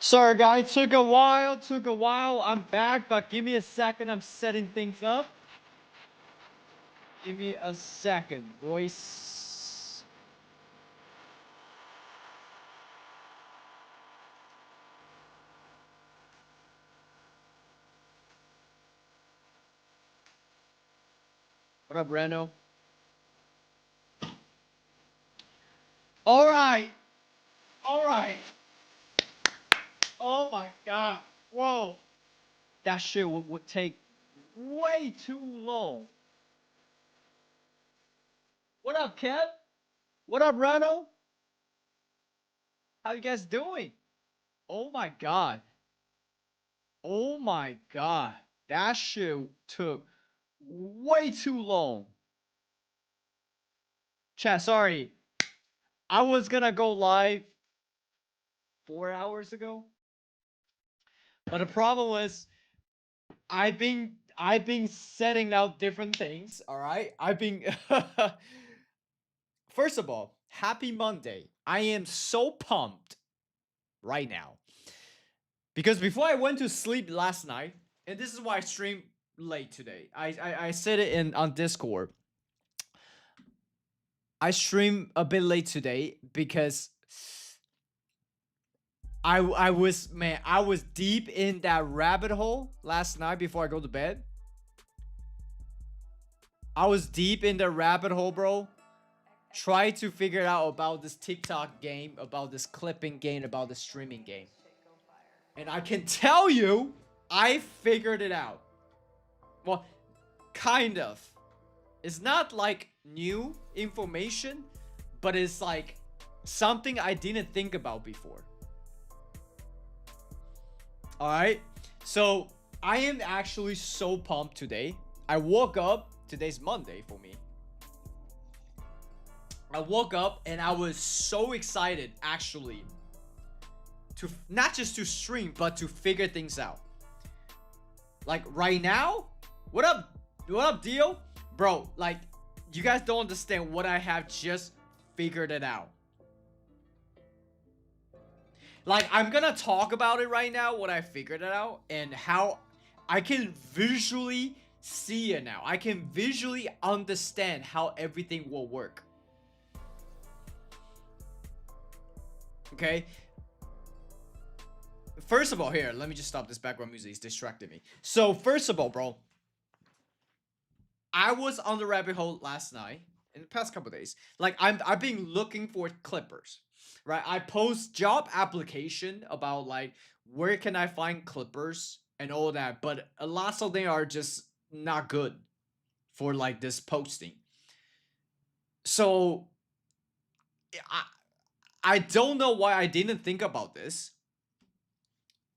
Sorry guys, took a while. I'm back, but give me a second. I'm setting things up. Give me a second, boys. What up, Reno? Alright, alright. Oh my god. Whoa. That shit would take way too long. What up, Kev? What up, Reno? How you guys doing? Oh my god. Oh my god. That shit took way too long. Chat, sorry. I was gonna go live 4 hours ago, but the problem was I've been setting out different things. All right, I've been. First of all, happy Monday. I am so pumped right now because before I went to sleep last night, and this is why I streamed late today. I said it in on Discord. I streamed a bit late today because I was deep in that rabbit hole last night before I go to bed. I was deep in the rabbit hole, bro. Try to figure out about this TikTok game, about this clipping game, about the streaming game. And I can tell you, I figured it out. Well, kind of. It's not like new information, but it's like something I didn't think about before. Alright? So, I am actually so pumped today. I woke up. Today's Monday for me. I woke up and I was so excited actually to not just to stream but to figure things out. Like right now, what up Dio? Bro, like you guys don't understand what I have just figured it out. Like I'm gonna talk about it right now, what I figured it out and how I can visually see it now. I can visually understand how everything will work. Okay. First of all, here, let me just stop this background music. It's distracting me. So, first of all, bro, I was on the rabbit hole last night in the past couple days. Like, I've been looking for clippers, right? I post job application about like where can I find clippers and all that, but a lot of them are just not good for like this posting. So, I I don't know why I didn't think about this.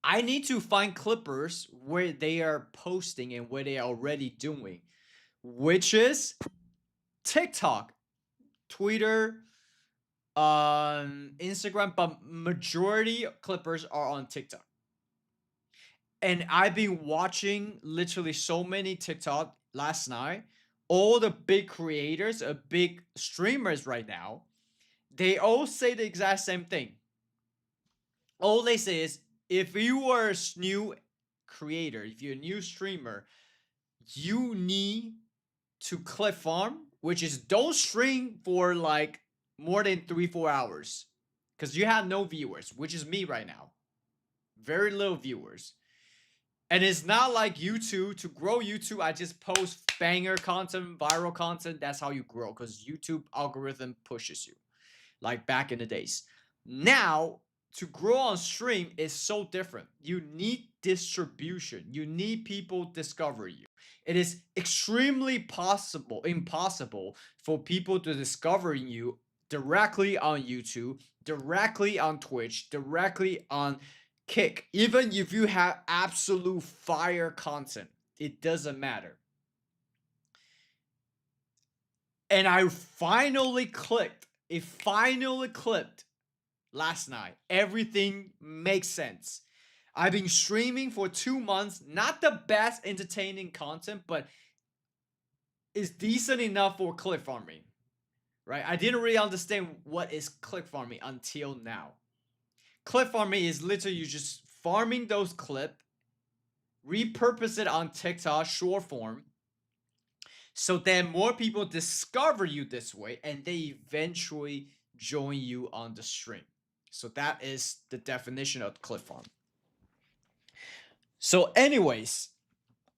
I need to find clippers where they are posting and where they are already doing, which is TikTok, Twitter, Instagram, but majority clippers are on TikTok. And I've been watching literally so many TikTok last night. All the big creators, big streamers right now, they all say the exact same thing. All they say is if you are a new creator, if you're a new streamer, you need to clip farm, which is don't stream for like more than 3-4 hours because you have no viewers, which is me right now. Very little viewers. And it's not like YouTube. To grow YouTube, I just post banger content, viral content. That's how you grow because YouTube algorithm pushes you like back in the days. Now, to grow on stream is so different. You need distribution. You need people discover you. It is extremely impossible for people to discover you directly on YouTube, directly on Twitch, directly on Kick. Even if you have absolute fire content, it doesn't matter. And I finally clicked. It finally clicked last night. Everything makes sense. I've been streaming for 2 months. Not the best entertaining content, but it's decent enough for click farming. Right? I didn't really understand what is click farming until now. Clip farming is literally you just farming those clip, repurpose it on TikTok short form, so then more people discover you this way and they eventually join you on the stream. So that is the definition of clip farm. So, anyways,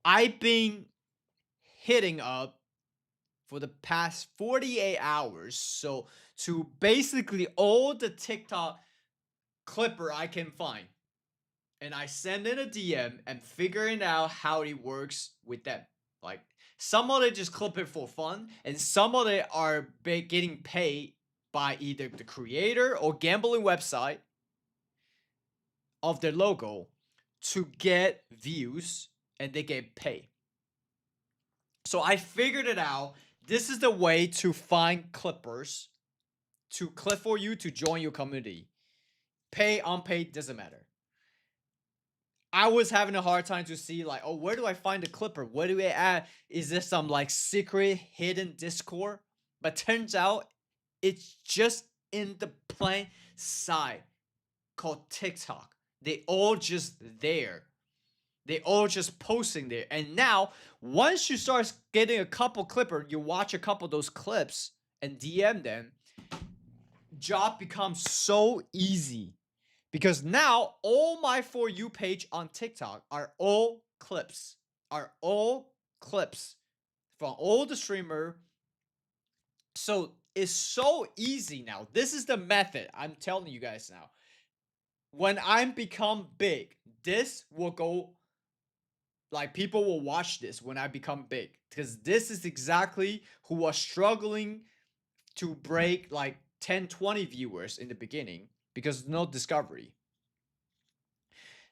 I've been hitting up for the past 48 hours. So, to basically all the TikTok clipper I can find. And I send in a DM and figuring out how it works with them. Like, some of it just clip it for fun, and some of it are getting paid by either the creator or gambling website of their logo to get views, and they get paid. So I figured it out. This is the way to find clippers to clip for you to join your community. Pay, unpaid, doesn't matter. I was having a hard time to see, like, oh, where do I find a clipper? Where do I add? Is this some like secret hidden Discord? But turns out it's just in the plain sight called TikTok. They all just there. They all just posting there. And now, once you start getting a couple clipper, you watch a couple of those clips and DM them, job becomes so easy. Because now all my For You page on TikTok are all clips. Are all clips from all the streamer. So it's so easy now. This is the method I'm telling you guys now. When I'm become big, this will go, like, people will watch this when I become big. Because this is exactly who was struggling to break like 10, 20 viewers in the beginning because no discovery.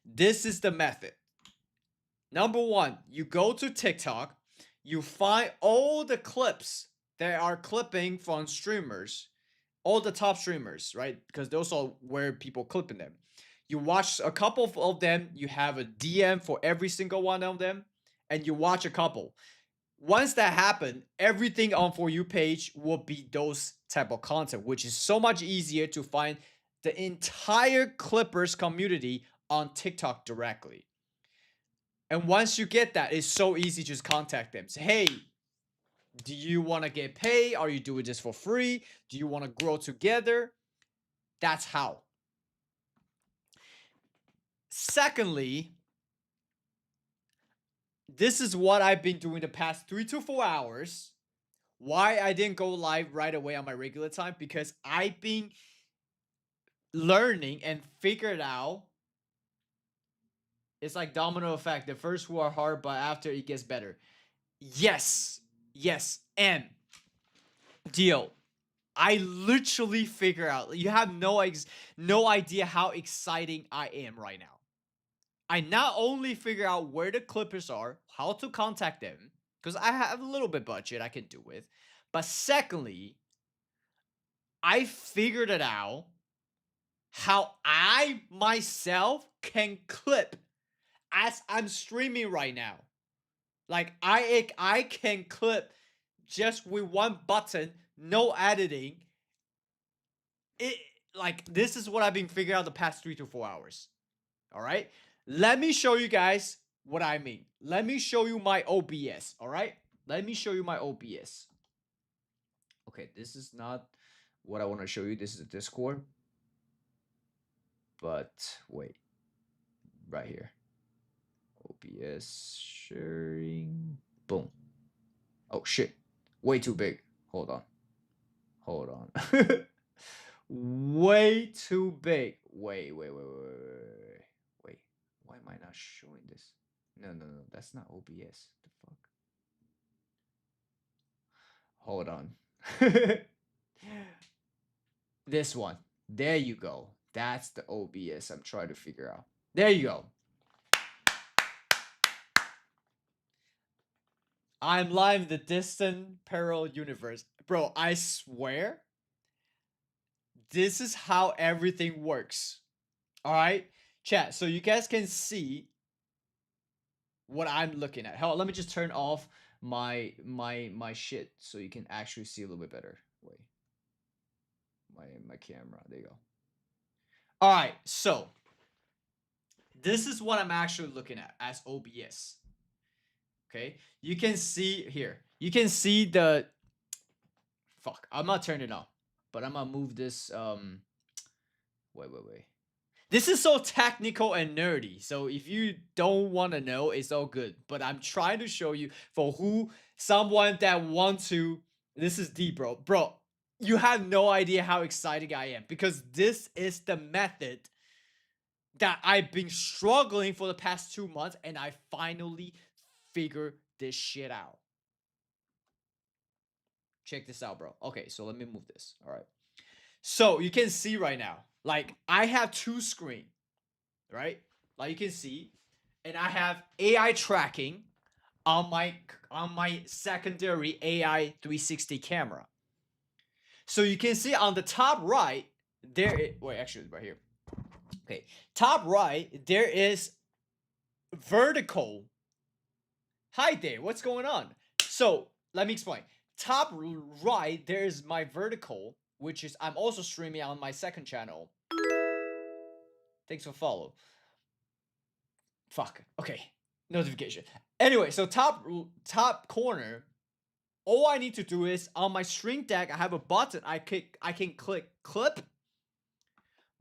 This is the method. Number one, you go to TikTok, you find all the clips that are clipping from streamers, all the top streamers, right? Because those are where people clipping them. You watch a couple of them, you have a DM for every single one of them, and you watch a couple. Once that happens, everything on For You page will be those type of content, which is so much easier to find the entire Clippers community on TikTok directly. And once you get that, it's so easy to just contact them. Say, hey, do you want to get paid? Are you doing this for free? Do you want to grow together? That's how. Secondly, this is what I've been doing the past 3 to 4 hours. Why I didn't go live right away on my regular time? Because I've been learning and figured out. It's like domino effect. The first two are hard, but after it gets better. Yes. And deal. I literally figure out. You have no idea how exciting I am right now. I not only figure out where the clippers are, how to contact them, because I have a little bit budget I can do with. But secondly, I figured it out how I myself can clip as I'm streaming right now. Like I can clip just with one button, no editing. It like this is what I've been figuring out the past 3 to 4 hours. All right? Let me show you guys what I mean. Let me show you my OBS, all right? Let me show you my OBS. Okay, this is not what I want to show you. This is a Discord. But wait. Right here. OBS sharing. Boom. Oh shit. Way too big. Hold on. Way too big. Wait. Wait. Why am I not showing this? No. That's not OBS. The fuck? Hold on. This one. There you go. That's the OBS I'm trying to figure out. There you go. I'm live in the distant parallel universe. Bro, I swear, this is how everything works. Alright? Chat, so you guys can see what I'm looking at. Hell, let me just turn off my shit so you can actually see a little bit better. Wait. My camera. There you go. All right, so this is what I'm actually looking at as OBS. Okay, you can see here. You can see the fuck. I'm not turning it on, but I'm gonna move this. Wait. This is so technical and nerdy. So if you don't want to know, it's all good. But I'm trying to show you for who someone that want to. This is deep, bro. Bro, you have no idea how exciting I am because this is the method that I've been struggling for the past 2 months, and I finally figured this shit out. Check this out, bro. Okay, so let me move this. All right. So you can see right now, like I have two screen, right? Like you can see, and I have AI tracking on my secondary AI 360 camera. So you can see on the top right, wait, actually right here. Okay, top right, there is vertical. Hi there, what's going on? So let me explain. Top right, there's my vertical, which is I'm also streaming on my second channel. Thanks for follow. Fuck. Okay. Notification. Anyway, so top corner, all I need to do is on my stream deck, I have a button. I can click clip.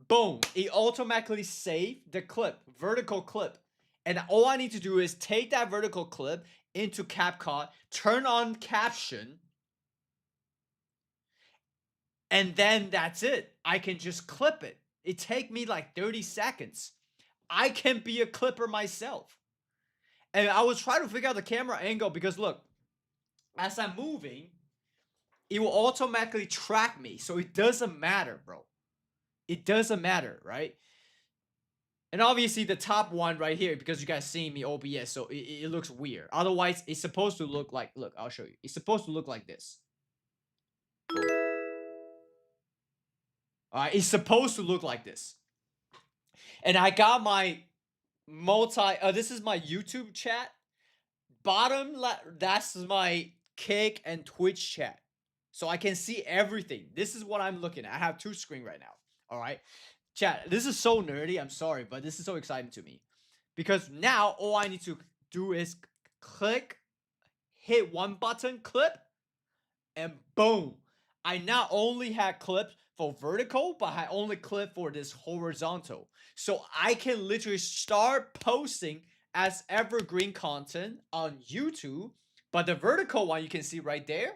Boom. It automatically save the clip, vertical clip. And all I need to do is take that vertical clip into CapCut, turn on caption, and then that's it. I can just clip it. It take me like 30 seconds. I can be a clipper myself. And I was trying to figure out the camera angle because look, as I'm moving, it will automatically track me. So it doesn't matter, bro. It doesn't matter, right? And obviously the top one right here, because you guys seeing me OBS, so it looks weird. Otherwise, it's supposed to look like, look, I'll show you. It's supposed to look like this. Alright, it's supposed to look like this. And I got my this is my YouTube chat. Bottom left, that's my Kick and Twitch chat. So I can see everything. This is what I'm looking at. I have two screens right now. All right. Chat, this is so nerdy. I'm sorry, but this is so exciting to me. Because now all I need to do is click, hit one button, clip, and boom. I not only had clips for vertical, but I only clip for this horizontal. So I can literally start posting as evergreen content on YouTube. But the vertical one you can see right there,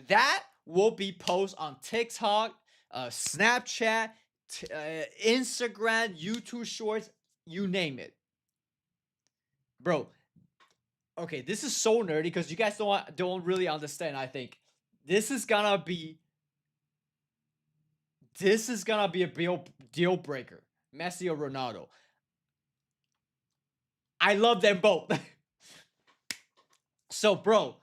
that will be posted on TikTok, Snapchat, Instagram, YouTube Shorts, you name it. Bro, okay, this is so nerdy because you guys don't really understand, I think. This is gonna be a deal breaker. Messi or Ronaldo. I love them both. So, bro,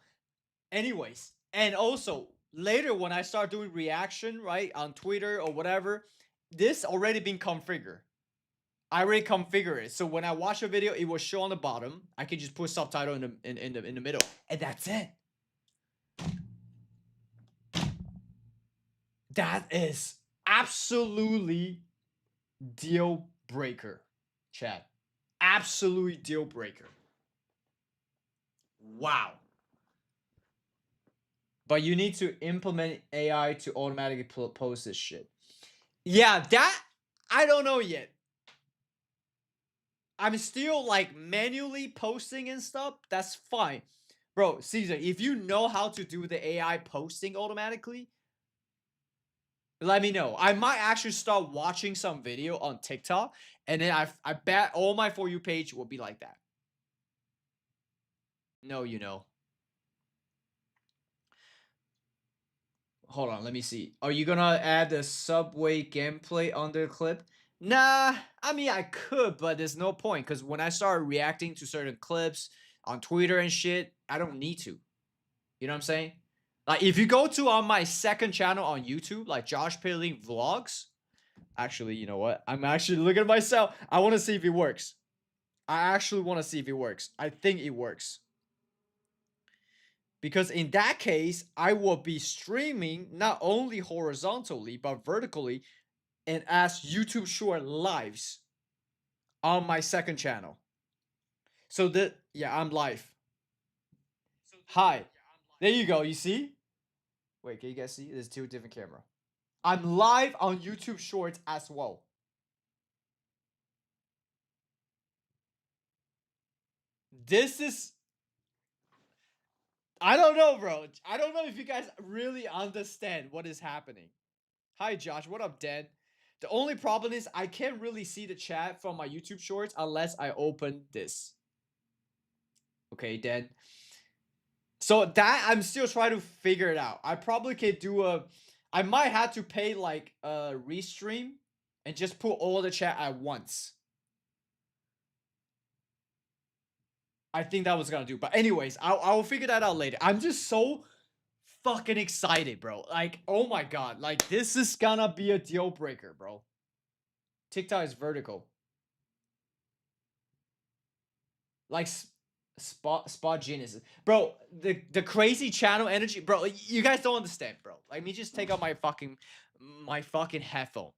anyways, and also later when I start doing reaction, right, on Twitter or whatever, this already been configured. I already configured it. So when I watch a video, it will show on the bottom. I can just put subtitle in the middle. And that's it. That is absolutely deal breaker, chat. Absolutely deal breaker. Wow. But you need to implement AI to automatically post this shit. Yeah, that I don't know yet. I'm still like manually posting and stuff. That's fine. Bro, Caesar, if you know how to do the AI posting automatically, let me know. I might actually start watching some video on TikTok, and then I bet all my For You page will be like that. No, you know. Hold on, let me see. Are you gonna add the subway gameplay under the clip? Nah, I mean I could, but there's no point because when I start reacting to certain clips on Twitter and shit, I don't need to. You know what I'm saying? Like if you go to on my second channel on YouTube, like JoshPalerLin Vlogs. Actually, you know what? I'm actually looking at myself. I want to see if it works. I actually want to see if it works. I think it works. Because in that case, I will be streaming not only horizontally, but vertically. and ask YouTube Short lives on my second channel. So yeah, I'm live. Hi. There you go. You see? Wait, can you guys see? There's two different camera. I'm live on YouTube Shorts as well. This is... I don't know, bro. I don't know if you guys really understand what is happening. Hi, Josh. What up, Dan? The only problem is I can't really see the chat from my YouTube Shorts unless I open this. Okay, Dan. So that I'm still trying to figure it out. I probably can do I might have to pay like a restream and just put all the chat at once. I think that was gonna do. But anyways, I will figure that out later. I'm just so fucking excited, bro. Like, oh my god. Like, this is gonna be a deal breaker, bro. TikTok is vertical. Like, spot geniuses. Bro, the crazy channel energy. Bro, you guys don't understand, bro. Let me just take out my fucking headphone.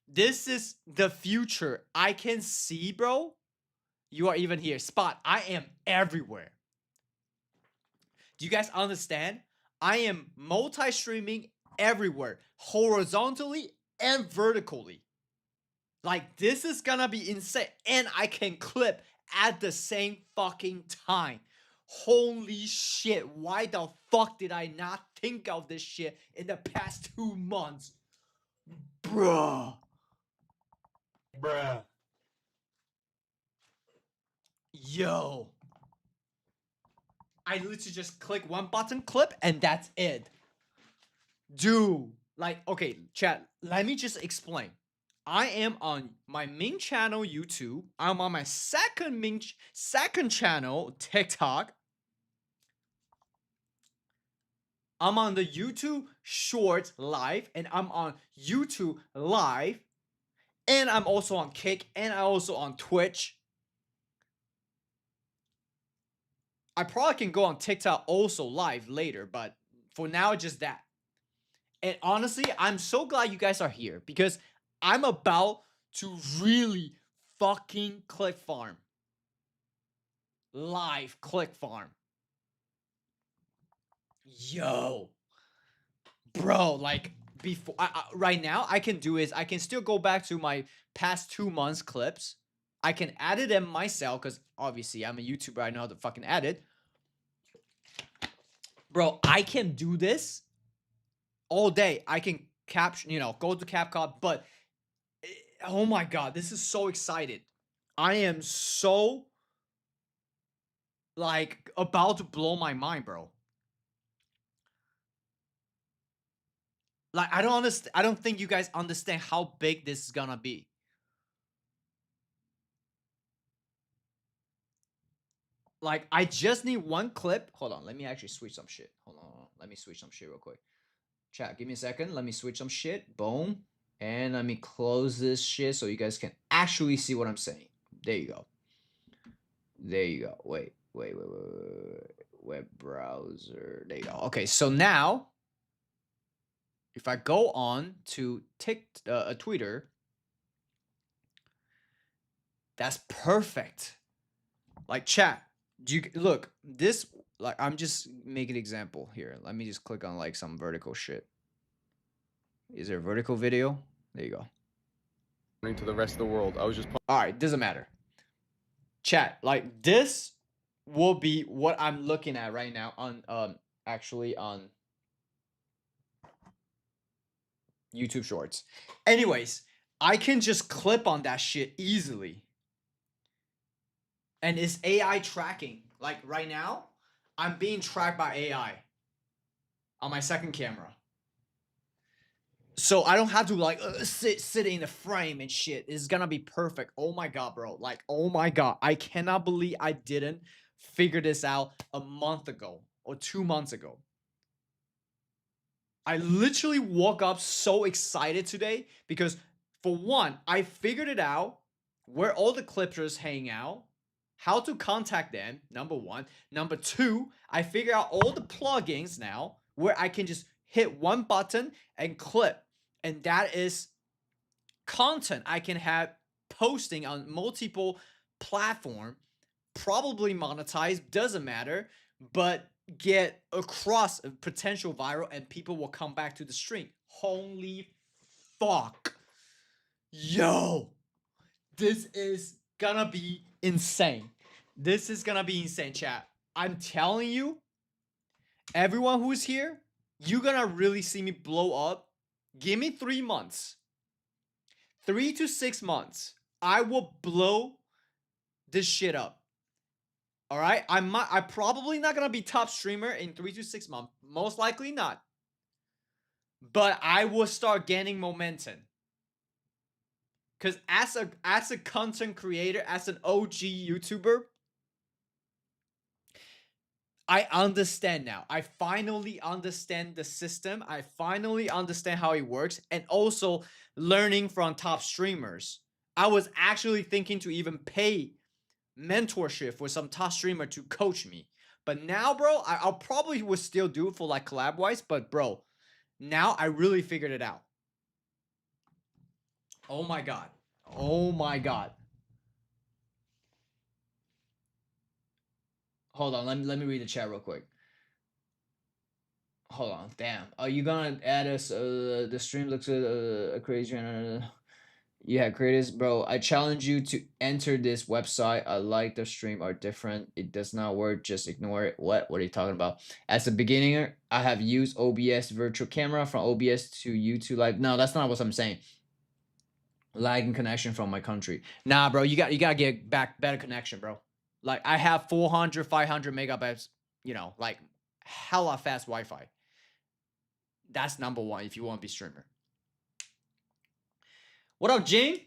This is the future. I can see, bro. You are even here. Spot, I am everywhere. Do you guys understand? I am multi-streaming everywhere, horizontally and vertically. Like, this is gonna be insane. And I can clip at the same fucking time. Holy shit. Why the fuck did I not think of this shit in the past 2 months? Bruh. Yo. I literally just click one button, clip, and that's it. Dude. Like, okay, chat, let me just explain. I am on my main channel, YouTube. I'm on my second channel, TikTok. I'm on the YouTube Shorts Live, and I'm on YouTube Live, and I'm also on Kick, and I'm also on Twitch. I probably can go on TikTok also live later, but for now, just that. And honestly, I'm so glad you guys are here because I'm about to really fucking click farm. Live click farm. Yo. Bro, like, before right now I can do is I can still go back to my past 2 months clips. I can edit them myself because obviously I'm a YouTuber. I know how to fucking edit. Bro, I can do this all day. I can caption, go to CapCut, but oh my god, this is so excited. I am so like about to blow my mind, bro. Like, I don't understand. I don't think you guys understand how big this is gonna be. Like, I just need one clip. Hold on, let me actually switch some shit. Hold on, let me switch some shit real quick. Chat, give me a second. Let me switch some shit. Boom. And let me close this shit so you guys can actually see what I'm saying. There you go. There you go. Wait. Web browser. There you go. Okay, so now, if I go on to Twitter, that's perfect. Like, chat, do you look this? Like, I'm just making an example here. Let me just click on like some vertical shit. Is there a vertical video? There you go. To the rest of the world. I was just all right. Doesn't matter. Chat, like, this will be what I'm looking at right now on actually on YouTube Shorts. Anyways, I can just clip on that shit easily. And it's AI tracking. Like, right now, I'm being tracked by AI on my second camera. So I don't have to like sit in the frame and shit. It's gonna be perfect. Oh my god, bro. Like, oh my god. I cannot believe I didn't figure this out a month ago or 2 months ago. I literally woke up so excited today because, for one, I figured it out where all the clippers hang out, how to contact them, number one. Number two, I figured out all the plugins now where I can just hit one button and clip. And that is content I can have posting on multiple platform, probably monetize, doesn't matter, but get across a potential viral and people will come back to the stream. Holy fuck. Yo, this is gonna be insane. This is gonna be insane, chat. I'm telling you, everyone who's here, you're gonna really see me blow up. Give me 3 months. 3 to 6 months. I will blow this shit up. All right? I'm probably not gonna be top streamer in 3 to 6 months. Most likely not. But I will start gaining momentum. Cause as a content creator, as an OG YouTuber, I understand now. I finally understand the system. I finally understand how it works, and also learning from top streamers. I was actually thinking to even pay mentorship for some top streamer to coach me. But now, bro, I'll probably would still do it for like collab wise. But bro, now I really figured it out. Oh my god. Oh my god. Hold on, let me read the chat real quick. Hold on, damn. Are you gonna add us? The stream looks crazy. Yeah, creators, bro. I challenge you to enter this website. I like the stream are different. It does not work. Just ignore it. What? What are you talking about? As a beginner, I have used OBS virtual camera from OBS to YouTube Live. No, that's not what I'm saying. Lagging connection from my country. Nah, bro. You gotta get back better connection, bro. Like I have 400, 500 megabytes. You know, like hella fast Wi-Fi. That's number one if you want to be streamer. What up, Jing?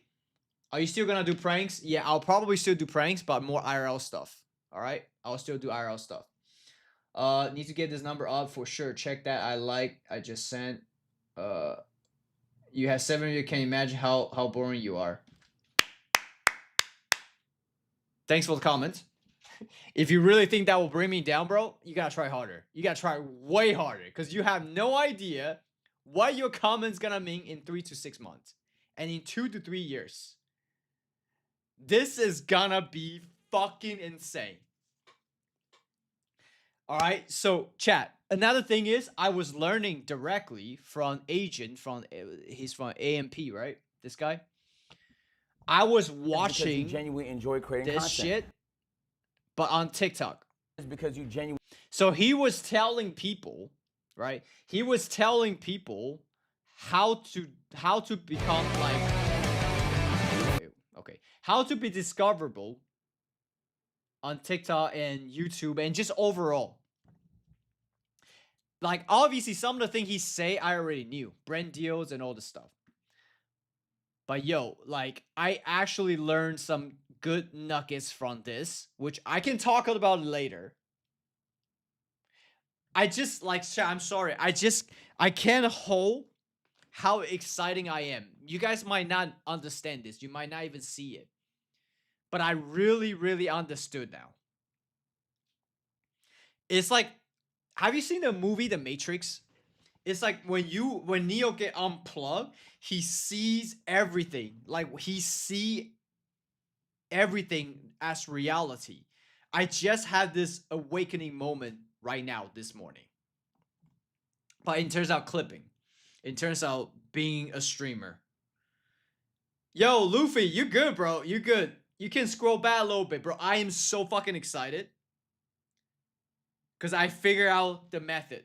Are you still gonna do pranks? Yeah, I'll probably still do pranks, but more IRL stuff. All right, I'll still do IRL stuff. Need to get this number up for sure. Check that. I just sent. You have 700. Can you imagine how boring you are? Thanks for the comment. If you really think that will bring me down, bro, you gotta try harder. You gotta try way harder because you have no idea what your comment's gonna mean in 3 to 6 months and in 2 to 3 years. This is gonna be fucking insane. All right, so chat. Another thing is, I was learning directly from Agent he's from AMP, right? This guy. I was watching genuinely enjoy creating this content. shit, but on TikTok. It's because you genuinely. So he was telling people, right? He was telling people how to become like okay, how to be discoverable on TikTok and YouTube and just overall. Like obviously some of the things he say I already knew, brand deals and all this stuff. But yo, like I actually learned some good nuggets from this, which I can talk about later. I just like I'm sorry. I can't hold how exciting I am. You guys might not understand this. You might not even see it. But I really, really understood now. It's like, have you seen the movie The Matrix? It's like when Neo get unplugged, he sees everything. Like he see everything as reality. I just had this awakening moment right now this morning. But in terms of clipping, in terms of being a streamer. Yo, Luffy, you good, bro. You good. You can scroll back a little bit, bro. I am so fucking excited. Because I figured out the method.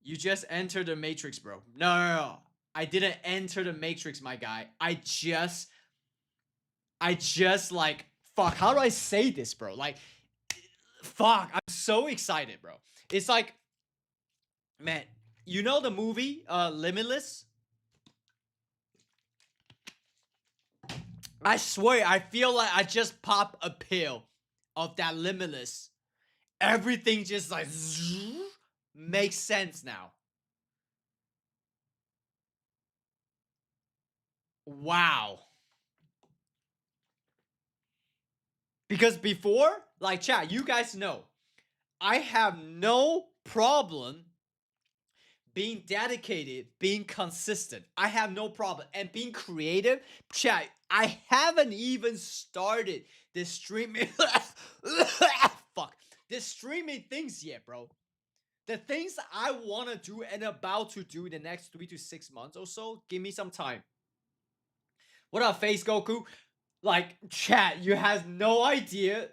You just entered the Matrix, bro. No. I didn't enter the Matrix, my guy. I just like, fuck, how do I say this, bro? Like, fuck, I'm so excited, bro. It's like, man, you know the movie, Limitless? I swear, I feel like I just popped a pill of that Limitless. Everything just like makes sense now. Wow. Because before, like chat, you guys know, I have no problem being dedicated, being consistent. I have no problem. And being creative, chat, I haven't even started this streaming. Fuck. This streaming things yet, bro. The things I want to do and about to do the next 3 to 6 months or so, give me some time. What up, Face Goku? Like, chat, you have no idea.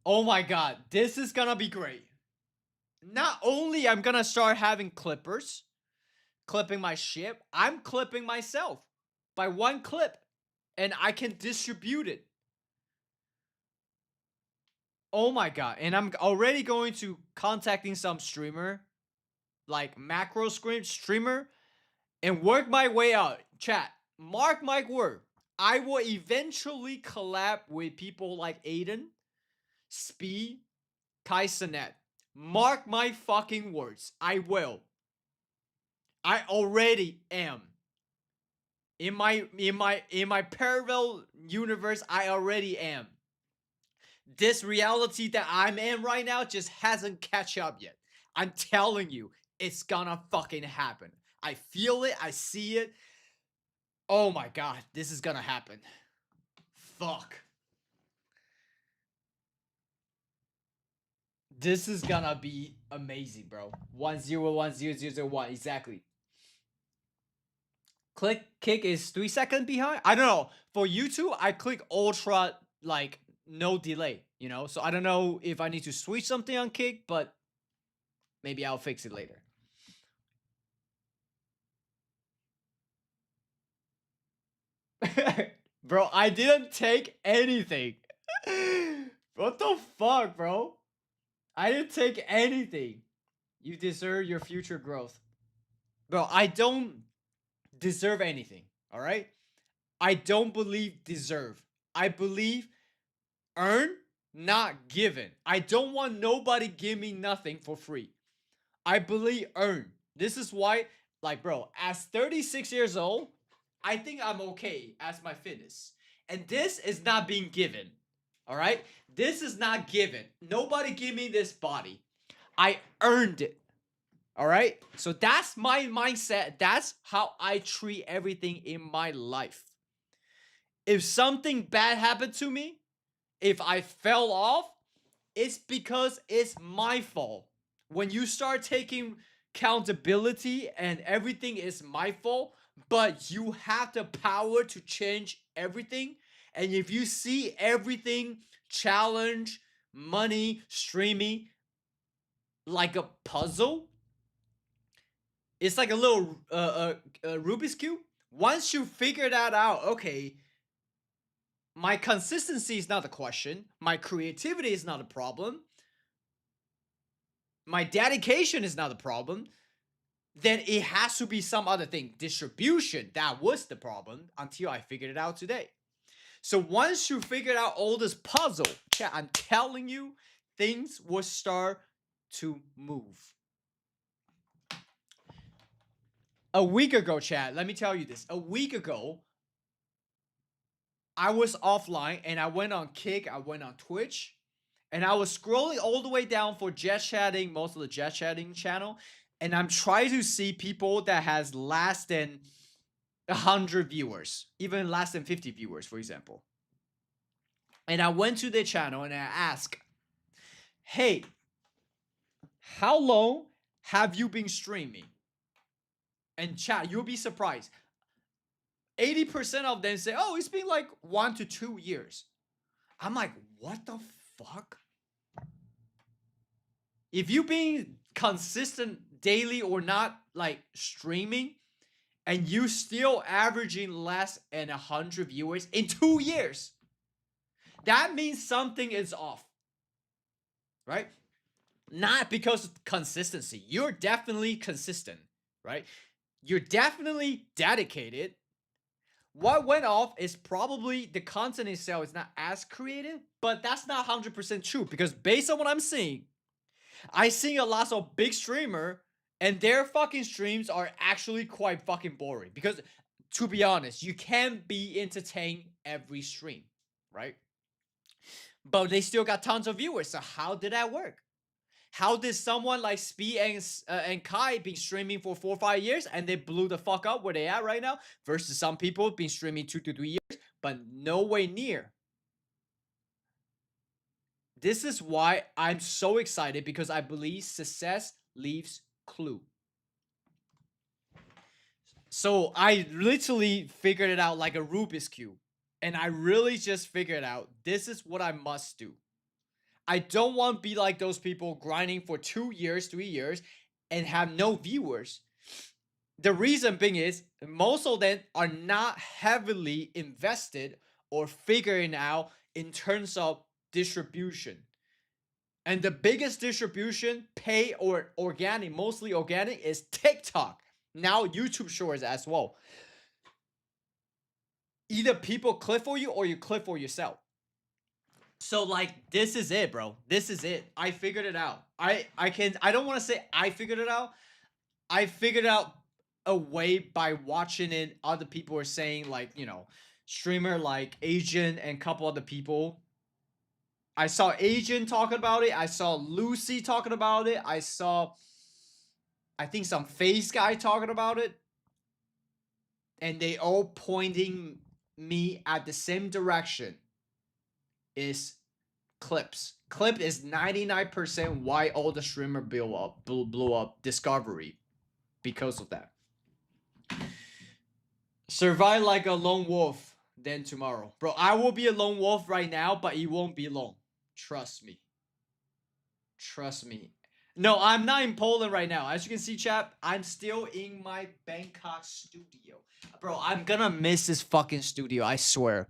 Oh my god, this is gonna be great. Not only I'm gonna start having clippers, clipping my ship, I'm clipping myself by one clip. And I can distribute it. Oh my god. And I'm already going to contacting some streamer, like macro streamer, and work my way out. Chat, mark my word. I will eventually collab with people like Aiden, Speed, Kai Cenat. Mark my fucking words. I will. I already am. In my parallel universe, I already am. This reality that I'm in right now just hasn't catch up yet. I'm telling you, it's gonna fucking happen. I feel it, I see it. Oh my god, this is gonna happen. Fuck. This is gonna be amazing, bro. 1010001, exactly. Click kick is 3 seconds behind. I don't know. For YouTube, I click ultra like no delay, you know? So I don't know if I need to switch something on kick, but maybe I'll fix it later. Bro, I didn't take anything. What the fuck, bro? I didn't take anything. You deserve your future growth. Bro, I don't deserve anything, all right? I don't believe deserve. I believe earn, not given. I don't want nobody give me nothing for free. I believe earn. This is why, like, bro, as 36 years old, I think I'm okay as my fitness. And this is not being given. All right? This is not given. Nobody give me this body. I earned it. All right? So that's my mindset. That's how I treat everything in my life. If something bad happened to me, if I fell off, it's because it's my fault. When you start taking accountability and everything is my fault, but you have the power to change everything. And if you see everything, challenge, money, streaming, like a puzzle, it's like a little Rubik's Cube. Once you figure that out, okay, my consistency is not the question. My creativity is not a problem. My dedication is not a problem. Then it has to be some other thing. Distribution, that was the problem until I figured it out today. So once you figured out all this puzzle, chat, I'm telling you, things will start to move. A week ago, chat, let me tell you this. A week ago, I was offline and I went on Kick, I went on Twitch, and I was scrolling all the way down for Jet Chatting, most of the Jet Chatting channel, and I'm trying to see people that has less than 100 viewers, even less than 50 viewers, for example. And I went to their channel and I asked, hey, how long have you been streaming? And chat, you'll be surprised. 80% of them say, oh, it's been like 1 to 2 years. I'm like, what the fuck? If you've been consistent daily or not like streaming, and you still averaging less than 100 viewers in 2 years, that means something is off, right? Not because of consistency. You're definitely consistent, right? You're definitely dedicated. What went off is probably the content itself is not as creative, but that's not 100% true because based on what I'm seeing, I see a lot of big streamer and their fucking streams are actually quite fucking boring because to be honest, you can't be entertained every stream, right? But they still got tons of viewers. So how did that work? How did someone like Speed and Kai been streaming for 4 or 5 years and they blew the fuck up where they at right now? Versus some people been streaming 2 to 3 years, but no way near. This is why I'm so excited, because I believe success leaves clue. So I literally figured it out like a Rubik's Cube. And I really just figured out this is what I must do. I don't want to be like those people grinding for 2 years, 3 years, and have no viewers. The reason being is most of them are not heavily invested or figuring out in terms of distribution. And the biggest distribution, pay or organic, mostly organic, is TikTok. Now YouTube Shorts as well. Either people click for you or you click for yourself. So like this is it, bro. This is it. I figured it out. I don't want to say I figured it out. I figured out a way by watching it. Other people are saying, like, you know, streamer like Asian and a couple other people. I saw Asian talking about it. I saw Lucy talking about it. I saw, I think, some face guy talking about it. And they all pointing me at the same direction. Is clips. Clip is 99% why all the streamer blew up Discovery, because of that. Survive like a lone wolf, then tomorrow. Bro, I will be a lone wolf right now, but it won't be long. Trust me. Trust me. No, I'm not in Poland right now. As you can see, chat, I'm still in my Bangkok studio. Bro, I'm gonna miss this fucking studio, I swear.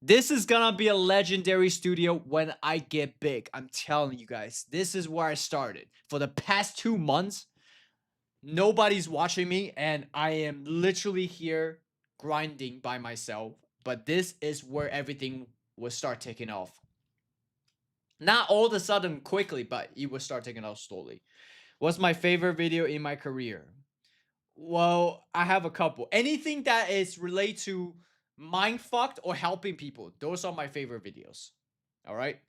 This is gonna be a legendary studio when I get big. I'm telling you guys. This is where I started. For the past 2 months, nobody's watching me, and I am literally here grinding by myself. But this is where everything will start taking off. Not all of a sudden quickly, but it will start taking off slowly. What's my favorite video in my career? Well, I have a couple. Anything that is related to mind fucked or helping people. Those are my favorite videos. All right.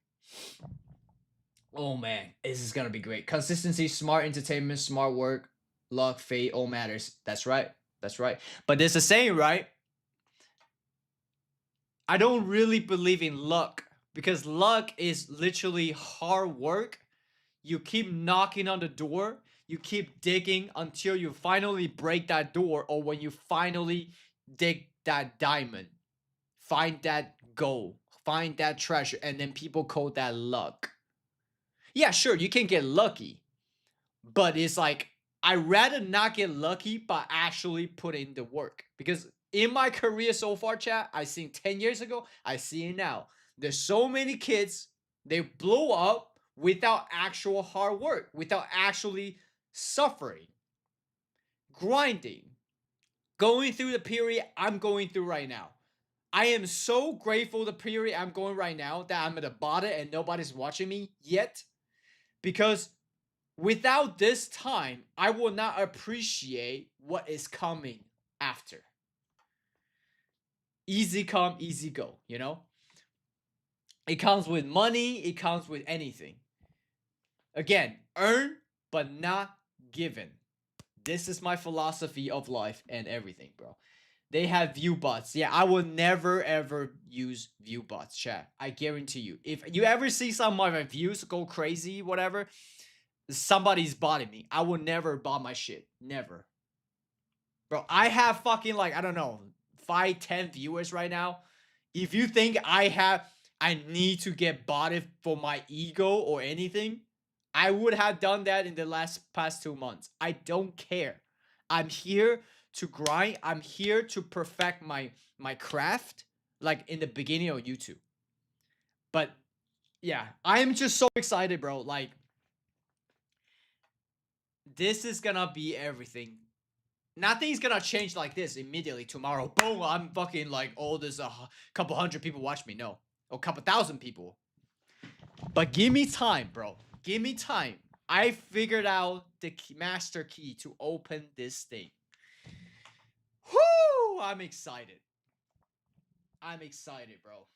Oh man, this is gonna be great. Consistency, smart entertainment, smart work, luck, fate, all matters. That's right. That's right. But there's a saying, right? I don't really believe in luck, because luck is literally hard work. You keep knocking on the door, you keep digging until you finally break that door, or when you finally dig that diamond, find that gold, find that treasure, and then people call that luck. Yeah, sure, you can get lucky, but it's like, I'd rather not get lucky but actually put in the work. Because in my career so far, chat, I seen 10 years ago, I see it now. There's so many kids, they blow up without actual hard work, without actually suffering, grinding, going through the period I'm going through right now. I am so grateful the period I'm going right now, that I'm at the bottom and nobody's watching me yet. Because without this time, I will not appreciate what is coming after. Easy come, easy go, you know? It comes with money, it comes with anything. Again, earn but not given. This is my philosophy of life and everything, bro. They have view bots. Yeah, I will never ever use view bots, chat. I guarantee you. If you ever see some of my views go crazy, whatever, somebody's botting me. I will never bot my shit. Never. Bro, I have fucking, like, I don't know, 5, 10 viewers right now. If you think I need to get botted for my ego or anything, I would have done that in the past 2 months. I don't care. I'm here to grind. I'm here to perfect my craft, like in the beginning of YouTube. But yeah, I'm just so excited, bro. Like, this is gonna be everything. Nothing's gonna change like this immediately tomorrow. Boom, I'm fucking like, oh, there's a couple hundred people watch me. No, or a couple thousand people. But give me time, bro. Give me time. I figured out the master key to open this thing. Whoo! I'm excited. I'm excited, bro.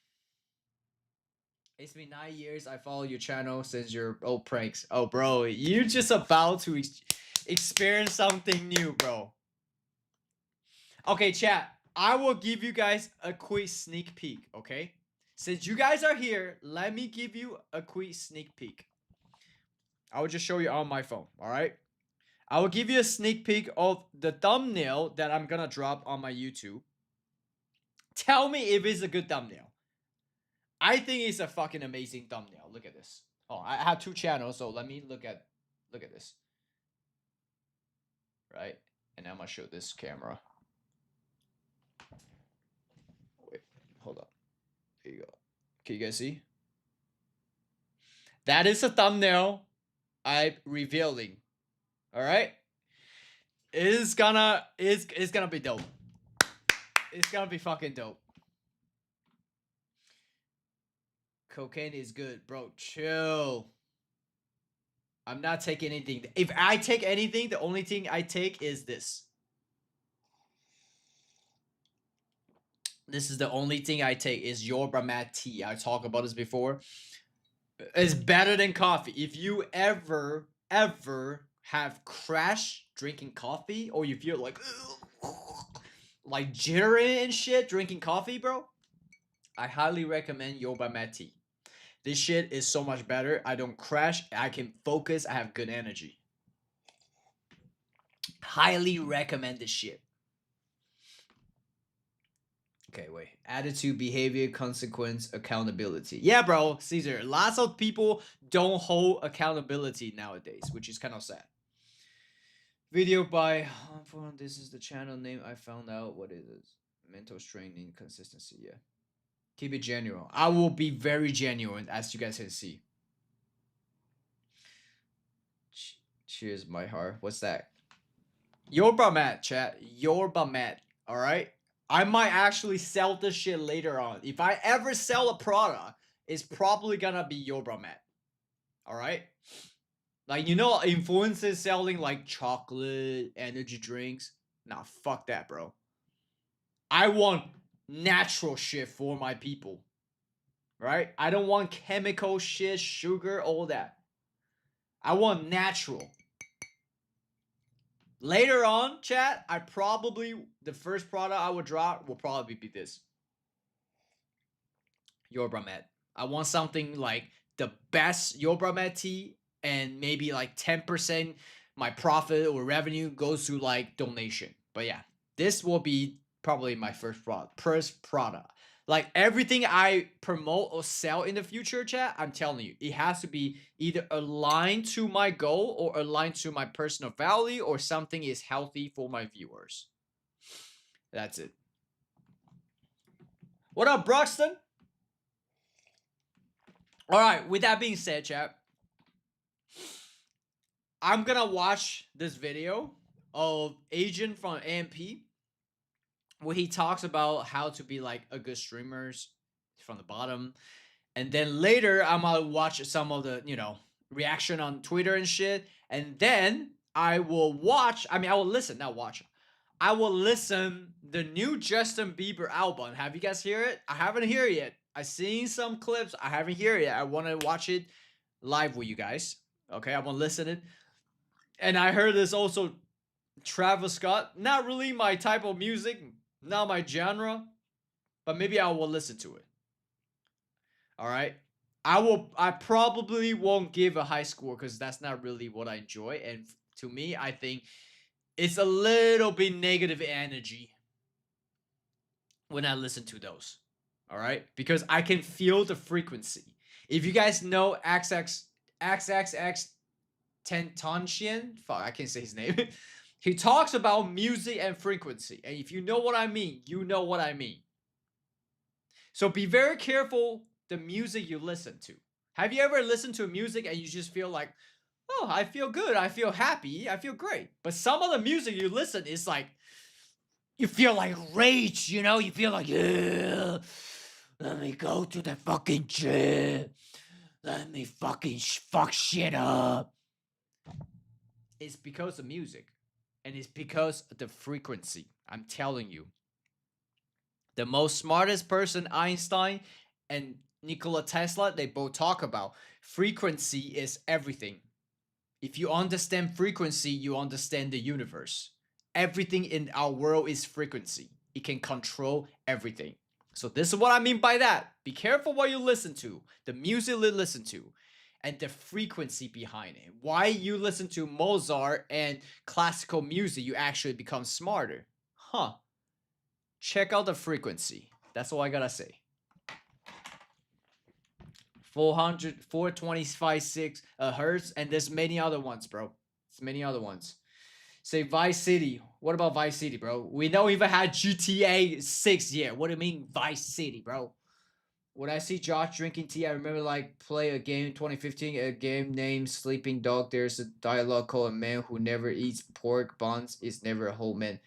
It's been 9 years. I follow your channel since your old pranks. Oh, bro, you just about to experience something new, bro. Okay, chat. I will give you guys a quick sneak peek, okay? Since you guys are here, let me give you a quick sneak peek. I will just show you on my phone, all right? I will give you a sneak peek of the thumbnail that I'm gonna drop on my YouTube. Tell me if it's a good thumbnail. I think it's a fucking amazing thumbnail. Look at this. Oh, I have 2 channels, so let me look at this. Right? And I'm gonna show this camera. Wait, hold up. Here you go. Can you guys see? That is a thumbnail I'm revealing. All right? It's gonna be dope. It's gonna be fucking dope. Cocaine is good, bro. Chill. I'm not taking anything. If I take anything, the only thing I take is this. This is the only thing I take is Yerba Mate tea. I talked about this before. It's better than coffee. If you ever have crash drinking coffee, or you feel like jittering and shit drinking coffee, bro, I highly recommend Yerba Mate tea. This shit is so much better. I don't crash. I can focus. I have good energy. Highly recommend this shit. Okay, wait. Attitude, behavior, consequence, accountability. Yeah, bro, Caesar. Lots of people don't hold accountability nowadays, which is kind of sad. Video by this is the channel name. I found out what it is. Mental training, consistency. Yeah. Keep it genuine. I will be very genuine, as you guys can see. Cheers, my heart. What's that? Yerba Mate, chat. Yerba Mate. All right. I might actually sell this shit later on. If I ever sell a product, it's probably gonna be Yerba Mate. All right. Like, you know, influencers selling like chocolate, energy drinks. Nah, fuck that, bro. I want natural shit for my people. Right? I don't want chemical shit, sugar, all that. I want natural. Later on, chat, the first product I would drop will probably be this. Yerba Mate. I want something like the best Yerba Mate tea, and maybe like 10% my profit or revenue goes to like donation. But yeah, this will be probably my first product. Like everything I promote or sell in the future, chat, I'm telling you, it has to be either aligned to my goal or aligned to my personal value, or something is healthy for my viewers. That's it. What up, Broxton? All right, with that being said, chat, I'm gonna watch this video of Agent from AMP where he talks about how to be like a good streamers from the bottom. And then later I'm gonna watch some of the, reaction on Twitter and shit. And then I will listen, not watch. I will listen the new Justin Bieber album. Have you guys hear it? I haven't heard it yet. I seen some clips. I haven't heard it yet. I want to watch it live with you guys. Okay, I want to listen it. And I heard there's also Travis Scott. Not really my type of music, not my genre, but maybe I will listen to it. All right. I probably won't give a high score because that's not really what I enjoy. And to me, I think it's a little bit negative energy when I listen to those. All right. Because I can feel the frequency. If you guys know XXX Tentacion, fuck, I can't say his name. He talks about music and frequency. And if you know what I mean, you know what I mean. So be very careful the music you listen to. Have you ever listened to music and you just feel like, oh, I feel good, I feel happy, I feel great. But some of the music you listen is like, you feel like rage, you feel like, yeah, let me go to the fucking gym. Let me fucking fuck shit up. It's because of music. And it's because of the frequency. I'm telling you. The most smartest person, Einstein, and Nikola Tesla, they both talk about frequency is everything. If you understand frequency, you understand the universe. Everything in our world is frequency. It can control everything. So this is what I mean by that. Be careful what you listen to, the music you listen to, and the frequency behind it. Why you listen to Mozart and classical music, you actually become smarter. Huh. Check out the frequency. That's all I gotta say. 400, 425.6 hertz, and there's many other ones, bro. There's many other ones. Say Vice City. What about Vice City, bro? We don't even had GTA 6 yet. What do you mean Vice City, bro? When I see Josh drinking tea, I remember like play a game 2015, a game named Sleeping Dog. There's a dialogue called "A man who never eats pork buns is never a whole man."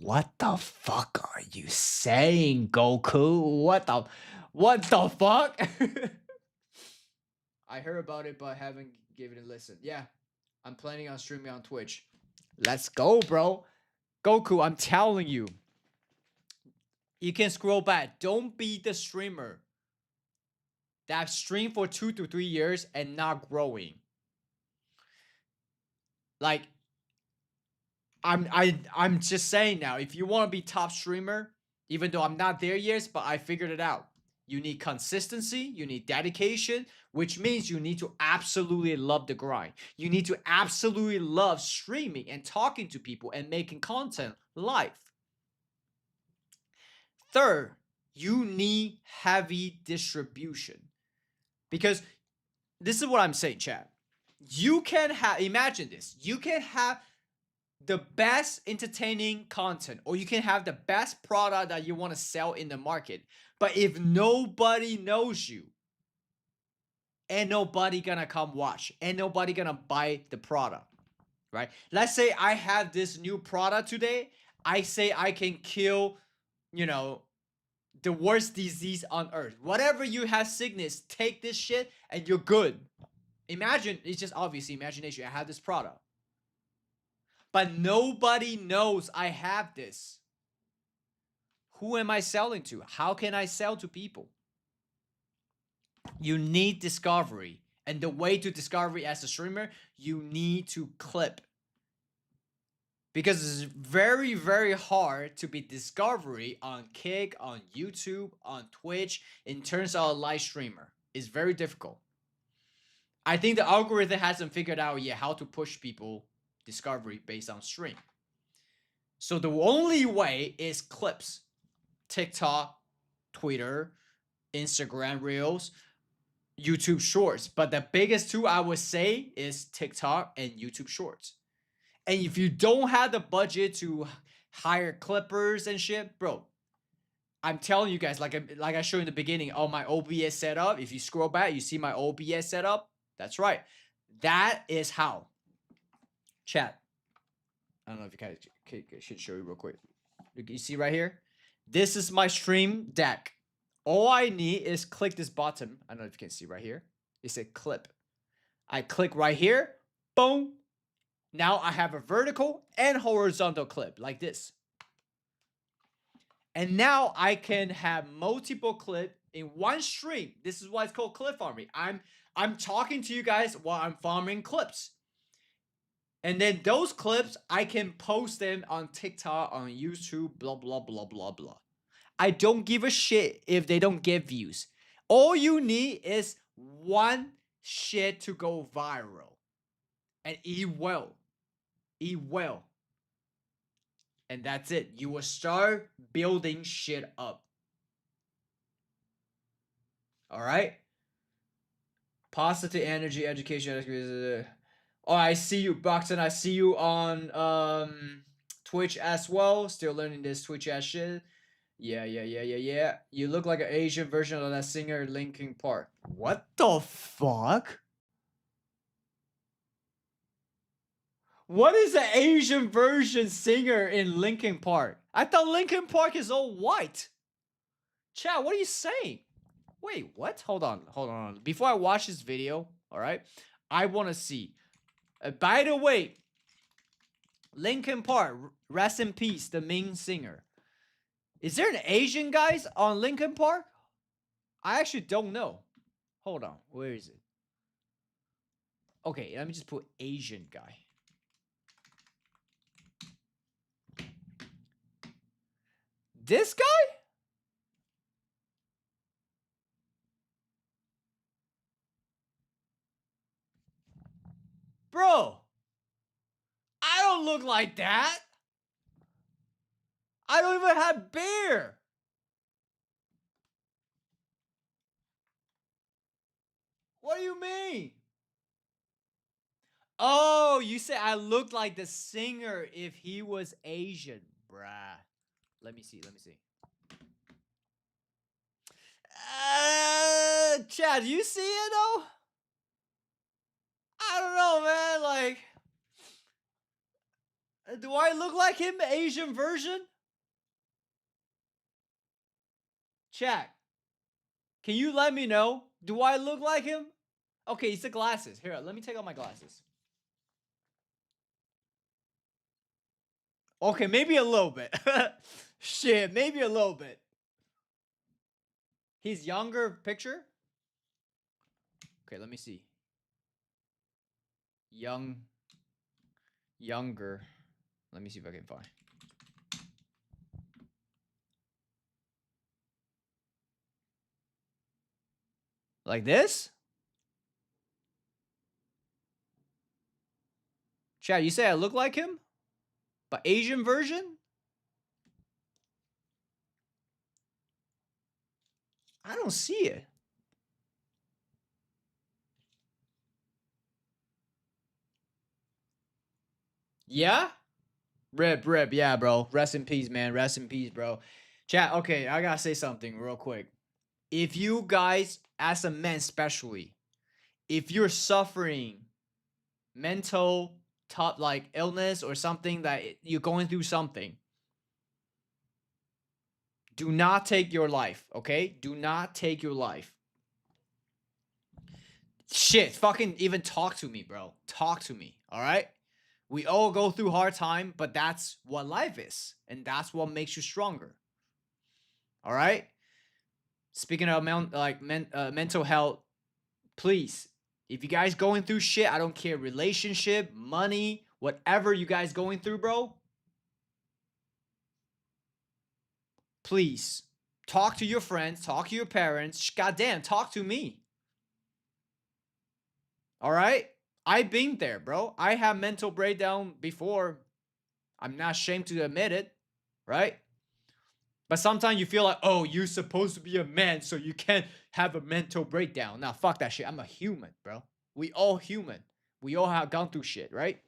What the fuck are you saying, Goku? What the fuck? I heard about it, but haven't given it a listen. Yeah, I'm planning on streaming on Twitch. Let's go, bro. Goku, I'm telling you. You can scroll back. Don't be the streamer that streamed for 2 to 3 years and not growing. Like, I'm just saying now, if you want to be top streamer, even though I'm not there yet, but I figured it out. You need consistency, you need dedication, which means you need to absolutely love the grind. You need to absolutely love streaming and talking to people and making content live. Third, you need heavy distribution. Because this is what I'm saying, chat. You can have, imagine this, you can have the best entertaining content, or you can have the best product that you want to sell in the market. But if nobody knows you, ain't nobody gonna come watch, ain't nobody gonna buy the product, right? Let's say I have this new product today. I say I can kill, the worst disease on earth. Whatever you have sickness, take this shit and you're good. Imagine, it's just obviously imagination. I have this product. But nobody knows I have this. Who am I selling to? How can I sell to people? You need discovery. And the way to discovery as a streamer, you need to clip. Because it's very, very hard to be discovery on Kick, on YouTube, on Twitch, in terms of a live streamer. It's very difficult. I think the algorithm hasn't figured out yet how to push people discovery based on stream. So the only way is clips. TikTok, Twitter, Instagram Reels, YouTube Shorts. But the biggest two I would say is TikTok and YouTube Shorts. And if you don't have the budget to hire clippers and shit, bro, I'm telling you guys, like I showed in the beginning, on my OBS setup, if you scroll back, you see my OBS setup. That's right. That is how. Chat. I don't know if you guys should show you real quick. You see right here? This is my stream deck. All I need is click this button. I don't know if you can see right here. It's a clip. I click right here. Boom. Now I have a vertical and horizontal clip like this. And now I can have multiple clips in one stream. This is why it's called clip farming. I'm talking to you guys while I'm farming clips. And then those clips, I can post them on TikTok, on YouTube, blah, blah, blah, blah, blah. I don't give a shit if they don't get views. All you need is one shit to go viral. And it will. It will. And that's it. You will start building shit up. All right? Positive energy, education. Oh, I see you, Boxon. I see you on Twitch as well. Still learning this Twitch ass shit. Yeah. You look like an Asian version of that singer Linkin Park. What the fuck? What is an Asian version singer in Linkin Park? I thought Linkin Park is all white. Chat, what are you saying? Wait, what? Hold on. Before I watch this video, all right, I want to see. By the way, Linkin Park, rest in peace, the main singer. Is there an Asian guys on Linkin Park? I actually don't know. Hold on. Where is it? Okay, let me just put Asian guy. This guy? Bro, I don't look like that. I don't even have beard. What do you mean? Oh, you said I looked like the singer if he was Asian, bruh. Let me see. Chad, do you see it though? I don't know, man. Like, do I look like him, Asian version? Chad, can you let me know? Do I look like him? Okay, it's the glasses. Here, let me take off my glasses. Okay, maybe a little bit. Shit, maybe a little bit. His younger picture? Okay, let me see. Younger. Let me see if I can find. Like this? Chad, you say I look like him? But Asian version? I don't see it. Yeah? Rip, yeah, bro. Rest in peace, man. Rest in peace, bro. Chat, okay, I gotta say something real quick. If you guys, as a man especially, if you're suffering mental top like illness or something that you're going through something, do not take your life, okay? Do not take your life. Shit, fucking even talk to me, bro. Talk to me, all right? We all go through hard time, but that's what life is, and that's what makes you stronger. All right? Speaking of mental health, please, if you guys going through shit, I don't care, relationship, money, whatever you guys going through, bro, please talk to your friends, talk to your parents. Goddamn, talk to me. All right? I've been there, bro. I have mental breakdown before. I'm not ashamed to admit it, right? But sometimes you feel like, oh, you're supposed to be a man, so you can't have a mental breakdown. Nah, fuck that shit. I'm a human, bro. We all human. We all have gone through shit, right?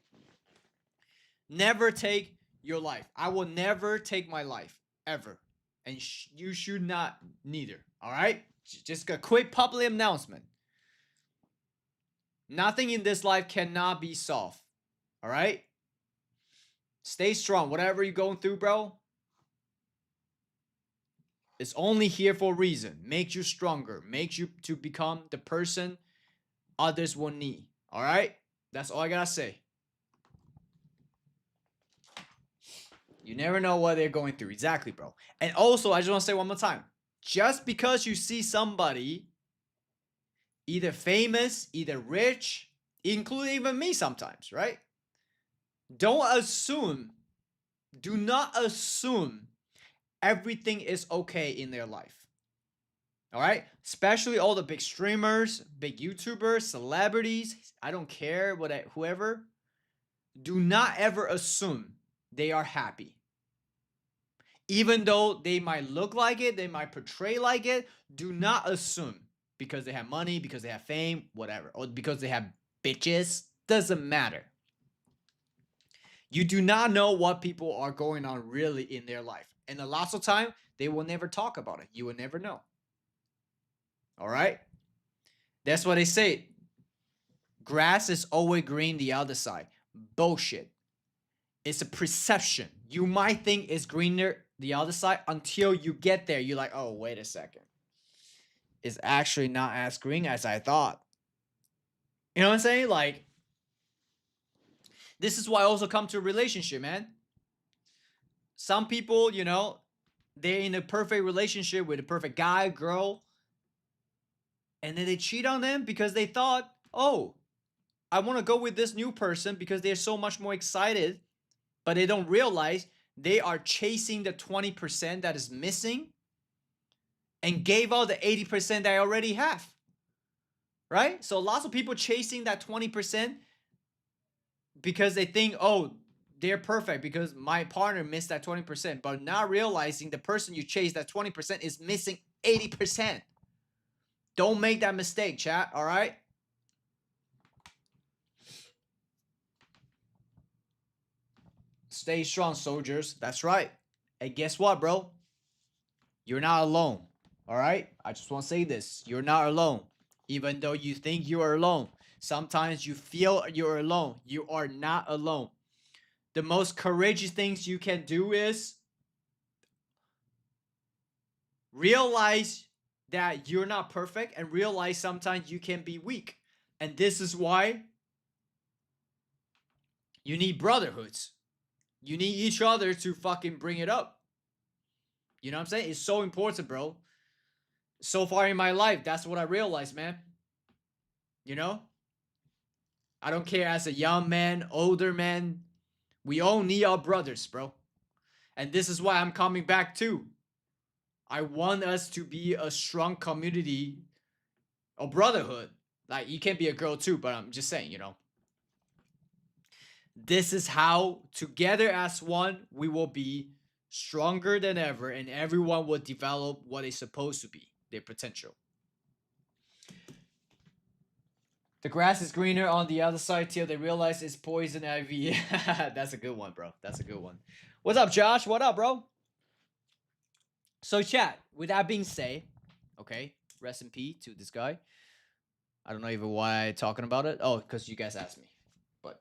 Never take your life. I will never take my life, ever. And you should not neither, all right? Just a quick public announcement. Nothing in this life cannot be solved, all right? Stay strong. Whatever you're going through, bro, it's only here for a reason. Makes you stronger. Makes you to become the person others will need. All right? That's all I gotta say. You never know what they're going through. Exactly, bro. And also, I just want to say one more time. Just because you see somebody either famous, either rich, including even me sometimes, right? Don't assume, do not assume everything is okay in their life. All right? Especially all the big streamers, big YouTubers, celebrities, I don't care whoever. Do not ever assume they are happy. Even though they might look like it, they might portray like it, do not assume because they have money, because they have fame, whatever, or because they have bitches, doesn't matter. You do not know what people are going on really in their life. And a lot of time, they will never talk about it. You will never know. All right? That's what they say. Grass is always green the other side. Bullshit. It's a perception. You might think it's greener the other side until you get there. You're like, oh, wait a second. It's actually not as green as I thought. You know what I'm saying? Like, this is why I also come to a relationship, man. Some people, you know, they're in a perfect relationship with a perfect guy, girl. And then they cheat on them because they thought, oh, I want to go with this new person because they're so much more excited. But they don't realize they are chasing the 20% that is missing and gave out the 80% they already have. Right? So lots of people chasing that 20% because they think, oh, they're perfect because my partner missed that 20%. But not realizing the person you chase, that 20%, is missing 80%. Don't make that mistake, chat. All right? Stay strong, soldiers. That's right. And guess what, bro? You're not alone. All right? I just want to say this. You're not alone. Even though you think you are alone. Sometimes you feel you're alone. You are not alone. The most courageous things you can do is realize that you're not perfect and realize sometimes you can be weak. And this is why you need brotherhoods. You need each other to fucking bring it up. You know what I'm saying? It's so important, bro. So far in my life, that's what I realized, man. You know? I don't care as a young man, older man. We all need our brothers, bro. And this is why I'm coming back too. I want us to be a strong community, a brotherhood. Like, you can be a girl too, but I'm just saying, you know. This is how, together as one, we will be stronger than ever, and everyone will develop what they're supposed to be, their potential. The grass is greener on the other side till they realize it's poison ivy. That's a good one, bro. That's a good one. What's up, Josh? What up, bro? So, chat, with that being said, okay, rest in peace to this guy. I don't know even why I'm talking about it. Oh, because you guys asked me. But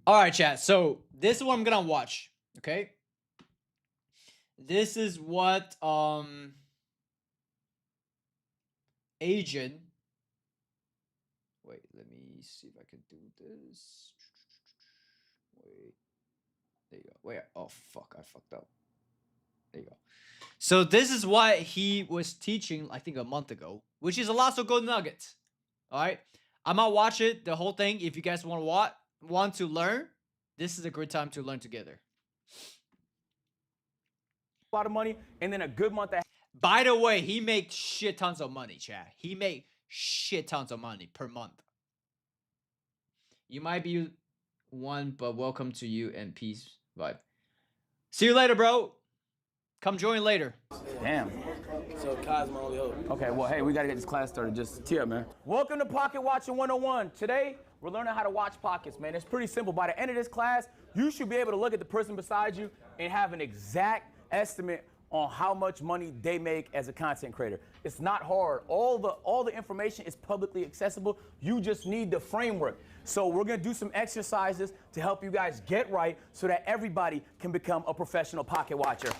all right, chat. So this is what I'm gonna watch. Okay. This is what agent. Wait, let me see if I can do this. Wait. There you go. Wait. Oh fuck! I fucked up. There you go. So this is what he was teaching, I think, a month ago, which is a lot of good nuggets. All right, I'm gonna watch it, the whole thing. If you guys want to learn, this is a good time to learn together. A lot of money, and then a good month. By the way, he makes shit tons of money, chat. He make shit tons of money per month. You might be one, but welcome to you and peace vibe. See you later, bro. Come join later. Damn. So Cosmo only hope. Okay, well, hey, we gotta get this class started. Just tee up, man. Welcome to Pocket Watching 101. Today, we're learning how to watch pockets, man. It's pretty simple. By the end of this class, you should be able to look at the person beside you and have an exact estimate on how much money they make as a content creator. It's not hard. All the information is publicly accessible. You just need the framework. So we're gonna do some exercises to help you guys get right so that everybody can become a professional pocket watcher.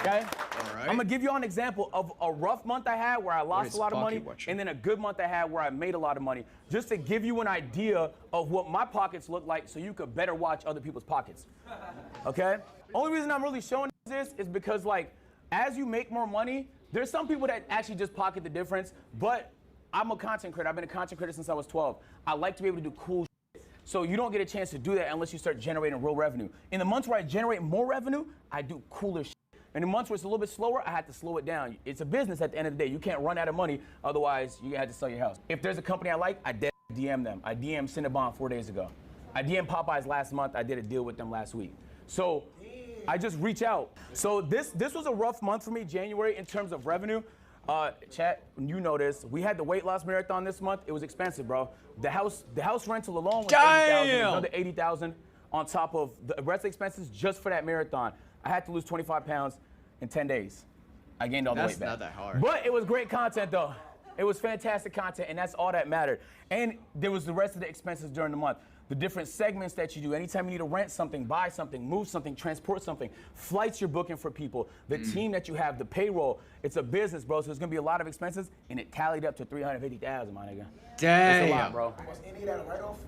Okay? All right. I'm gonna give you an example of a rough month I had where I lost a lot of money, and then a good month I had where I made a lot of money, just to give you an idea of what my pockets look like so you could better watch other people's pockets. Okay? Only reason I'm really showing this is because, like, as you make more money, there's some people that actually just pocket the difference, but I'm a content creator. I've been a content creator since I was 12. I like to be able to do cool shit. So you don't get a chance to do that unless you start generating real revenue. In the months where I generate more revenue, I do cooler shit. In the months where it's a little bit slower, I had to slow it down. It's a business at the end of the day. You can't run out of money, otherwise you have to sell your house. If there's a company I like, I DM them. I DM Cinnabon 4 days ago. I DM Popeyes last month. I did a deal with them last week. So I just reach out. So this was a rough month for me, January, in terms of revenue. Chat, you know this. We had the weight loss marathon this month. It was expensive, bro. The house rental alone was $80,000, another $80,000 on top of the rest of the expenses just for that marathon. I had to lose 25 pounds in 10 days. I gained all the weight back. That's not that hard. But it was great content, though. It was fantastic content, and that's all that mattered. And there was the rest of the expenses during the month. The different segments that you do. Anytime you need to rent something, buy something, move something, transport something, flights you're booking for people, the team that you have, the payroll. It's a business, bro, so there's gonna be a lot of expenses, and it tallied up to $350,000, my nigga. Damn. It's a lot, bro. Was any of that a write-off?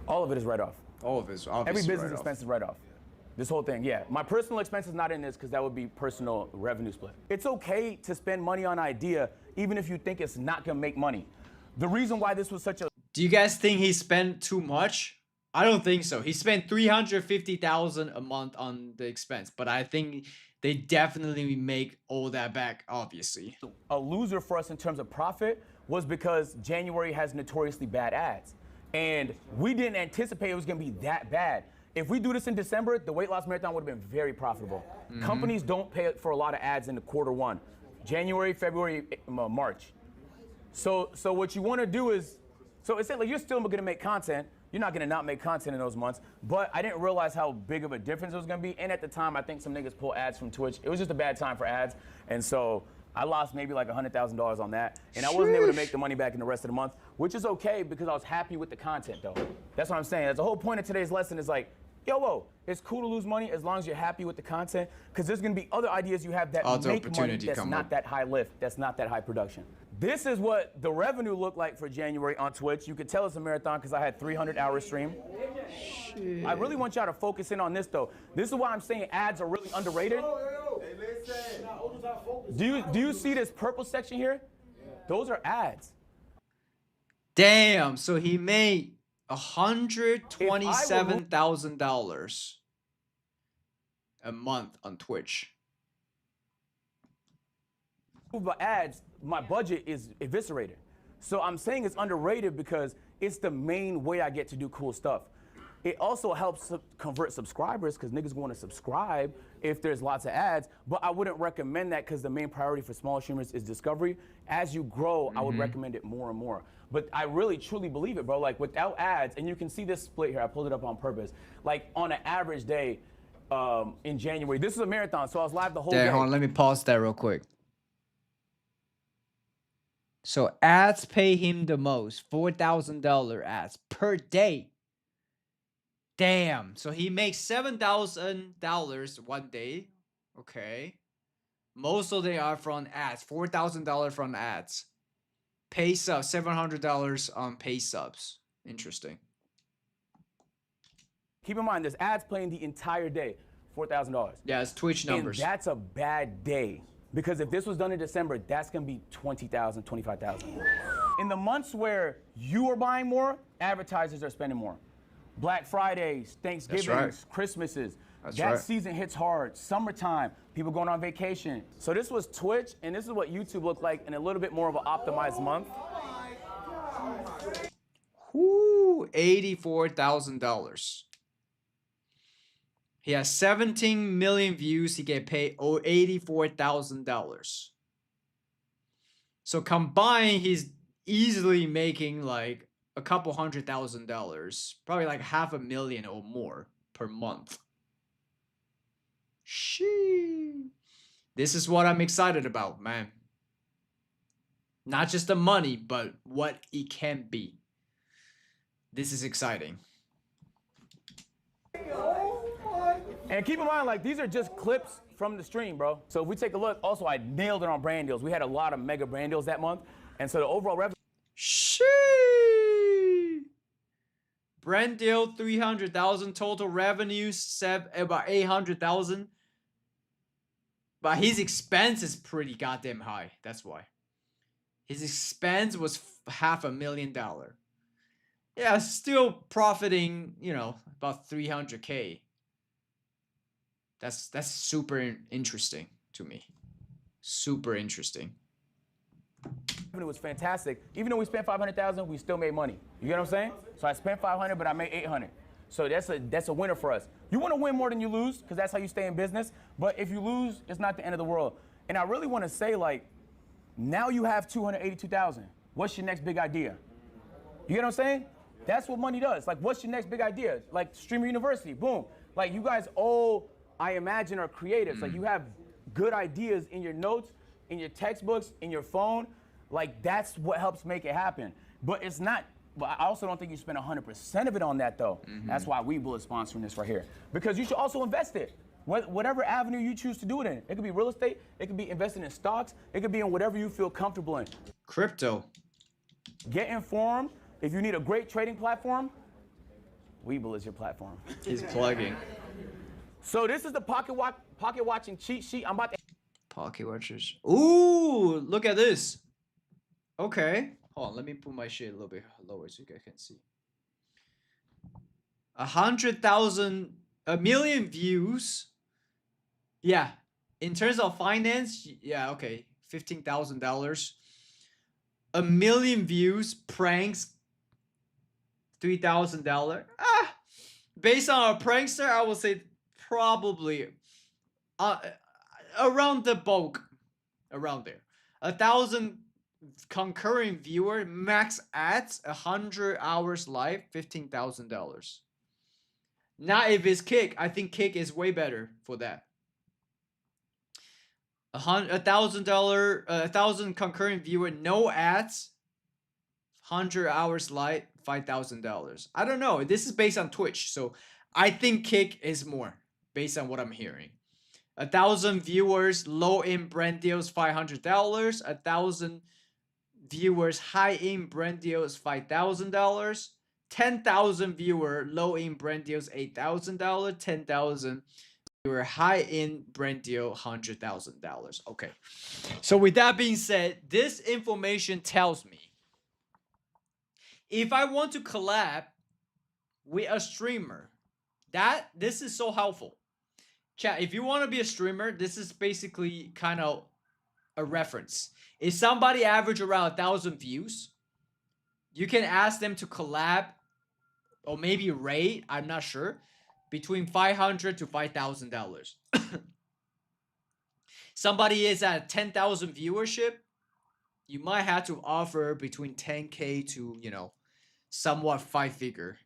All of it is write-off. All of his Every business expense is write-off. This whole thing, yeah. My personal expense is not in this because that would be personal revenue split. It's okay to spend money on idea even if you think it's not gonna make money. The reason why this was such a... Do you guys think he spent too much? I don't think so. He spent $350,000 a month on the expense, but I think they definitely make all that back, obviously. A loser for us in terms of profit was because January has notoriously bad ads. And we didn't anticipate it was gonna be that bad. If we do this in December, the weight loss marathon would have been very profitable. Companies don't pay for a lot of ads in the quarter 1. January, February, March. So what you want to do is, so it's like you're still going to make content. You're not going to not make content in those months. But I didn't realize how big of a difference it was going to be. And at the time, I think some niggas pull ads from Twitch. It was just a bad time for ads. And so I lost maybe like $100,000 on that. And I wasn't able to make the money back in the rest of the month, which is okay because I was happy with the content, though. That's what I'm saying. That's the whole point of today's lesson is like, yo, it's cool to lose money as long as you're happy with the content, because there's going to be other ideas you have that make money that's not that high lift, that's not that high production. This is what the revenue looked like for January on Twitch. You could tell it's a marathon because I had 300-hour stream. Shit. I really want y'all to focus in on this, though. This is why I'm saying ads are really underrated. Do you see this purple section here? Those are ads. Damn, so he made $127,000 a month on Twitch. But ads, my budget is eviscerated. So I'm saying it's underrated because it's the main way I get to do cool stuff. It also helps convert subscribers because niggas want to subscribe if there's lots of ads, but I wouldn't recommend that because the main priority for small streamers is discovery. As you grow, I would recommend it more and more. But I really, truly believe it, bro. Like, without ads, and you can see this split here. I pulled it up on purpose. Like, on an average day in January, this is a marathon, so I was live the whole day. Hold on, let me pause that real quick. So ads pay him the most, $4,000 ads per day. Damn, so he makes $7,000 one day. Okay. Most of they are from ads, $4,000 from ads. Pay subs, $700 on pay subs. Interesting. Keep in mind, there's ads playing the entire day, $4,000. Yeah, it's Twitch numbers. And that's a bad day. Because if this was done in December, that's gonna be $20,000, $25,000. In the months where you are buying more, advertisers are spending more. Black Fridays, Thanksgivings, Christmases. That season hits hard. Summertime, people going on vacation. So this was Twitch, and this is what YouTube looked like in a little bit more of an optimized month. Whoo, $84,000. He has 17 million views. He get paid $84,000. So combined, he's easily making like a couple $100,000, probably like $500,000 or more per month. Shee. This is what I'm excited about, man. Not just the money, but what it can be. This is exciting. And keep in mind, like, these are just clips from the stream, bro. So if we take a look, also, I nailed it on brand deals. We had a lot of mega brand deals that month. And so the overall revenue. Shee. Brand deal, 300,000. Total revenue, about 800,000. But his expense is pretty goddamn high. That's why. His expense was $500,000. Yeah, still profiting, you know, about 300K. That's super interesting to me. Super interesting. It was fantastic. Even though we spent $500,000, we still made money. You get what I'm saying? So I spent $500, but I made $800. So that's a winner for us. You want to win more than you lose, because that's how you stay in business. But if you lose, it's not the end of the world. And I really want to say, like, now you have $282,000. What's your next big idea? You get what I'm saying? That's what money does. Like, what's your next big idea? Like, Streamer University, boom. Like, you guys all, I imagine, are creatives. Like, you have good ideas in your notes, in your textbooks, in your phone. Like, that's what helps make it happen. But it's not, but I also don't think you spend 100% of it on that, though. That's why Webull is sponsoring this right here. Because you should also invest it. Whatever avenue you choose to do it in. It could be real estate. It could be investing in stocks. It could be in whatever you feel comfortable in. Crypto. Get informed. If you need a great trading platform, Webull is your platform. He's plugging. So this is the pocket watching cheat sheet. I'm about to. Pocket watchers. Ooh, look at this. Okay. Hold on, let me put my shit a little bit lower so you guys can see. 100,000, a million views. Yeah. In terms of finance, yeah, okay. $15,000. A million views, pranks, $3,000. Ah, based on a prankster, I would say probably around the bulk, around there. 1,000 concurrent viewer, max ads, 100 hours live, $15,000. Now, if it's Kick, I think Kick is way better for that. $1,000 concurrent viewer, no ads, 100 hours live, $5,000. I don't know. This is based on Twitch, so I think Kick is more based on what I'm hearing. 1,000 viewers, low-end brand deals, $500. 1,000 viewers, high-end brand deals, $5,000. 10,000 viewer, low-end brand deals, $8,000. 10,000 viewer, high-end brand deal, $100,000. Okay. So with that being said, this information tells me if I want to collab with a streamer, this is so helpful. Chat, if you want to be a streamer, this is basically kind of a reference. If somebody average around 1,000 views, you can ask them to collab or maybe rate, I'm not sure, between $500 to $5,000. Somebody is at 10,000 viewership, you might have to offer between 10K to, you know, somewhat 5-figure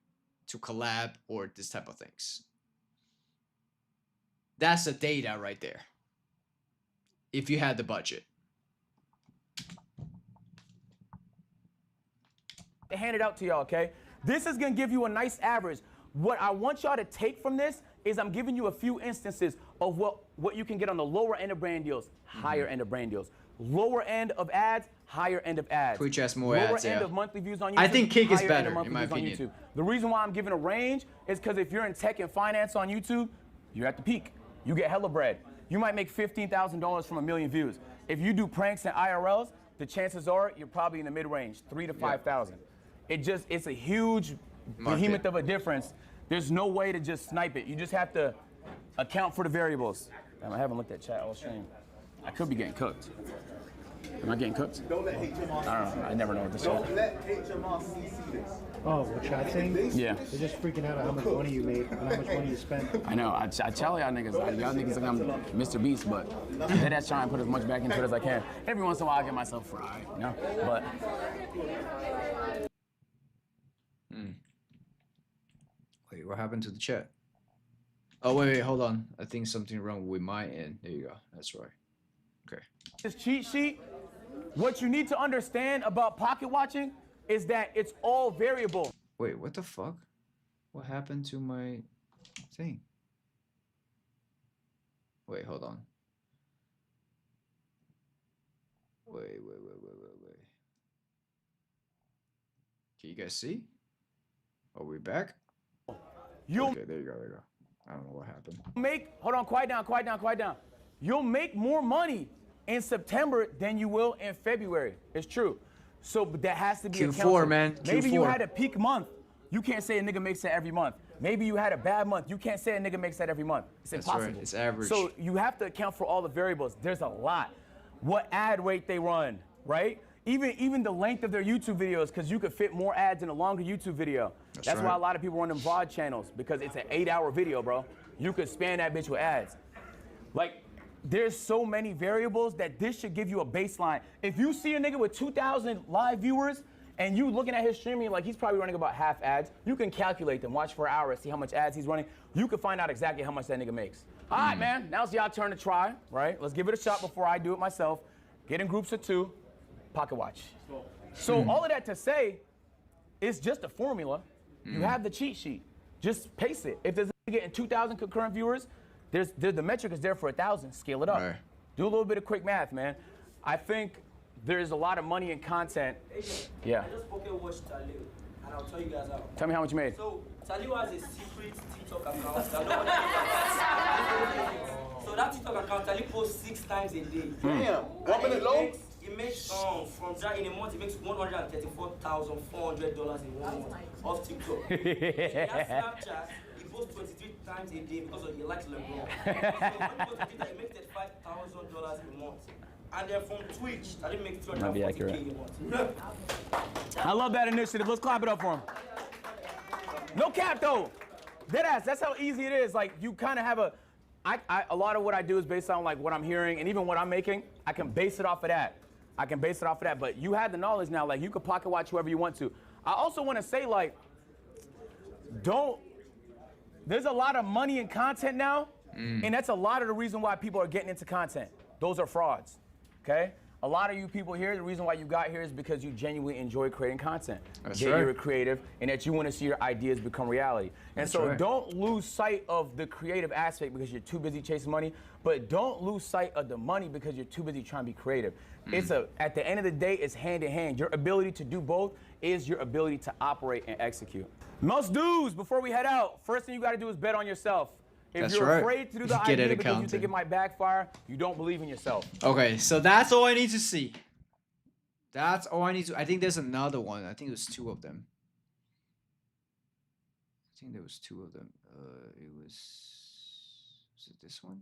to collab or this type of things. That's the data right there. If you had the budget. To hand it out to y'all, okay? This is gonna give you a nice average. What I want y'all to take from this is I'm giving you a few instances of what you can get on the lower end of brand deals, higher end of brand deals. Lower end of ads, higher end of ads. Twitch has more lower ads, end yeah. of monthly views on YouTube. I think Kick is higher better, end of in my monthly views opinion. on YouTube. The reason why I'm giving a range is because if you're in tech and finance on YouTube, you're at the peak. You get hella bread. You might make $15,000 from a million views. If you do pranks and IRLs, the chances are you're probably in the mid-range, 3 to 5,000. It's a huge behemoth of a difference. There's no way to just snipe it. You just have to account for the variables. Damn, I haven't looked at chat all stream. I could be getting cooked. Am I getting cooked? Don't let HMR. I don't know. I never know what this is. Don't let HMR CC this. Oh, what chat saying? Yeah. They're just freaking out at how much money you made and how much money you spent. I know. I tell y'all niggas think I'm Mr. Beast, but then that's trying to put as much back into it as I can. Every once in a while, I get myself fried, you know? But. Wait, what happened to the chat? Oh, wait, hold on. I think something wrong with my end. There you go. That's right. Okay. This cheat sheet, what you need to understand about pocket watching is that it's all variable. Wait, what the fuck? What happened to my thing? Wait, hold on. Wait. Can you guys see? Are we back? Okay, there you go. I don't know what happened. Hold on, quiet down. You'll make more money in September than you will in February. It's true. So but that has to be Q4, accounted. man. Maybe Q4. you had a peak month. You can't say a nigga makes that every month. Maybe you had a bad month. You can't say a nigga makes that every month. It's impossible. That's right. It's average. So you have to account for all the variables. There's a lot. What ad rate they run, right? Even the length of their YouTube videos, because you could fit more ads in a longer YouTube video. That's why a lot of people run them VOD channels, because it's an 8-hour video, bro. You could span that bitch with ads. Like, there's so many variables that this should give you a baseline. If you see a nigga with 2,000 live viewers and you looking at his streaming, like he's probably running about half ads, you can calculate them, watch for an hour, see how much ads he's running. You can find out exactly how much that nigga makes. All right, man, now it's y'all turn to try, right? Let's give it a shot before I do it myself. Get in groups of 2, pocket watch. So all of that to say, it's just a formula. You have the cheat sheet. Just pace it. If there's a nigga getting 2,000 concurrent viewers, the metric is there for 1,000. Scale it up. Right. Do a little bit of quick math, man. I think there's a lot of money in content. Yeah. and I'll tell you guys how. Tell me how much you made. So, Taliu has a secret TikTok account. So that TikTok account, Taliu posts 6 times a day. Damn. 1 minute long? He makes from that in a month he makes $134,400 in 1 month off TikTok. So he has Snapchat, he posts 23 times a day because he likes LeBron. So when he goes to Twitter, he makes $35,000 a month. And then from Twitch, I didn't make $240K a month. I love that initiative. Let's clap it up for him. No cap though. Deadass, that's how easy it is. Like you kind of have a lot of what I do is based on like what I'm hearing and even what I'm making, I can base it off of that. But you have the knowledge now, like you can pocket watch whoever you want to. I also want to say like, there's a lot of money in content now, and that's a lot of the reason why people are getting into content. Those are frauds, okay? A lot of you people here, the reason why you got here is because you genuinely enjoy creating content. That's that right. You're a creative and that you want to see your ideas become reality. And That's so right. don't lose sight of the creative aspect because you're too busy chasing money, but don't lose sight of the money because you're too busy trying to be creative. At the end of the day, it's hand in hand. Your ability to do both is your ability to operate and execute. Most dudes, before we head out, first thing you got to do is bet on yourself. If That's you're right. afraid to do the Get idea it because you accounted. think it might backfire, you don't believe in yourself. Okay, so that's all I need to see. That's all I need to. I think there's another one. I think there's 2 of them. I think there was 2 of them. It was it this one?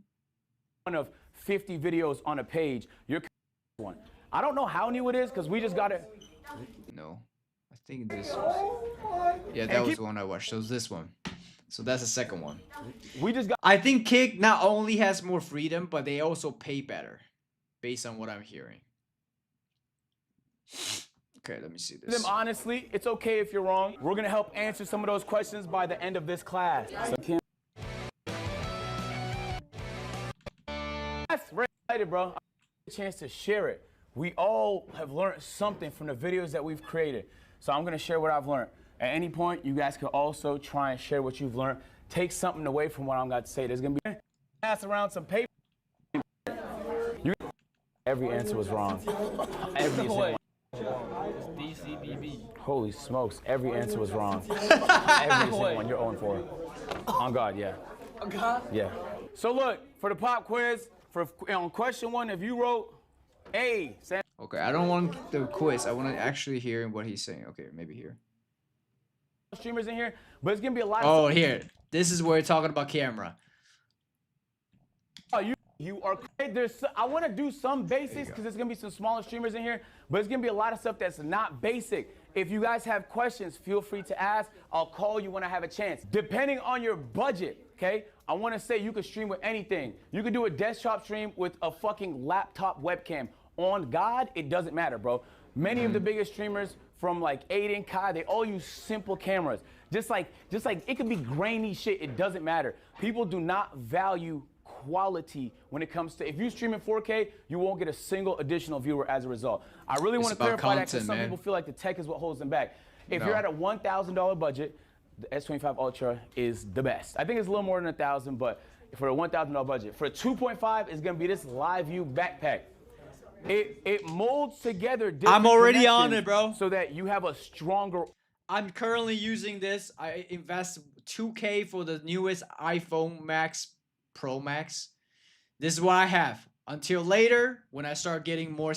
One of 50 videos on a page, you're one. I don't know how new it is because we just got it. No, I think this was. Yeah, that was the one I watched. So it's this one. So that's the second one. We just got. I think Kick not only has more freedom, but they also pay better, based on what I'm hearing. Okay, let me see this. Them honestly, it's okay if you're wrong. We're gonna help answer some of those questions by the end of this class. So that's very excited, bro. I get a chance to share it. We all have learned something from the videos that we've created. So I'm gonna share what I've learned. At any point, you guys can also try and share what you've learned. Take something away from what I'm about to say. There's gonna be pass around some paper. Every answer was wrong. Every single one. DCBB. Holy smokes, every answer was wrong. Every single one, you're 0-4. On God, yeah. On God? Yeah. So look, for the pop quiz, on question 1, if you wrote A, Sam. Okay, I don't want the quiz. I want to actually hear what he's saying. Okay, maybe here. Streamers in here, but it's gonna be a lot of. Oh, here. This is where you're talking about camera. Oh, you are great. I want to do some basics because there's gonna be some smaller streamers in here, but it's gonna be a lot of stuff that's not basic. If you guys have questions, feel free to ask. I'll call you when I have a chance. Depending on your budget, okay? I want to say you can stream with anything. You can do a desktop stream with a fucking laptop webcam. On God, it doesn't matter, bro. Many of the biggest streamers from like Aiden, Kai, they all use simple cameras. Just like it could be grainy shit, it doesn't matter. People do not value quality when it comes to, if you stream in 4K, you won't get a single additional viewer as a result. I really want to clarify that because some people feel like the tech is what holds them back. If you're at a $1,000 budget, the S25 Ultra is the best. I think it's a little more than 1,000, but for a $1,000 budget. For a 2.5, it's gonna be this Live View backpack. It molds together different I'm already on connections it, bro. so that you have a stronger. I'm currently using this. I invest $2K for the newest iPhone Max Pro Max. This is what I have. Until later, when I start getting more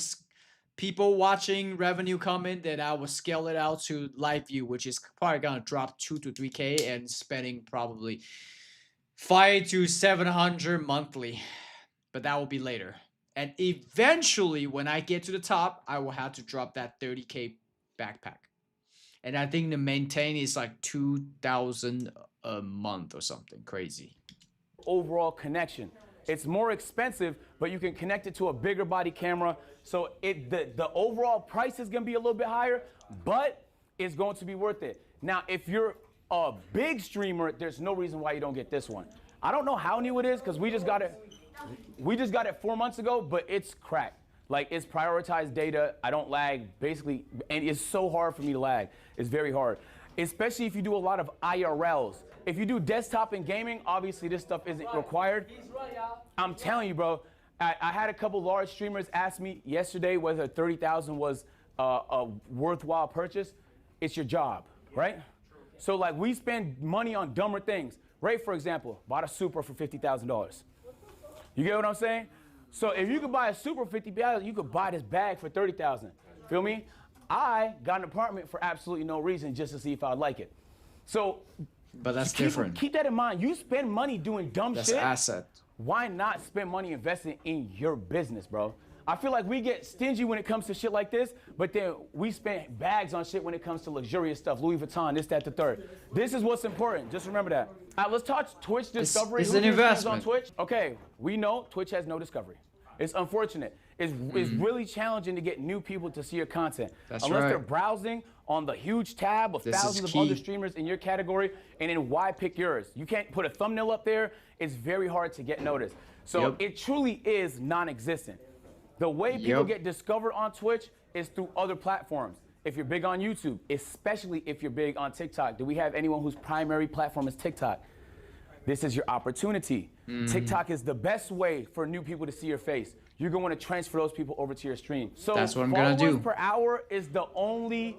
people watching, revenue coming, then I will scale it out to live view, which is probably gonna drop 2 to 3K and spending probably 500 to 700 monthly. But that will be later. And eventually, when I get to the top, I will have to drop that 30K backpack. And I think the maintain is like 2,000 a month or something crazy. Overall connection. It's more expensive, but you can connect it to a bigger body camera. So the overall price is gonna be a little bit higher, but it's going to be worth it. Now, if you're a big streamer, there's no reason why you don't get this one. I don't know how new it is because we just got it 4 months ago, but it's cracked. Like, it's prioritized data. I don't lag, basically, and it's so hard for me to lag. It's very hard, especially if you do a lot of IRLs. If you do desktop and gaming, obviously this stuff isn't required. I'm telling you, bro, I had a couple large streamers ask me yesterday whether 30,000 was a worthwhile purchase. It's your job, right? So like we spend money on dumber things. Ray, for example, bought a Supra for $50,000. You get what I'm saying? So if you could buy a Supra for $50,000, you could buy this bag for $30,000. Feel me? I got an apartment for absolutely no reason, just to see if I'd like it. So, But that's different. Keep that in mind. You spend money doing dumb That's shit. an asset. Why not spend money investing in your business, bro? I feel like we get stingy when it comes to shit like this, but then we spend bags on shit when it comes to luxurious stuff, Louis Vuitton, this, that, the third. This is what's important. Just remember that. All right, let's talk Twitch discovery. It's Who an here is investment. on Twitch? Okay, we know Twitch has no discovery. It's unfortunate. It's really challenging to get new people to see your content. That's Unless right. they're browsing on the huge tab of This is thousands of key. other streamers in your category, and then why pick yours? You can't put a thumbnail up there. It's very hard to get noticed. So Yep. it truly is non-existent. The way people Yep. get discovered on Twitch is through other platforms. If you're big on YouTube, especially if you're big on TikTok. Do we have anyone whose primary platform is TikTok? This is your opportunity. TikTok is the best way for new people to see your face. You're going to want to transfer those people over to your stream. So That's what I'm gonna do. followers per hour is the only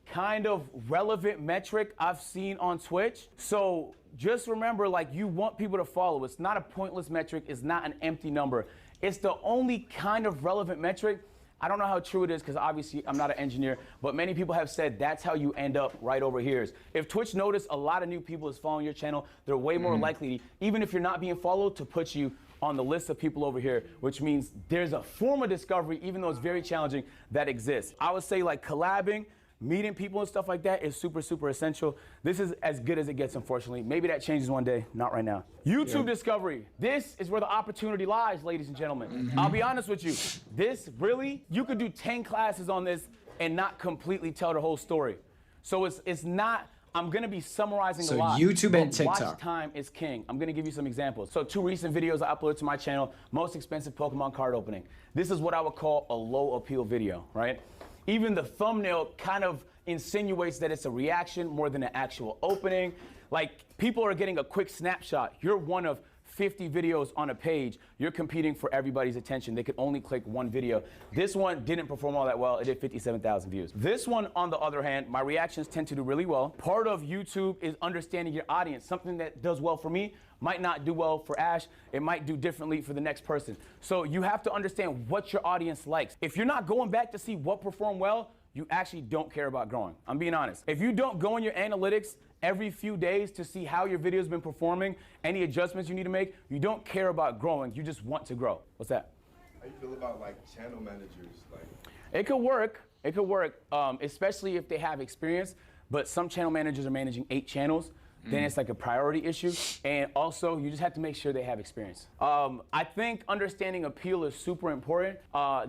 kind of relevant metric I've seen on Twitch. So just remember, like, you want people to follow. It's not a pointless metric. It's not an empty number. It's the only kind of relevant metric. I don't know how true it is because obviously I'm not an engineer, but many people have said that's how you end up right over here. If Twitch noticed a lot of new people is following your channel, they're way more likely, even if you're not being followed, to put you on the list of people over here, which means there's a form of discovery, even though it's very challenging, that exists. I would say like collabing, meeting people and stuff like that is super, super essential. This is as good as it gets, unfortunately. Maybe that changes one day, not right now. YouTube discovery. This is where the opportunity lies, ladies and gentlemen. I'll be honest with you. This really, you could do 10 classes on this and not completely tell the whole story. So it's not, I'm gonna be summarizing So a lot. YouTube and but TikTok. Watch time is king. I'm gonna give you some examples. So 2 recent videos I uploaded to my channel, most expensive Pokemon card opening. This is what I would call a low appeal video, right? Even the thumbnail kind of insinuates that it's a reaction more than an actual opening. Like, people are getting a quick snapshot. You're one of 50 videos on a page. You're competing for everybody's attention. They could only click one video. This one didn't perform all that well. It did 57,000 views. This one, on the other hand, my reactions tend to do really well. Part of YouTube is understanding your audience. Something that does well for me might not do well for Ash. It might do differently for the next person. So you have to understand what your audience likes. If you're not going back to see what performed well, you actually don't care about growing. I'm being honest. If you don't go in your analytics every few days to see how your video's been performing, any adjustments you need to make, you don't care about growing. You just want to grow. What's that? How you feel about like channel managers? Like, It could work. It could work, especially if they have experience. But some channel managers are managing 8 channels. Then it's like a priority issue. And also, you just have to make sure they have experience. I think understanding appeal is super important.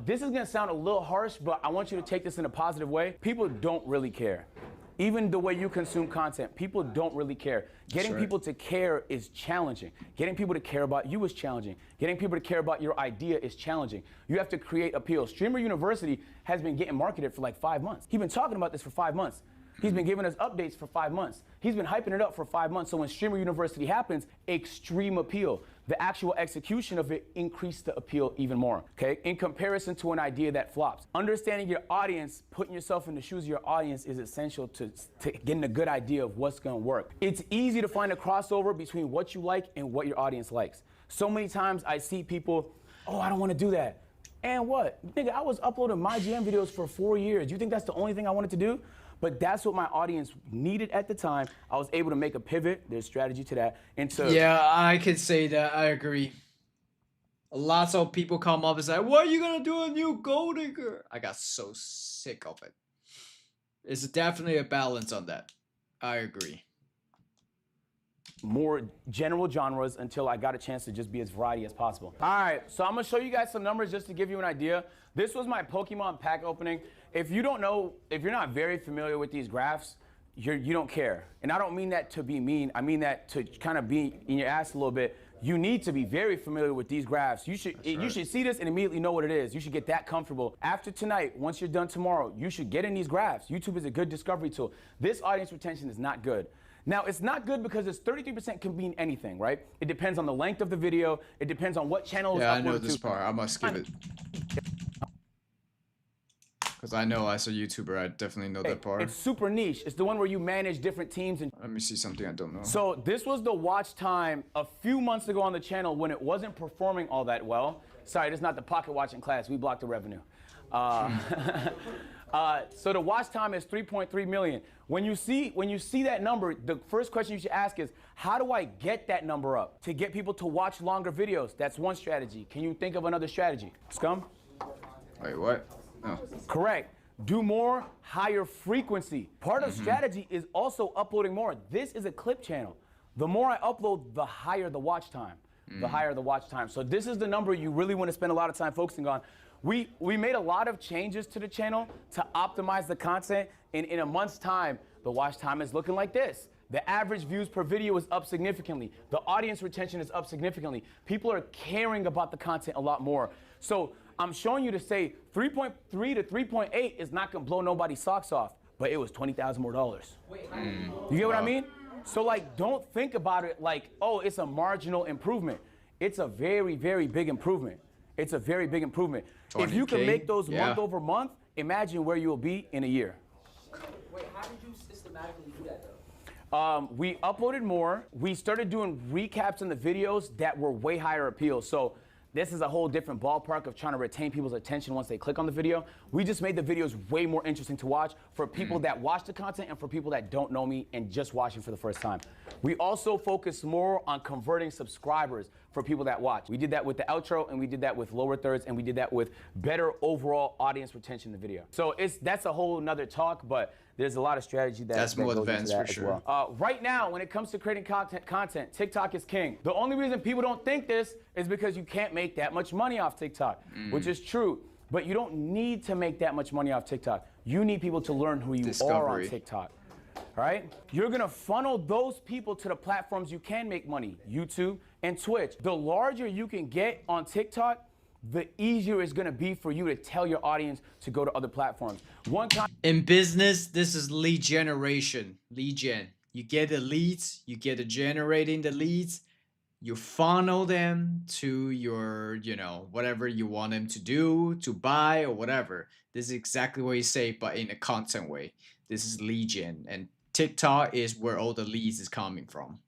This is gonna sound a little harsh, but I want you to take this in a positive way. People don't really care. Even the way you consume content, people don't really care. Getting people to care is challenging. Getting people to care about you is challenging. Getting people to care about your idea is challenging. You have to create appeal. Streamer University has been getting marketed for like 5 months. He's been talking about this for 5 months. He's been giving us updates for 5 months. He's been hyping it up for 5 months. So when Streamer University happens, extreme appeal. The actual execution of it increased the appeal even more, okay? In comparison to an idea that flops. Understanding your audience, putting yourself in the shoes of your audience is essential to getting a good idea of what's gonna work. It's easy to find a crossover between what you like and what your audience likes. So many times I see people, oh, I don't wanna do that. And what? Nigga, I was uploading my GM videos for 4 years. You think that's the only thing I wanted to do? But that's what my audience needed at the time. I was able to make a pivot, there's strategy to that, into Yeah, I can say that. I agree. Lots of people come up and say, "What are you gonna do a new Gold Digger?" I got so sick of it. It's definitely a balance on that. I agree. more general genres until I got a chance to just be as variety as possible. All right, so I'm gonna show you guys some numbers just to give you an idea. This was my Pokemon pack opening. If you don't know, if you're not very familiar with these graphs, you don't care. And I don't mean that to be mean. I mean that to kind of be in your ass a little bit. You need to be very familiar with these graphs. You should see this and immediately know what it is. You should get that comfortable. After tonight, once you're done tomorrow, you should get in these graphs. YouTube is a good discovery tool. This audience retention is not good. Now, it's not good because it's 33% can mean anything, right? It depends on the length of the video. It depends on what channel it's uploaded to. Yeah, I know this part. I must skip it. Because I know as a YouTuber, I definitely know that part. It's super niche. It's the one where you manage different teams. And Let me see something I don't know. so this was the watch time a few months ago on the channel when it wasn't performing all that well. Sorry, this is not the pocket watching class. We blocked the revenue. So the watch time is 3.3 million. When you see that number, the first question you should ask is, how do I get that number up? To get people to watch longer videos, that's one strategy. Can you think of another strategy? Scum? Wait, what? Oh. Correct. Do more, higher frequency. Part of strategy is also uploading more. This is a clip channel. The more I upload, the higher the watch time. The higher the watch time. So this is the number you really want to spend a lot of time focusing on. We made a lot of changes to the channel to optimize the content. In a month's time, the watch time is looking like this. The average views per video is up significantly. The audience retention is up significantly. People are caring about the content a lot more. So I'm showing you to say 3.3 to 3.8 is not gonna blow nobody's socks off, but it was $20,000 more. You get what I mean? So like, don't think about it like, oh, it's a marginal improvement. It's a very, very big improvement. It's a very big improvement. If you can make those month over month, imagine where you'll be in a year. Wait, how did you systematically do that though? We uploaded more. We started doing recaps in the videos that were way higher appeal. So this is a whole different ballpark of trying to retain people's attention once they click on the video. We just made the videos way more interesting to watch for people that watch the content and for people that don't know me and just watching for the first time. We also focus more on converting subscribers for people that watch. We did that with the outro, and we did that with lower thirds, and we did that with better overall audience retention in the video. So that's a whole nother talk, but there's a lot of strategy that more goes advanced into that for sure. as well. Right now, when it comes to creating content, TikTok is king. The only reason people don't think this is because you can't make that much money off TikTok, which is true. But you don't need to make that much money off TikTok. You need people to learn who you are on TikTok. All right? You're gonna funnel those people to the platforms you can make money, YouTube and Twitch. The larger you can get on TikTok, the easier it's gonna be for you to tell your audience to go to other platforms. In business, this is lead generation, lead gen. You get the leads, you get the generating the leads, you funnel them to your, whatever you want them to do, to buy or whatever. This is exactly what you say, but in a content way. This is lead gen, and TikTok is where all the leads is coming from.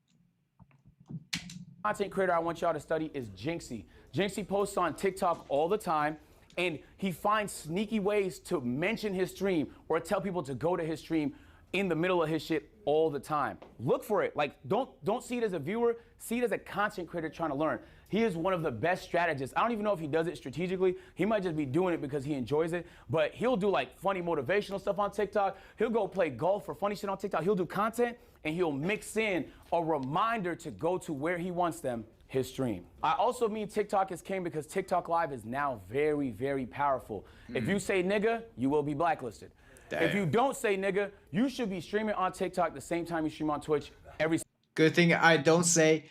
Content creator I want y'all to study is Jinxie. Jinxie posts on TikTok all the time, and he finds sneaky ways to mention his stream or tell people to go to his stream in the middle of his shit all the time. Look for it. Like, don't see it as a viewer, see it as a content creator trying to learn. He is one of the best strategists. I don't even know if he does it strategically. He might just be doing it because he enjoys it, but he'll do like funny motivational stuff on TikTok. He'll go play golf or funny shit on TikTok. He'll do content and he'll mix in a reminder to go to where he wants them, his stream. I also mean TikTok is king because TikTok Live is now very, very powerful. If you say nigga, you will be blacklisted. Damn. If you don't say nigga, you should be streaming on TikTok the same time you stream on Twitch every Good thing I don't say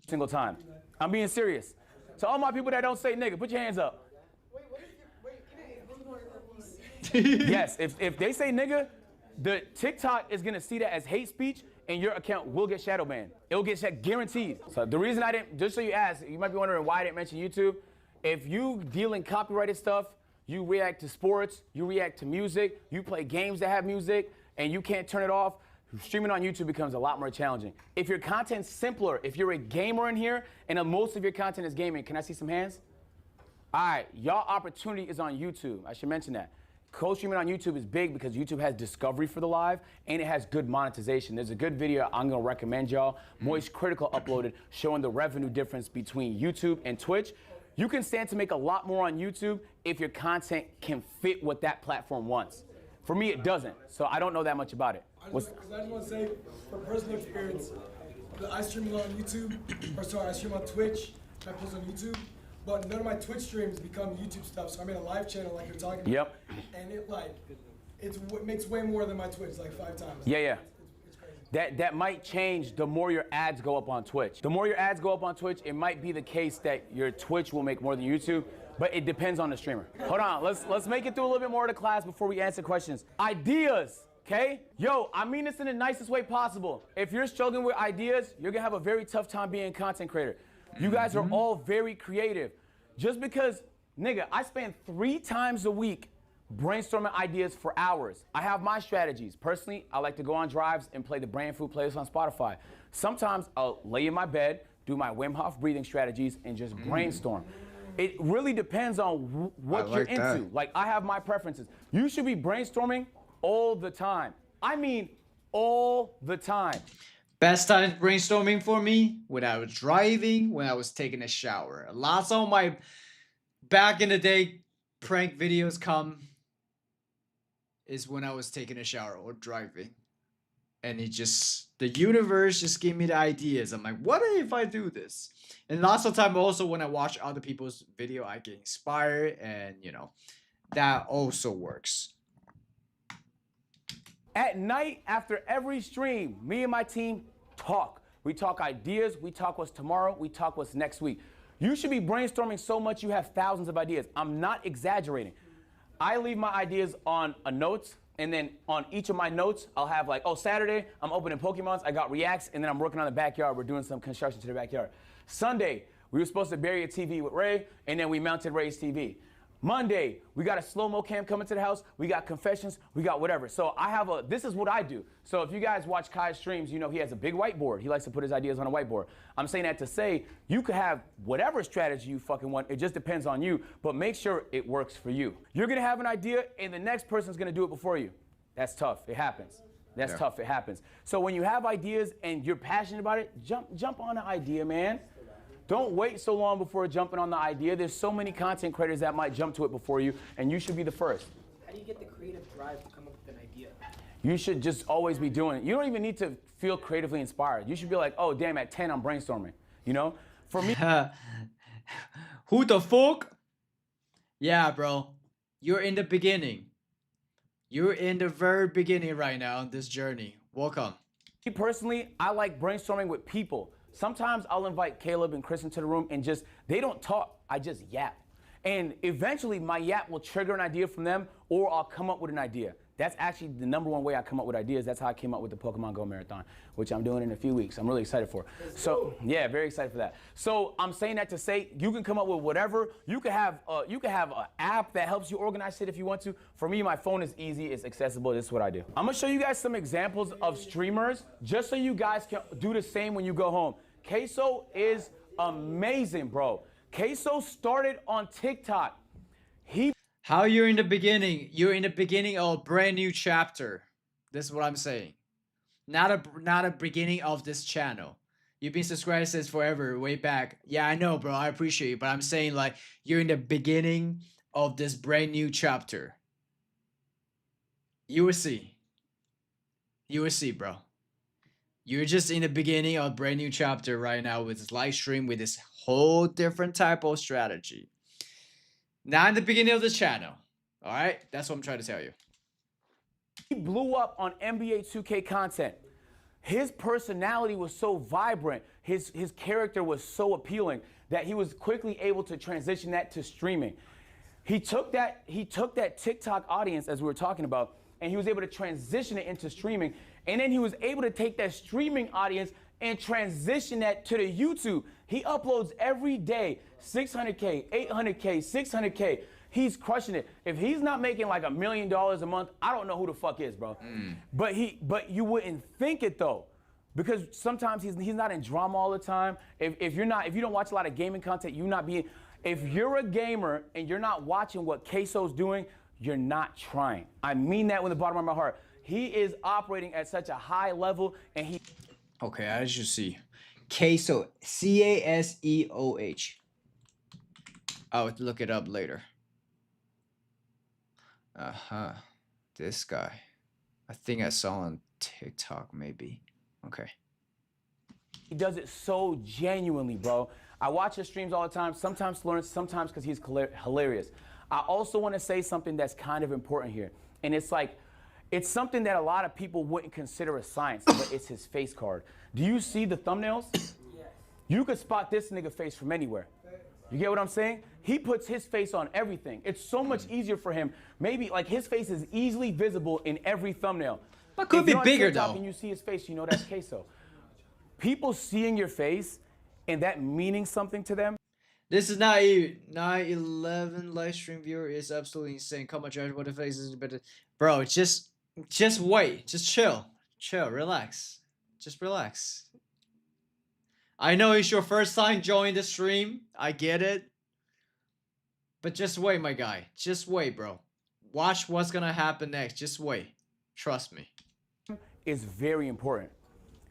single time. I'm being serious. So all my people that don't say nigga, put your hands up. Yes, if they say nigga, the TikTok is gonna see that as hate speech and your account will get shadow banned. It'll get guaranteed. So the reason I didn't, just so you ask, you might be wondering why I didn't mention YouTube. If you deal in copyrighted stuff, you react to sports, you react to music, you play games that have music, and you can't turn it off, streaming on YouTube becomes a lot more challenging. If your content's simpler, if you're a gamer in here, and most of your content is gaming, can I see some hands? All right, y'all opportunity is on YouTube. I should mention that. Co-streaming on YouTube is big because YouTube has discovery for the live, and it has good monetization. There's a good video I'm gonna recommend y'all. Moist Critical uploaded showing the revenue difference between YouTube and Twitch. You can stand to make a lot more on YouTube if your content can fit what that platform wants. For me, it doesn't, so I don't know that much about it. I just want to say, from personal experience, I stream a lot on YouTube, I stream on Twitch, and I post on YouTube, but none of my Twitch streams become YouTube stuff, so I made a live channel like you're talking about. Yep. And it makes way more than my Twitch, like 5 times. Yeah. It's crazy. That might change the more your ads go up on Twitch. The more your ads go up on Twitch, it might be the case that your Twitch will make more than YouTube, but it depends on the streamer. Hold on, let's make it through a little bit more of the class before we answer questions. Ideas, okay? Yo, I mean this in the nicest way possible. If you're struggling with ideas, you're gonna have a very tough time being a content creator. You guys are all very creative. Just because Nigga, I spend 3 times a week brainstorming ideas for hours. I have my strategies. Personally, I like to go on drives and play the Brand Food playlist on Spotify. Sometimes I'll lay in my bed, do my Wim Hof breathing strategies, and just brainstorm. It really depends on what you're into. Like, I have my preferences. You should be brainstorming all the time. I mean, all the time. Best time brainstorming for me when I was driving, when I was taking a shower. Lots of my back in the day prank videos come is when I was taking a shower or driving. And the universe just gave me the ideas. I'm like, what if I do this? And lots of time also when I watch other people's video, I get inspired, and that also works. At night, after every stream, me and my team talk. We talk ideas, we talk what's tomorrow, we talk what's next week. You should be brainstorming so much you have thousands of ideas. I'm not exaggerating. I leave my ideas on a notes, and then on each of my notes, I'll have like, oh, Saturday, I'm opening Pokemons, I got reacts, and then I'm working on the backyard. We're doing some construction to the backyard. Sunday, we were supposed to bury a TV with Ray, and then we mounted Ray's TV. Monday, we got a slow-mo cam coming to the house, we got confessions, we got whatever. So this is what I do. So if you guys watch Kai's streams, you know he has a big whiteboard. He likes to put his ideas on a whiteboard. I'm saying that to say, you could have whatever strategy you fucking want, it just depends on you, but make sure it works for you. You're gonna have an idea, and the next person's gonna do it before you. That's tough, it happens. That's tough, it happens. So when you have ideas and you're passionate about it, jump on the idea, man. Don't wait so long before jumping on the idea. There's so many content creators that might jump to it before you, and you should be the first. How do you get the creative drive to come up with an idea? You should just always be doing it. You don't even need to feel creatively inspired. You should be like, oh, damn, at 10, I'm brainstorming. You know? For me. Who the fuck? Yeah, bro. You're in the beginning. You're in the very beginning right now on this journey. Welcome. Me personally, I like brainstorming with people. Sometimes I'll invite Caleb and Chris into the room and they don't talk, I just yap. And eventually my yap will trigger an idea from them, or I'll come up with an idea. That's actually the #1 way I come up with ideas. That's how I came up with the Pokemon Go Marathon, which I'm doing in a few weeks. I'm really excited for. So yeah, very excited for that. So I'm saying that to say you can come up with whatever. You can have an app that helps you organize it if you want to. For me, my phone is easy, it's accessible. This is what I do. I'm gonna show you guys some examples of streamers, just so you guys can do the same when you go home. Queso is amazing, bro. Queso started on TikTok. How you're in the beginning? You're in the beginning of a brand new chapter. This is what I'm saying. Not a beginning of this channel. You've been subscribed since forever, way back. Yeah, I know, bro. I appreciate you, but I'm saying like you're in the beginning of this brand new chapter. You will see. You will see, bro. You're just in the beginning of a brand new chapter right now with this live stream with this whole different type of strategy. Not in the beginning of the channel. All right? That's what I'm trying to tell you. He blew up on NBA 2K content. His personality was so vibrant, his character was so appealing that he was quickly able to transition that to streaming. He took that TikTok audience, as we were talking about, and he was able to transition it into streaming. And then he was able to take that streaming audience and transition that to the YouTube. He uploads every day, 600K, 800K, 600K. He's crushing it. If he's not making like $1 million a month, I don't know who the fuck is, bro. But you wouldn't think it though, because sometimes he's not in drama all the time. If you don't watch a lot of gaming content, if you're a gamer and you're not watching what Queso's doing, you're not trying. I mean that with the bottom of my heart. He is operating at such a high level, and he. Okay, as you see, Queso, C-A-S-E-O-H. I'll look it up later. This guy. I think I saw on TikTok, maybe. Okay. He does it so genuinely, bro. I watch his streams all the time, sometimes to learn, sometimes because he's hilarious. I also want to say something that's kind of important here. And it's like, it's something that a lot of people wouldn't consider a science, but it's his face card. Do you see the thumbnails? Yes. You could spot this nigga face from anywhere. You get what I'm saying? He puts his face on everything. It's so much easier for him. Maybe like his face is easily visible in every thumbnail. But could be bigger though. And you see his face, you know that's Queso. People seeing your face and that meaning something to them. This is not even 911 live stream viewer is absolutely insane. Come on, Josh, what if this is better? Bro, just wait. Just chill. Chill, relax. Just relax. I know it's your first time joining the stream. I get it. But just wait, my guy. Just wait, bro. Watch what's gonna happen next. Just wait. Trust me. Is very important.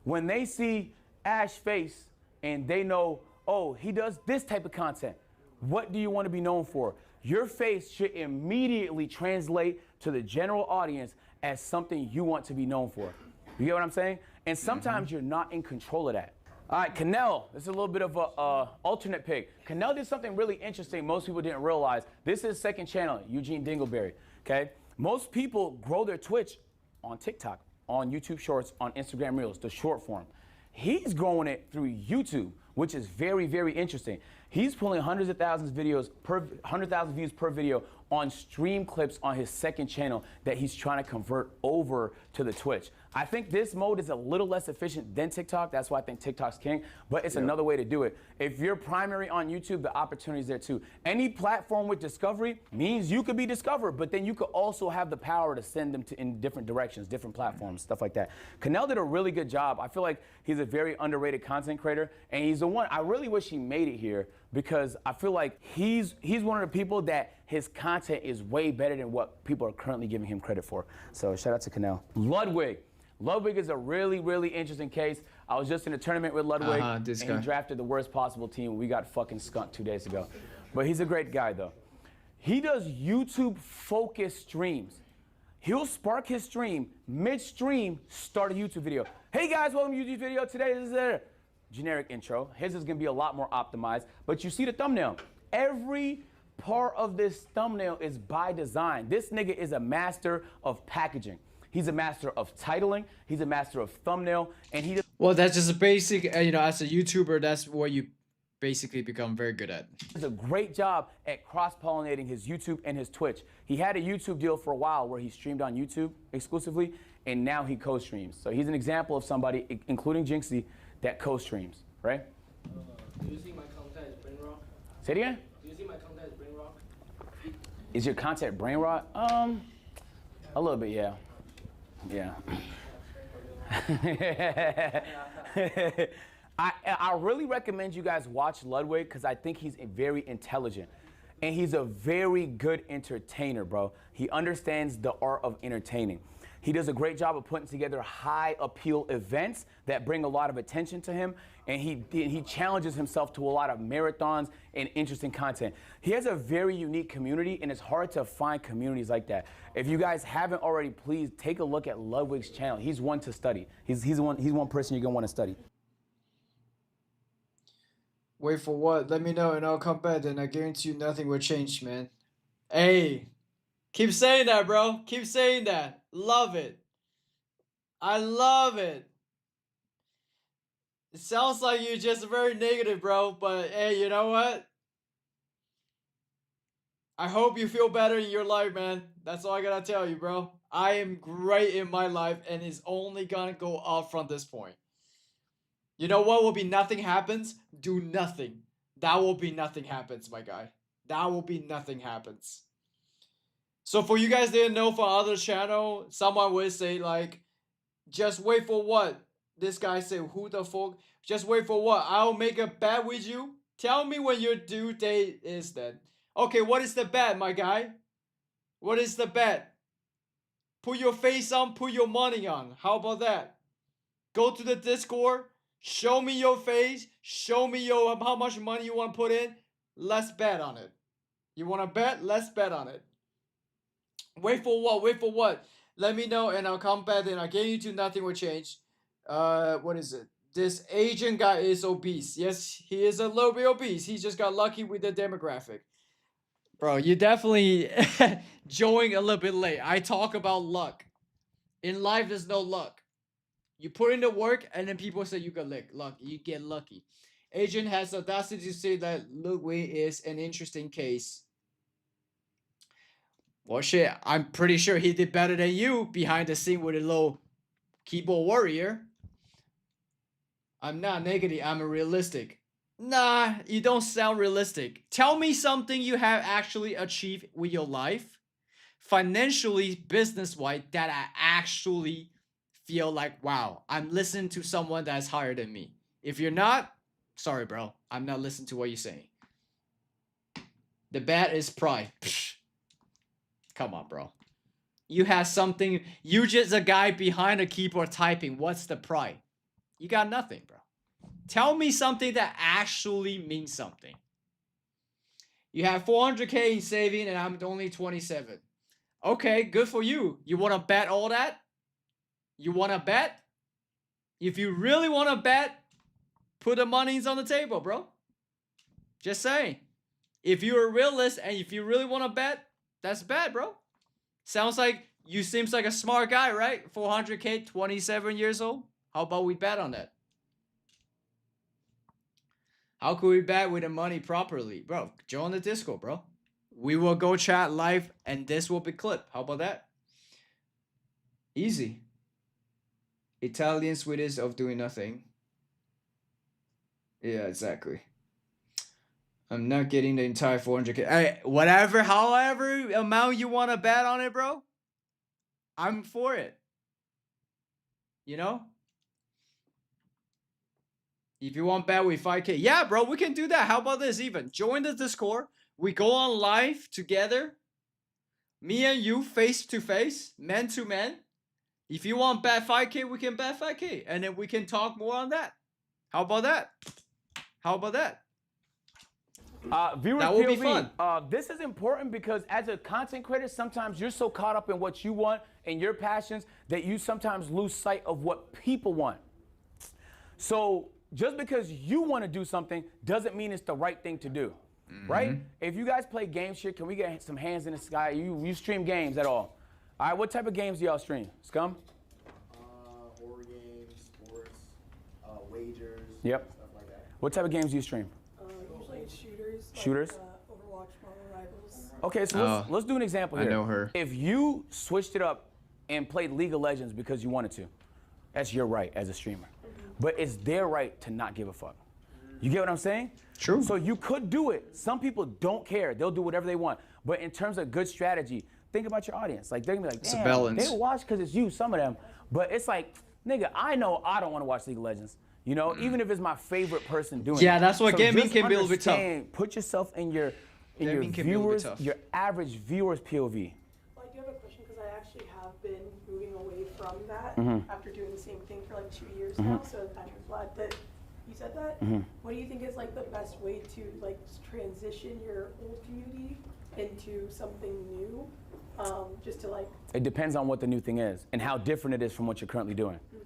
When they see Ash face and they know, oh, he does this type of content, what do you want to be known for? Your face should immediately translate to the general audience as something you want to be known for. You get what I'm saying? And sometimes you're not in control of that. All right, Canel, this is a little bit of a alternate pick. Canel did something really interesting most people didn't realize. This is his second channel, Eugene Dingleberry, okay? Most people grow their Twitch on TikTok, on YouTube Shorts, on Instagram Reels, the short form. He's growing it through YouTube, which is very, very interesting. He's pulling hundreds of thousands of videos per 100,000 views per video on stream clips on his second channel that he's trying to convert over to the Twitch. I think this mode is a little less efficient than TikTok. That's why I think TikTok's king, but it's another way to do it. If you're primary on YouTube, the opportunity's there too. Any platform with discovery means you could be discovered, but then you could also have the power to send them in different directions, different platforms, stuff like that. Canel did a really good job. I feel like he's a very underrated content creator, and he's the one, I really wish he made it here because I feel like he's one of the people that his content is way better than what people are currently giving him credit for. So shout out to Canel. Ludwig. Ludwig is a really, really interesting case. I was just in a tournament with Ludwig, and he drafted the worst possible team. We got fucking skunked 2 days ago. But he's a great guy, though. He does YouTube-focused streams. He'll spark his stream, mid-stream, start a YouTube video. Hey, guys, welcome to YouTube video. Today is a generic intro. His is going to be a lot more optimized. But you see the thumbnail. Every part of this thumbnail is by design. This nigga is a master of packaging. He's a master of titling. He's a master of thumbnail. And he Well, that's just a basic, you know, as a YouTuber, that's what you basically become very good at. does a great job at cross-pollinating his YouTube and his Twitch. He had a YouTube deal for a while where he streamed on YouTube exclusively, and now he co-streams. So he's an example of somebody, including Jinxie, that co-streams, right? Do you see my content as brain rot? Say it again? Do you see my content as brain rot? Is your content brain rot? A little bit, yeah. Yeah. I really recommend you guys watch Ludwig because I think he's very intelligent. And he's a very good entertainer, bro. He understands the art of entertaining. He does a great job of putting together high appeal events that bring a lot of attention to him. And he challenges himself to a lot of marathons and interesting content. He has a very unique community, and it's hard to find communities like that. If you guys haven't already, please take a look at Ludwig's channel. He's one to study. He's one person you're gonna want to study. Wait for what? Let me know and I'll come back and I guarantee you nothing will change, man. Hey, keep saying that, bro. Keep saying that. Love it. I love it. It sounds like you're just very negative, bro, but hey, you know what? I hope you feel better in your life, man. That's all I gotta tell you, bro. I am great in my life and it's only gonna go up from this point. You know what will be nothing happens? Do nothing. That will be nothing happens, my guy. That will be nothing happens. So for you guys didn't know for other channel, someone would say like, just wait for what? This guy said, who the fuck? Just wait for what? I'll make a bet with you. Tell me when your due date is then. Okay, what is the bet, my guy? What is the bet? Put your face on, put your money on. How about that? Go to the Discord. Show me your face. Show me how much money you want to put in. Let's bet on it. You want to bet? Let's bet on it. Wait for what? Wait for what? Let me know and I'll come back and I'll guarantee you nothing will change. What is it? This Asian guy is obese. Yes, he is a little bit obese. He just got lucky with the demographic. Bro, you definitely joined a little bit late. I talk about luck. In life, there's no luck. You put in the work, and then people say you got luck. You get lucky. Agent has the audacity to say that Ludwig is an interesting case. Well, shit, I'm pretty sure he did better than you behind the scene with a little keyboard warrior. I'm not negative. I'm realistic. Nah, you don't sound realistic. Tell me something you have actually achieved with your life, financially, business-wise, that I actually feel like, wow, I'm listening to someone that's higher than me. If you're not, sorry, bro. I'm not listening to what you're saying. The bad is pride. Psh. Come on, bro. You have something. You just a guy behind a keyboard typing. What's the pride? You got nothing, bro. Tell me something that actually means something. You have 400K in saving and I'm only 27. Okay, good for you. You want to bet all that? You want to bet? If you really want to bet, put the monies on the table, bro. Just saying. If you're a realist and if you really want to bet, that's bad, bro. Sounds like you seems like a smart guy, right? 400K, 27 years old. How about we bet on that? How could we bet with the money properly? Bro, join the Discord, bro. We will go chat live and this will be clipped. How about that? Easy. Italian Swedish of doing nothing. Yeah, exactly. I'm not getting the entire 400K. Hey, whatever, however amount you want to bet on it, bro. I'm for it. You know? If you want bet with 5K, yeah, bro, we can do that. How about this even? Join the Discord. We go on live together. Me and you face to face, man to man. If you want bet 5K, we can bet 5K. And then we can talk more on that. How about that? How about that? Viewers That will POV, be fun. This is important because as a content creator, sometimes you're so caught up in what you want and your passions that you sometimes lose sight of what people want. So just because you want to do something doesn't mean it's the right thing to do, right? If you guys play games here, can we get some hands in the sky? You stream games at all? All right, what type of games do y'all stream? Scum? Horror games, sports, wagers, Yep. stuff like that. What type of games do you stream? Usually it's shooters. Shooters? Like, Overwatch, Marvel Rivals. Okay, so let's do an example here. I know her. If you switched it up and played League of Legends because you wanted to, that's your right as a streamer. But it's their right to not give a fuck. You get what I'm saying? True. So you could do it. Some people don't care. They'll do whatever they want. But in terms of good strategy, think about your audience. Like, they're gonna be like, It's a damn, balance. they watch because it's you, some of them. But it's like, nigga, I know I don't want to watch League of Legends. You know, even if it's my favorite person doing it. Yeah, that's why gaming just can be a little bit tough. understand, put yourself in your Gaming can be a little bit viewers, tough. your average viewer's POV. Well, I do have a question because I actually have been moving away from that after doing the same thing for like 2 years now. So I'm kind of glad that you said that. What do you think is like the best way to like transition your old community into something new? Just to like. It depends on what the new thing is and how different it is from what you're currently doing. Okay.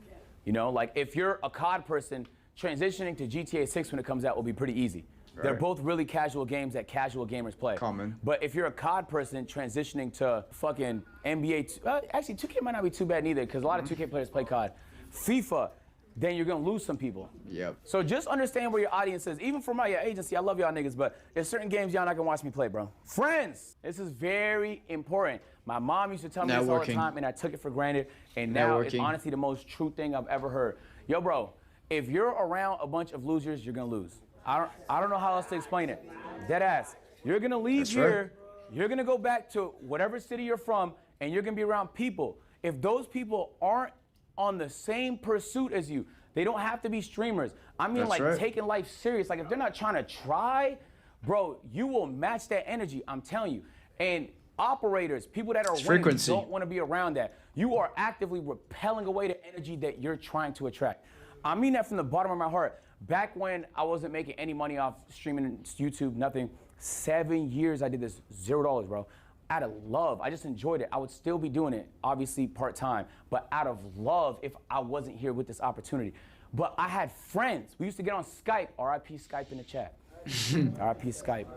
You know, like if you're a COD person, transitioning to GTA 6 when it comes out will be pretty easy. They're both really casual games that casual gamers play. Common. But if you're a COD person transitioning to fucking NBA, actually 2K might not be too bad neither because a lot of 2K players play COD. FIFA, then you're gonna lose some people. Yep. So just understand where your audience is. Even for my agency, I love y'all niggas, but there's certain games y'all not gonna watch me play, bro. Friends, this is very important. My mom used to tell me this all the Networking. time, and I took it for granted. And now it's Networking. honestly the most true thing I've ever heard. Yo, bro, if you're around a bunch of losers, you're gonna lose. I don't know how else to explain it. Dead ass. You're gonna leave That's here. You're gonna go back to whatever city you're from, and you're gonna be around people. If those people aren't on the same pursuit as you, they don't have to be streamers. I mean, That's like right. taking life serious. Like if they're not trying to try, bro, you will match that energy. I'm telling you. And operators, people that are winning, frequency. don't want to be around that. You are actively repelling away the energy that you're trying to attract. I mean that from the bottom of my heart. Back when I wasn't making any money off streaming YouTube, nothing, 7 years I did this, $0, bro. Out of love, I just enjoyed it. I would still be doing it, obviously part-time, but out of love if I wasn't here with this opportunity. But I had friends. We used to get on Skype, RIP Skype in the chat. RIP Skype.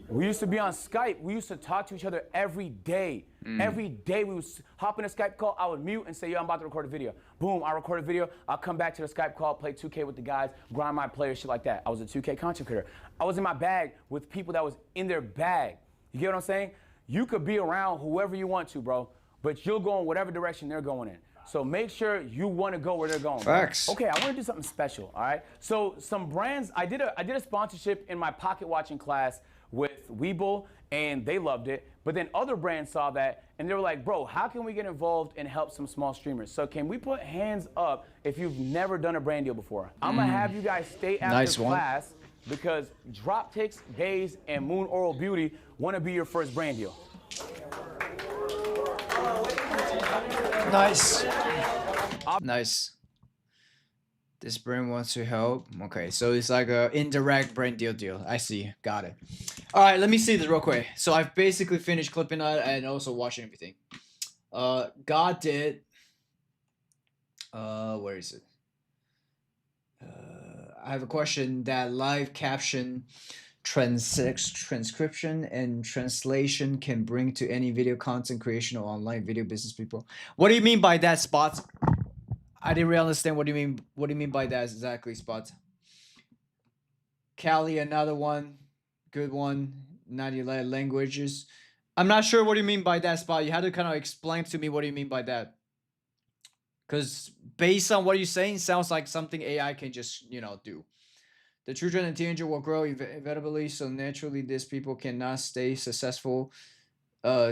We used to be on Skype. We used to talk to each other every day. Every day we would hop in a Skype call. I would mute and say, yo, I'm about to record a video. Boom, I record a video. I'll come back to the Skype call, play 2K with the guys, grind my players, shit like that. I was a 2K content creator. I was in my bag with people that was in their bag. You get what I'm saying? You could be around whoever you want to, bro, but you'll go in whatever direction they're going in. So make sure you want to go where they're going. Facts. Okay, I want to do something special, all right? So some brands, I did a sponsorship in my pocket watching class with Weeble, and they loved it. But then other brands saw that, and they were like, bro, how can we get involved and help some small streamers? So can we put hands up if you've never done a brand deal before? I'm going to have you guys stay after class because Droptics, Gaze, and Moon Oral Beauty want to be your first brand deal. Nice. Nice. This brand wants to help. Okay, so it's like a indirect brand deal. I see. Got it. All right, let me see this real quick. So I've basically finished clipping that and also watching everything. God did. Where is it? I have a question that live caption transcription and translation can bring to any video content creation or online video business people. What do you mean by that, Spot? I didn't really understand what do you mean. What do you mean by that exactly, Spot? Cali, another one, good one. 90 languages. I'm not sure what do you mean by that, Spot. You had to kind of explain to me what do you mean by that. Because based on what you're saying, sounds like something AI can just, do. The children and teenager will grow inevitably, so naturally these people cannot stay successful.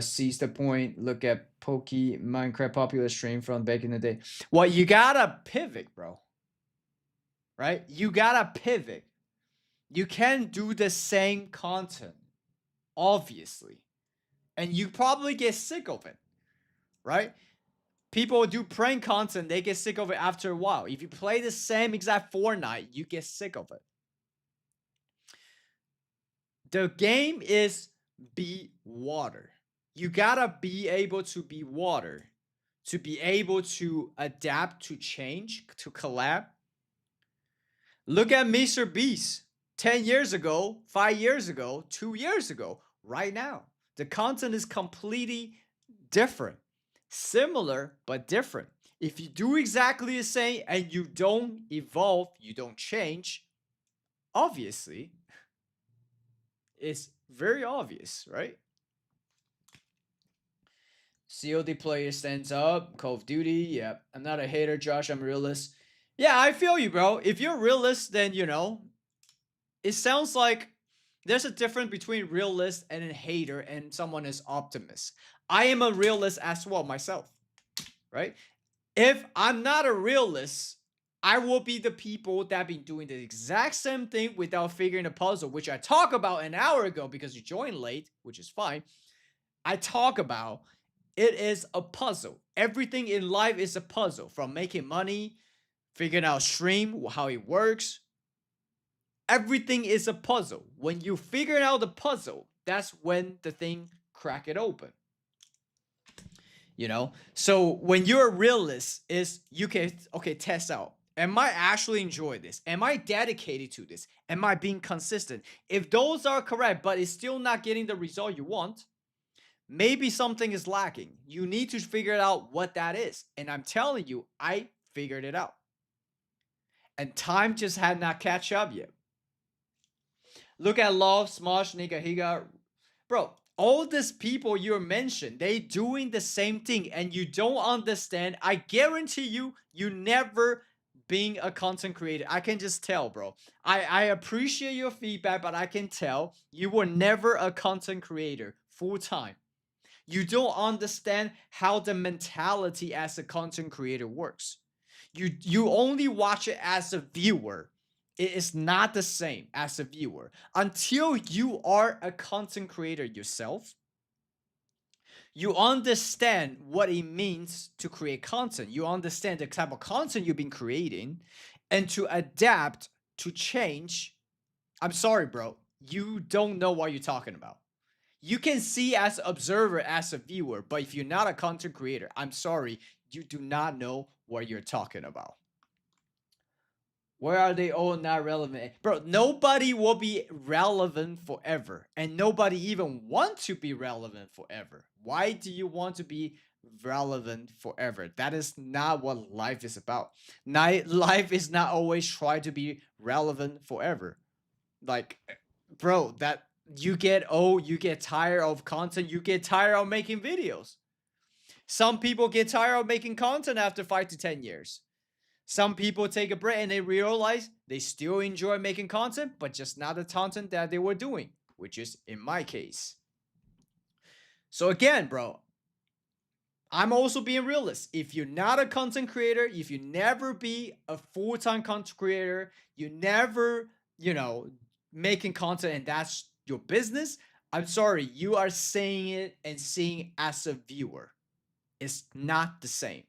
Seize the point. Look at Pokey Minecraft popular stream from back in the day. Well, you gotta pivot, bro. Right? You gotta pivot. You can't do the same content, obviously. And you probably get sick of it. Right? People do prank content, they get sick of it after a while. If you play the same exact Fortnite, you get sick of it. The game is be water. You gotta be able to be water, to be able to adapt, to change, to collab. Look at Mr. Beast 10 years ago, 5 years ago, 2 years ago, right now. The content is completely different. Similar, but different. If you do exactly the same and you don't evolve, you don't change, obviously, it's very obvious, right? COD player stands up. Call of Duty. Yeah, I'm not a hater, Josh. I'm a realist. Yeah, I feel you, bro. If you're a realist, then, it sounds like there's a difference between realist and a hater and someone is optimist. I am a realist as well myself, right? If I'm not a realist, I will be the people that been doing the exact same thing without figuring the puzzle, which I talked about an hour ago because you joined late, which is fine. I talk about it is a puzzle. Everything in life is a puzzle, from making money, figuring out stream, how it works. Everything is a puzzle. When you figure out the puzzle, that's when the thing crack it open. So when you're a realist, is you can test out. Am I actually enjoy this? Am I dedicated to this? Am I being consistent? If those are correct, but it's still not getting the result you want, maybe something is lacking. You need to figure out what that is. And I'm telling you, I figured it out. And time just had not catch up yet. Look at Love, Smosh, Nigga, Higa. Bro, all these people you mentioned, they doing the same thing and you don't understand. I guarantee you never being a content creator. I can just tell, bro. I appreciate your feedback, but I can tell you were never a content creator full time. You don't understand how the mentality as a content creator works. You only watch it as a viewer. It is not the same as a viewer. Until you are a content creator yourself, you understand what it means to create content. You understand the type of content you've been creating, and to adapt, to change. I'm sorry, bro. You don't know what you're talking about. You can see as an observer, as a viewer, but if you're not a content creator, I'm sorry, you do not know what you're talking about. Where are they all not relevant? Bro, nobody will be relevant forever. And nobody even wants to be relevant forever. Why do you want to be relevant forever? That is not what life is about. Life is not always try to be relevant forever. Like, bro, that you get old, you get tired of content, you get tired of making videos. Some people get tired of making content after 5 to 10 years. Some people take a break and they realize they still enjoy making content, but just not the content that they were doing, which is in my case. So again, bro, I'm also being realist. If you're not a content creator, if you never be a full-time content creator, you never, making content and that's your business, I'm sorry, you are saying it and seeing as a viewer. It's not the same.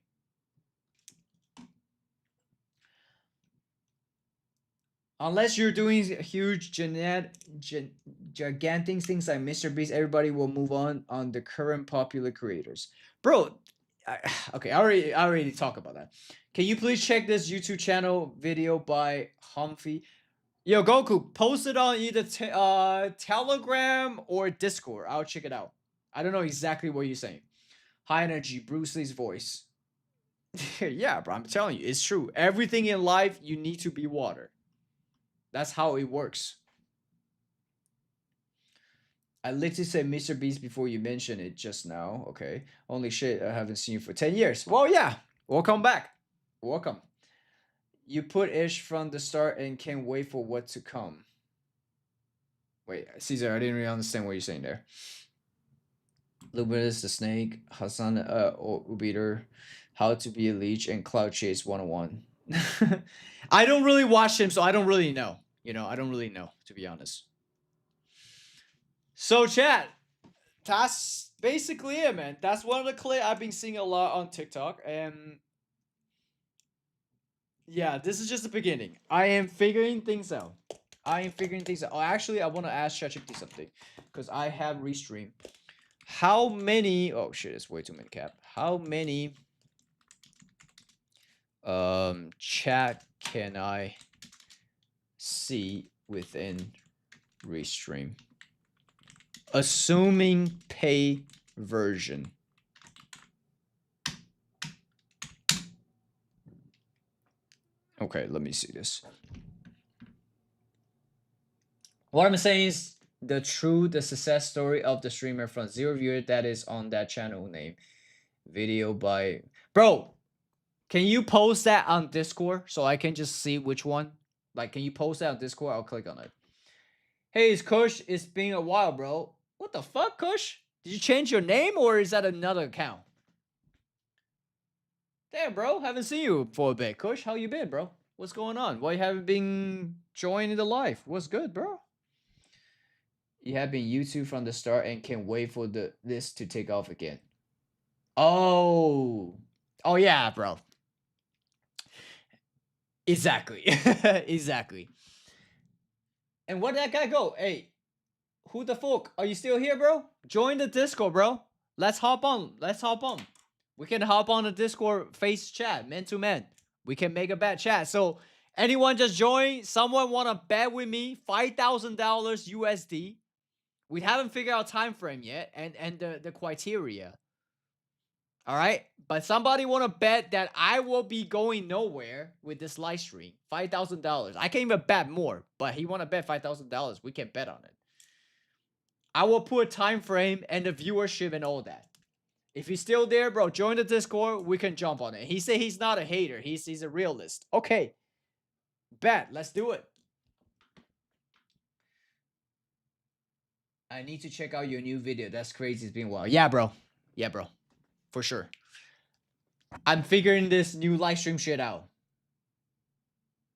Unless you're doing huge gigantic things like Mr. Beast, everybody will move on the current popular creators. Bro, okay, I already talked about that. Can you please check this YouTube channel video by Humphrey? Yo, Goku, post it on either Telegram or Discord. I'll check it out. I don't know exactly what you're saying. High energy, Bruce Lee's voice. Yeah, bro, I'm telling you, it's true. Everything in life, you need to be water. That's how it works. I literally said Mr. Beast before you mentioned it just now. Okay. Holy shit, I haven't seen you for 10 years. Well, yeah. Welcome back. Welcome. You put ish from the start and can't wait for what to come. Wait, Caesar, I didn't really understand what you're saying there. Luminous the Snake, Hassan Ubiter, How to Be a Leech, and Cloud Chase 101. I don't really watch him, so I don't really know. I don't really know, to be honest. So, chat, that's basically it, man. That's one of the clips I've been seeing a lot on TikTok, and yeah, this is just the beginning. I am figuring things out. Oh, actually, I want to ask ChatGPT something, because I have restream. How many? Oh shit, it's way too many cap. How many chat can I see within restream? Assuming pay version. Okay, let me see this. What I'm saying is the success story of the streamer from 0 viewer that is on that channel name. Video by... Bro, can you post that on Discord so I can just see which one? Like, can you post that on Discord? I'll click on it. Hey, it's Kush. It's been a while, bro. What the fuck, Kush? Did you change your name or is that another account? Damn, bro. Haven't seen you for a bit. Kush, how you been, bro? What's going on? Why you haven't been joining the live? What's good, bro? You have been YouTube from the start and can't wait for this to take off again. Oh. Oh, yeah, bro. Exactly. Exactly. And where did that guy go? Hey, who the fuck? Are you still here, bro? Join the Discord, bro. Let's hop on. We can hop on the Discord face chat, man to man. We can make a bad chat. So, anyone just join? Someone want to bet with me? $5,000 USD. We haven't figured out time frame yet and the criteria. All right? But somebody want to bet that I will be going nowhere with this live stream. $5,000. I can't even bet more, but he want to bet $5,000. We can bet on it. I will put time frame and the viewership and all that. If he's still there, bro, join the Discord. We can jump on it. He said he's not a hater. He's a realist. Okay. Bet. Let's do it. I need to check out your new video. That's crazy. It's been a while. Yeah, bro. Yeah, bro. For sure. I'm figuring this new live stream shit out.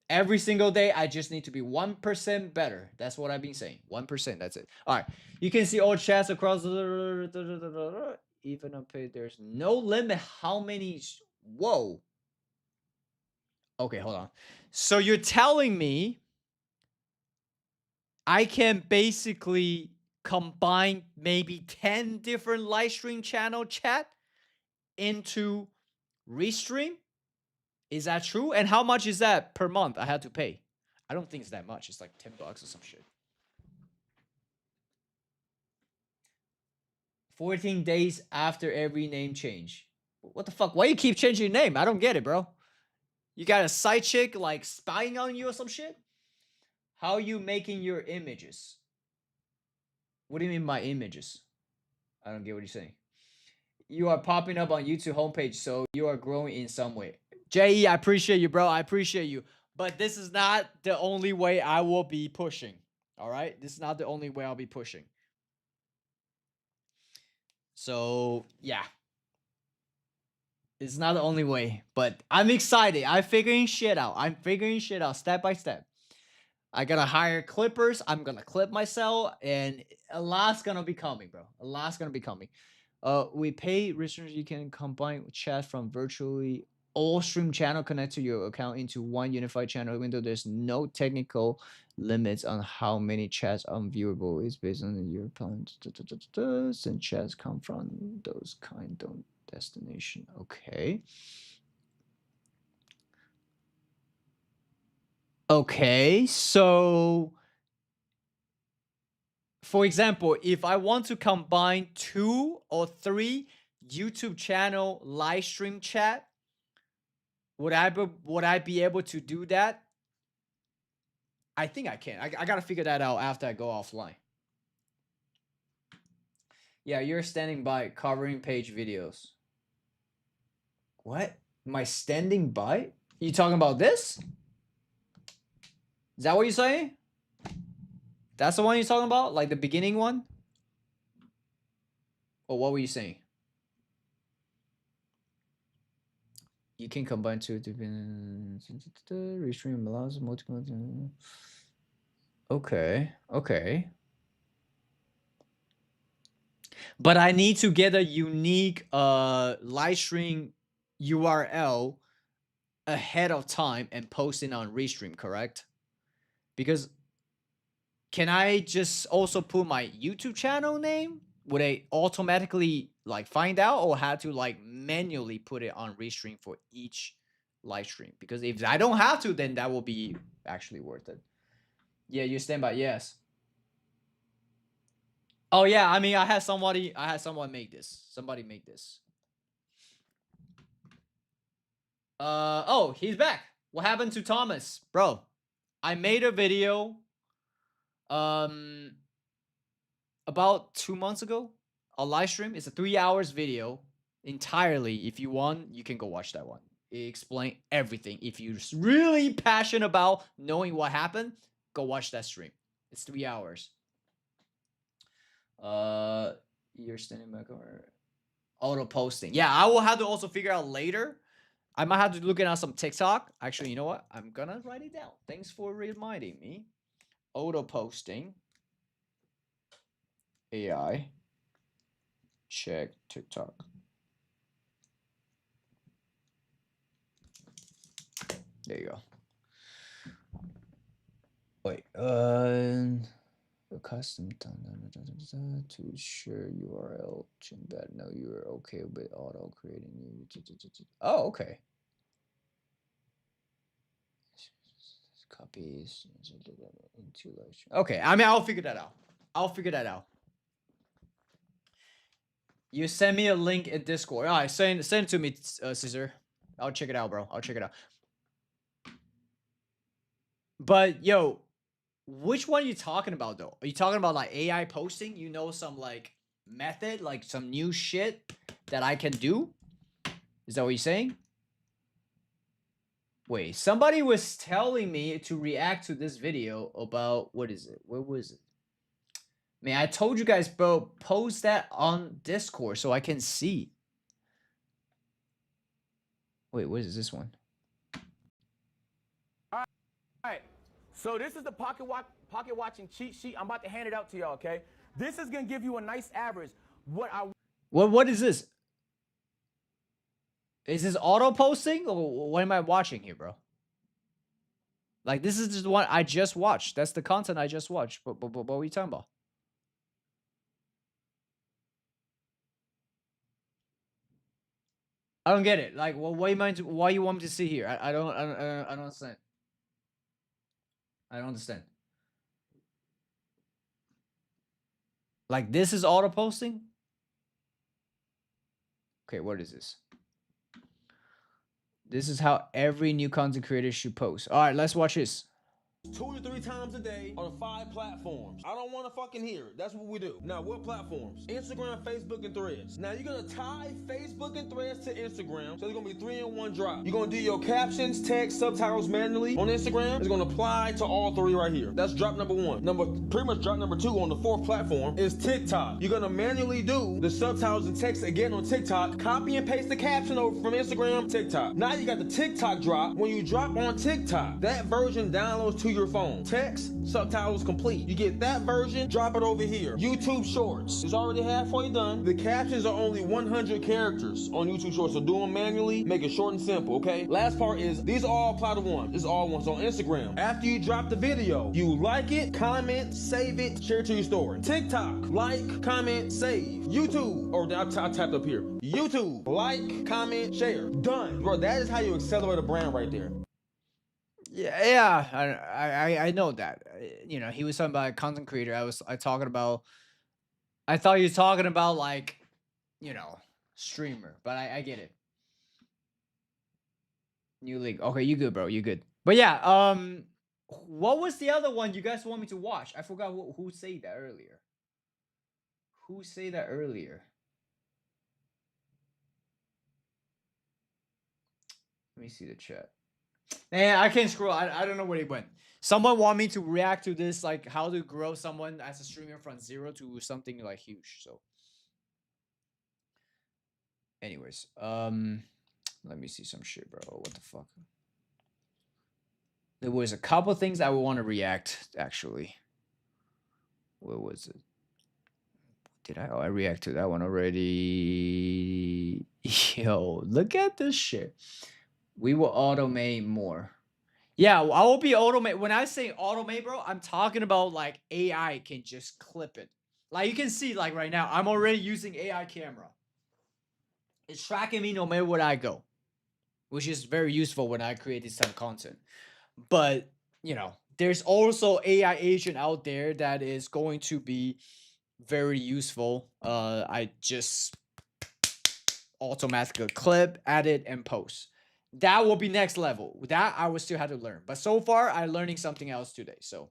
Every single day, I just need to be 1% better. That's what I've been saying. 1%. That's it. All right. You can see all chats across. Even unpaid, there's no limit how many. Whoa. Okay, hold on. So you're telling me I can basically combine maybe 10 different live stream channel chat into restream? Is that true? And how much is that per month I had to pay? I don't think it's that much. It's like $10 or some shit. 14 days after every name change. What the fuck? Why you keep changing your name? I don't get it, bro. You got a side chick like spying on you or some shit? How are you making your images? What do you mean my images? I don't get what you're saying. You are popping up on YouTube homepage, so you are growing in some way. JE, I appreciate you, bro. I appreciate you. But this is not the only way I will be pushing. All right? This is not the only way I'll be pushing. So, yeah. It's not the only way, but I'm excited. I'm figuring shit out. I'm figuring shit out step by step. I gotta hire clippers. I'm gonna clip myself, and a lot's gonna be coming, bro. A lot's gonna be coming. We pay listeners. You can combine chat from virtually all stream channel connect to your account into one unified channel window. There's no technical limits on how many chats are viewable. It's based on your plans. And chats come from those kind of destination. Okay. Okay, so for example, if I want to combine 2 or 3 YouTube channel live stream chat, would I be able to do that? I think I can. I gotta figure that out after I go offline. Yeah, you're standing by covering page videos. What? Am I standing by? You talking about this? Is that what you're saying? That's the one you're talking about? Like the beginning one? Or what were you saying? You can combine 2 different restream allows multiple. Okay, okay. But I need to get a unique live stream URL ahead of time and post it on Restream, correct? Because can I just also put my YouTube channel name? Would I automatically like find out, or have to like manually put it on Restream for each live stream? Because if I don't have to, then that will be actually worth it. Yeah, you stand by. Yes. Oh yeah, I mean, I had someone make this. Somebody make this. Oh, he's back. What happened to Thomas? Bro, I made a video about 2 months ago, a live stream. It's a 3 hours video entirely. If you want, you can go watch that one. It explain everything. If you're really passionate about knowing what happened, go watch that stream. It's 3 hours. You're standing back or auto posting. Yeah, I will have to also figure out later. I might have to look at some TikTok. Actually, you know what? I'm gonna write it down. Thanks for reminding me. Auto posting. AI. Check TikTok. There you go. Wait. A custom to share URL to embed. No, you are okay with auto creating new. Oh, okay. Copies into live stream. Okay, I mean, I'll figure that out. I'll figure that out. You send me a link in Discord. All right, send it to me, Caesar. I'll check it out, bro. I'll check it out. But yo, which one are you talking about though? Are you talking about like AI posting? You know, some like method, like some new shit that I can do? Is that what you're saying? Wait, somebody was telling me to react to this video about, what is it? Where was it? Man, I told you guys, bro, post that on Discord so I can see. Wait, what is this one? All right. So this is the pocket watching cheat sheet. I'm about to hand it out to y'all, okay? This is gonna give you a nice average. What is this? Is this auto posting, or what am I watching here, bro? Like, this is just the one I just watched. That's the content I just watched. But what are you talking about? I don't get it. Like, well, why you want me to see here? I don't understand. I don't understand. Like, this is auto posting? Okay, what is this? This is how every new content creator should post. All right, let's watch this. 2 to 3 times a day on 5 platforms. I don't want to fucking hear it. That's what we do. Now, what platforms? Instagram, Facebook, and Threads. Now, you're going to tie Facebook and Threads to Instagram, so it's going to be 3-in-1 drop. You're going to do your captions, text, subtitles manually on Instagram. It's going to apply to all 3 right here. That's drop number 1. Pretty much drop number 2 on the 4th platform is TikTok. You're going to manually do the subtitles and text again on TikTok. Copy and paste the caption over from Instagram, TikTok. Now you got the TikTok drop. When you drop on TikTok, that version downloads to your phone. Text, subtitles complete. You get that version, drop it over here. YouTube Shorts is already halfway done. The captions are only 100 characters on YouTube Shorts, so do them manually, make it short and simple, okay? Last part is, these all apply to one. This is all ones on Instagram. After you drop the video, you like it, comment, save it, share it to your story. TikTok, like, comment, save. YouTube, or I tapped up here. YouTube, like, comment, share. Done. Bro, that is how you accelerate a brand right there. Yeah, I know that. You know, he was talking about a content creator. I thought you were talking about like, you know, streamer, but I get it. New league. Okay, you good, bro. You good. But yeah, what was the other one you guys want me to watch? I forgot who said that earlier. Who said that earlier? Let me see the chat. Man, I can't scroll. I don't know where he went. Someone want me to react to this, like how to grow someone as a streamer from 0 to something like huge. So, anyways, let me see some shit, bro. What the fuck? There was a couple things I would want to react. Actually, what was it? Did I? Oh, I react to that one already. Yo, look at this shit. We will automate more. Yeah, I will be automate. When I say automate, bro, I'm talking about like AI can just clip it. Like you can see, like right now, I'm already using AI camera. It's tracking me no matter where I go, which is very useful when I create this type of content. But you know, there's also AI agent out there that is going to be very useful. I just automatically clip, edit, and post. That will be next level. That I will still have to learn. But so far, I'm learning something else today. So,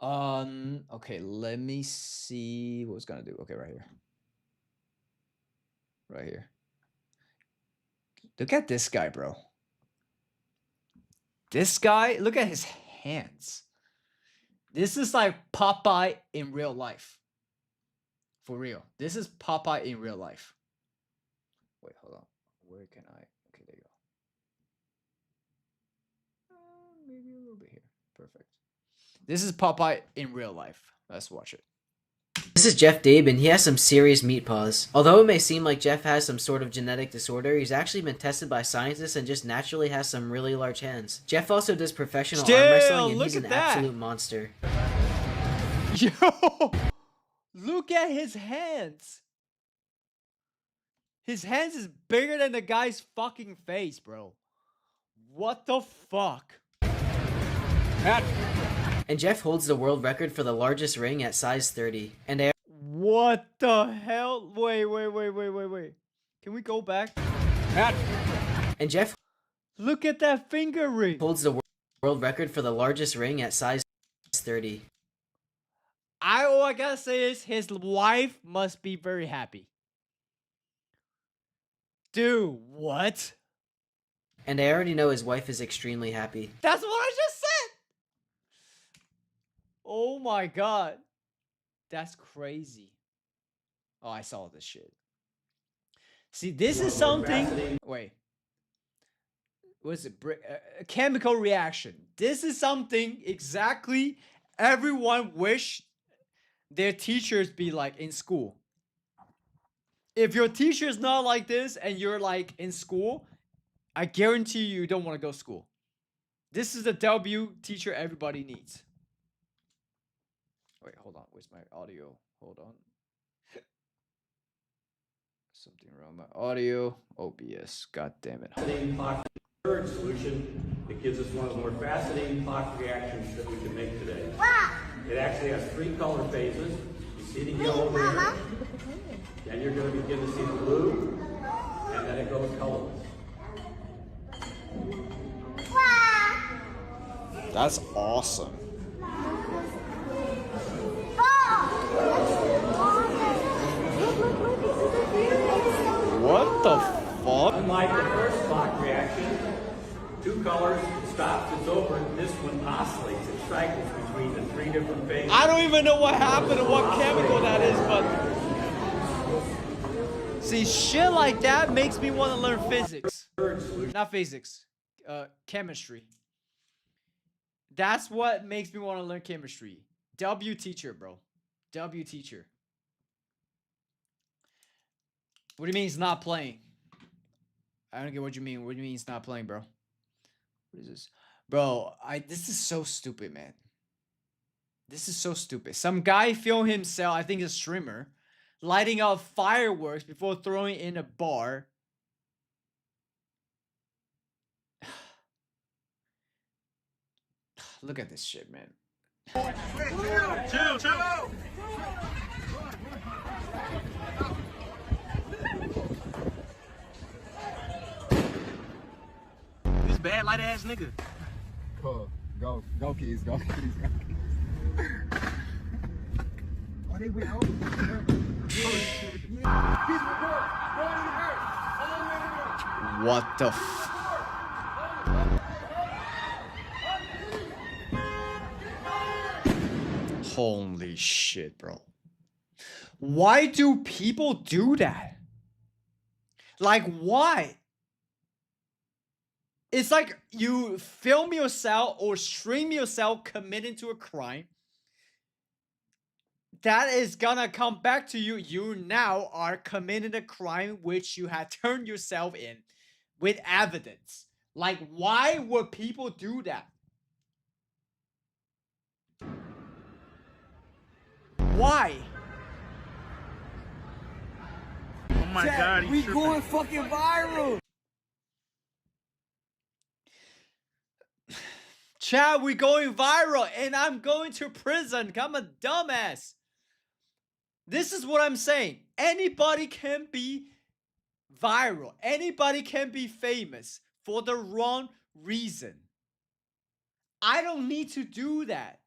okay, let me see what it's gonna do. Okay, right here. Right here. Look at this guy, bro. This guy, look at his hands. This is like Popeye in real life. For real. This is Popeye in real life. Wait, hold on. Where can I? Okay, there you go. Maybe a little bit here. Perfect. This is Popeye in real life. Let's watch it. This is Jeff Dabe, and he has some serious meat paws. Although it may seem like Jeff has some sort of genetic disorder, he's actually been tested by scientists and just naturally has some really large hands. Jeff also does professional arm wrestling, and he's an absolute monster. Yo! Look at his hands! His hands is bigger than the guy's fucking face, bro. What the fuck? And Jeff holds the world record for the largest ring at size 30. And what the hell? Wait. Can we go back? And Jeff... Look at that finger ring. Holds the world record for the largest ring at size 30. All I gotta say is his wife must be very happy. Dude, what? And I already know his wife is extremely happy. That's what I just said! Oh my god. That's crazy. Oh, I saw this shit. See, this is something... Wait. What is it? Chemical reaction. This is something exactly everyone wish their teachers be like in school. If your teacher is not like this and you're like in school, I guarantee you don't want to go to school. This is the W teacher everybody needs. Wait, hold on. Where's my audio? Hold on. Something wrong with my audio. OBS. God damn it. Third solution, it gives us one of the more fascinating clock reactions that we can make today. It actually has 3 color phases. You see the yellow there. Then you're going to begin to see the blue, and then it goes colorless. That's awesome. What the fuck? Unlike the first clock reaction, 2 colors stops, it's over. This one oscillates, it cycles between the 3 different phases. I don't even know what happened or what chemical that is, but see, shit like that makes me want to learn physics. Not physics, chemistry. That's what makes me want to learn chemistry. W teacher, bro. W teacher. What do you mean he's not playing? I don't get what you mean. What do you mean he's not playing, bro? What is this? Bro, this is so stupid, man. This is so stupid. Some guy filmed himself, I think a streamer, lighting up fireworks before throwing in a bar. Look at this shit, man. Chill, chill. This bad light ass nigga. Go kids, go kids, go kids. Oh, they went out. What the Holy shit, bro. Why do people do that? Like, why? It's like you film yourself or stream yourself committing to a crime. That is gonna come back to you. You now are committing a crime which you had turned yourself in with evidence. Like, why would people do that? Why? Oh my God, we going fucking viral. Chad, we going viral and I'm going to prison. I'm a dumbass. This is what I'm saying. Anybody can be viral. Anybody can be famous for the wrong reason. I don't need to do that.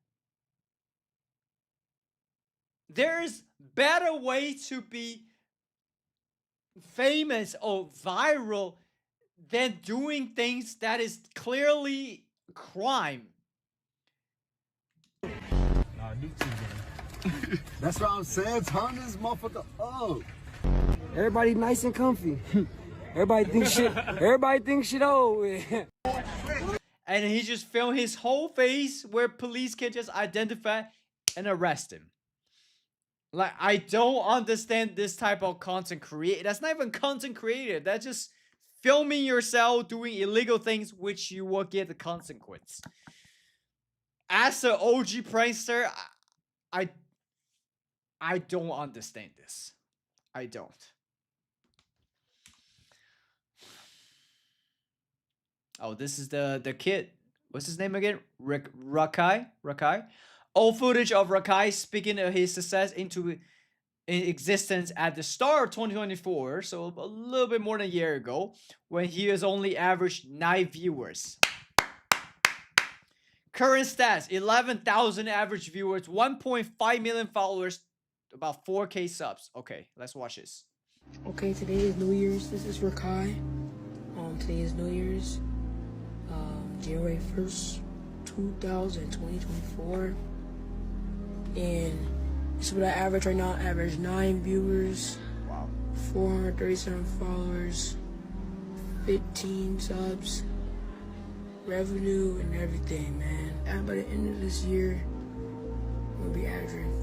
There's better way to be famous or viral than doing things that is clearly crime. That's what I'm saying. Turn this motherfucker up. Everybody nice and comfy. Everybody thinks shit. Everybody thinks shit over. And he just filmed his whole face where police can just identify and arrest him. Like, I don't understand this type of content creator. That's not even content creator. That's just filming yourself doing illegal things, which you will get the consequence. As an OG prankster, I don't understand this. I don't. Oh, this is the kid. What's his name again? Rakai? Old footage of Rakai speaking of his success into existence at the start of 2024, so a little bit more than a year ago, when he has only averaged 9 viewers. Current stats: 11,000 average viewers, 1.5 million followers, about 4K subs. Okay, let's watch this. Okay, today is New Year's. This is Rakai. Today is New Year's, January 1st, 2024. And this is what I average right now. I average 9 viewers, wow, 437 followers, 15 subs, revenue, and everything, man. And by the end of this year, I'm gonna be averaging,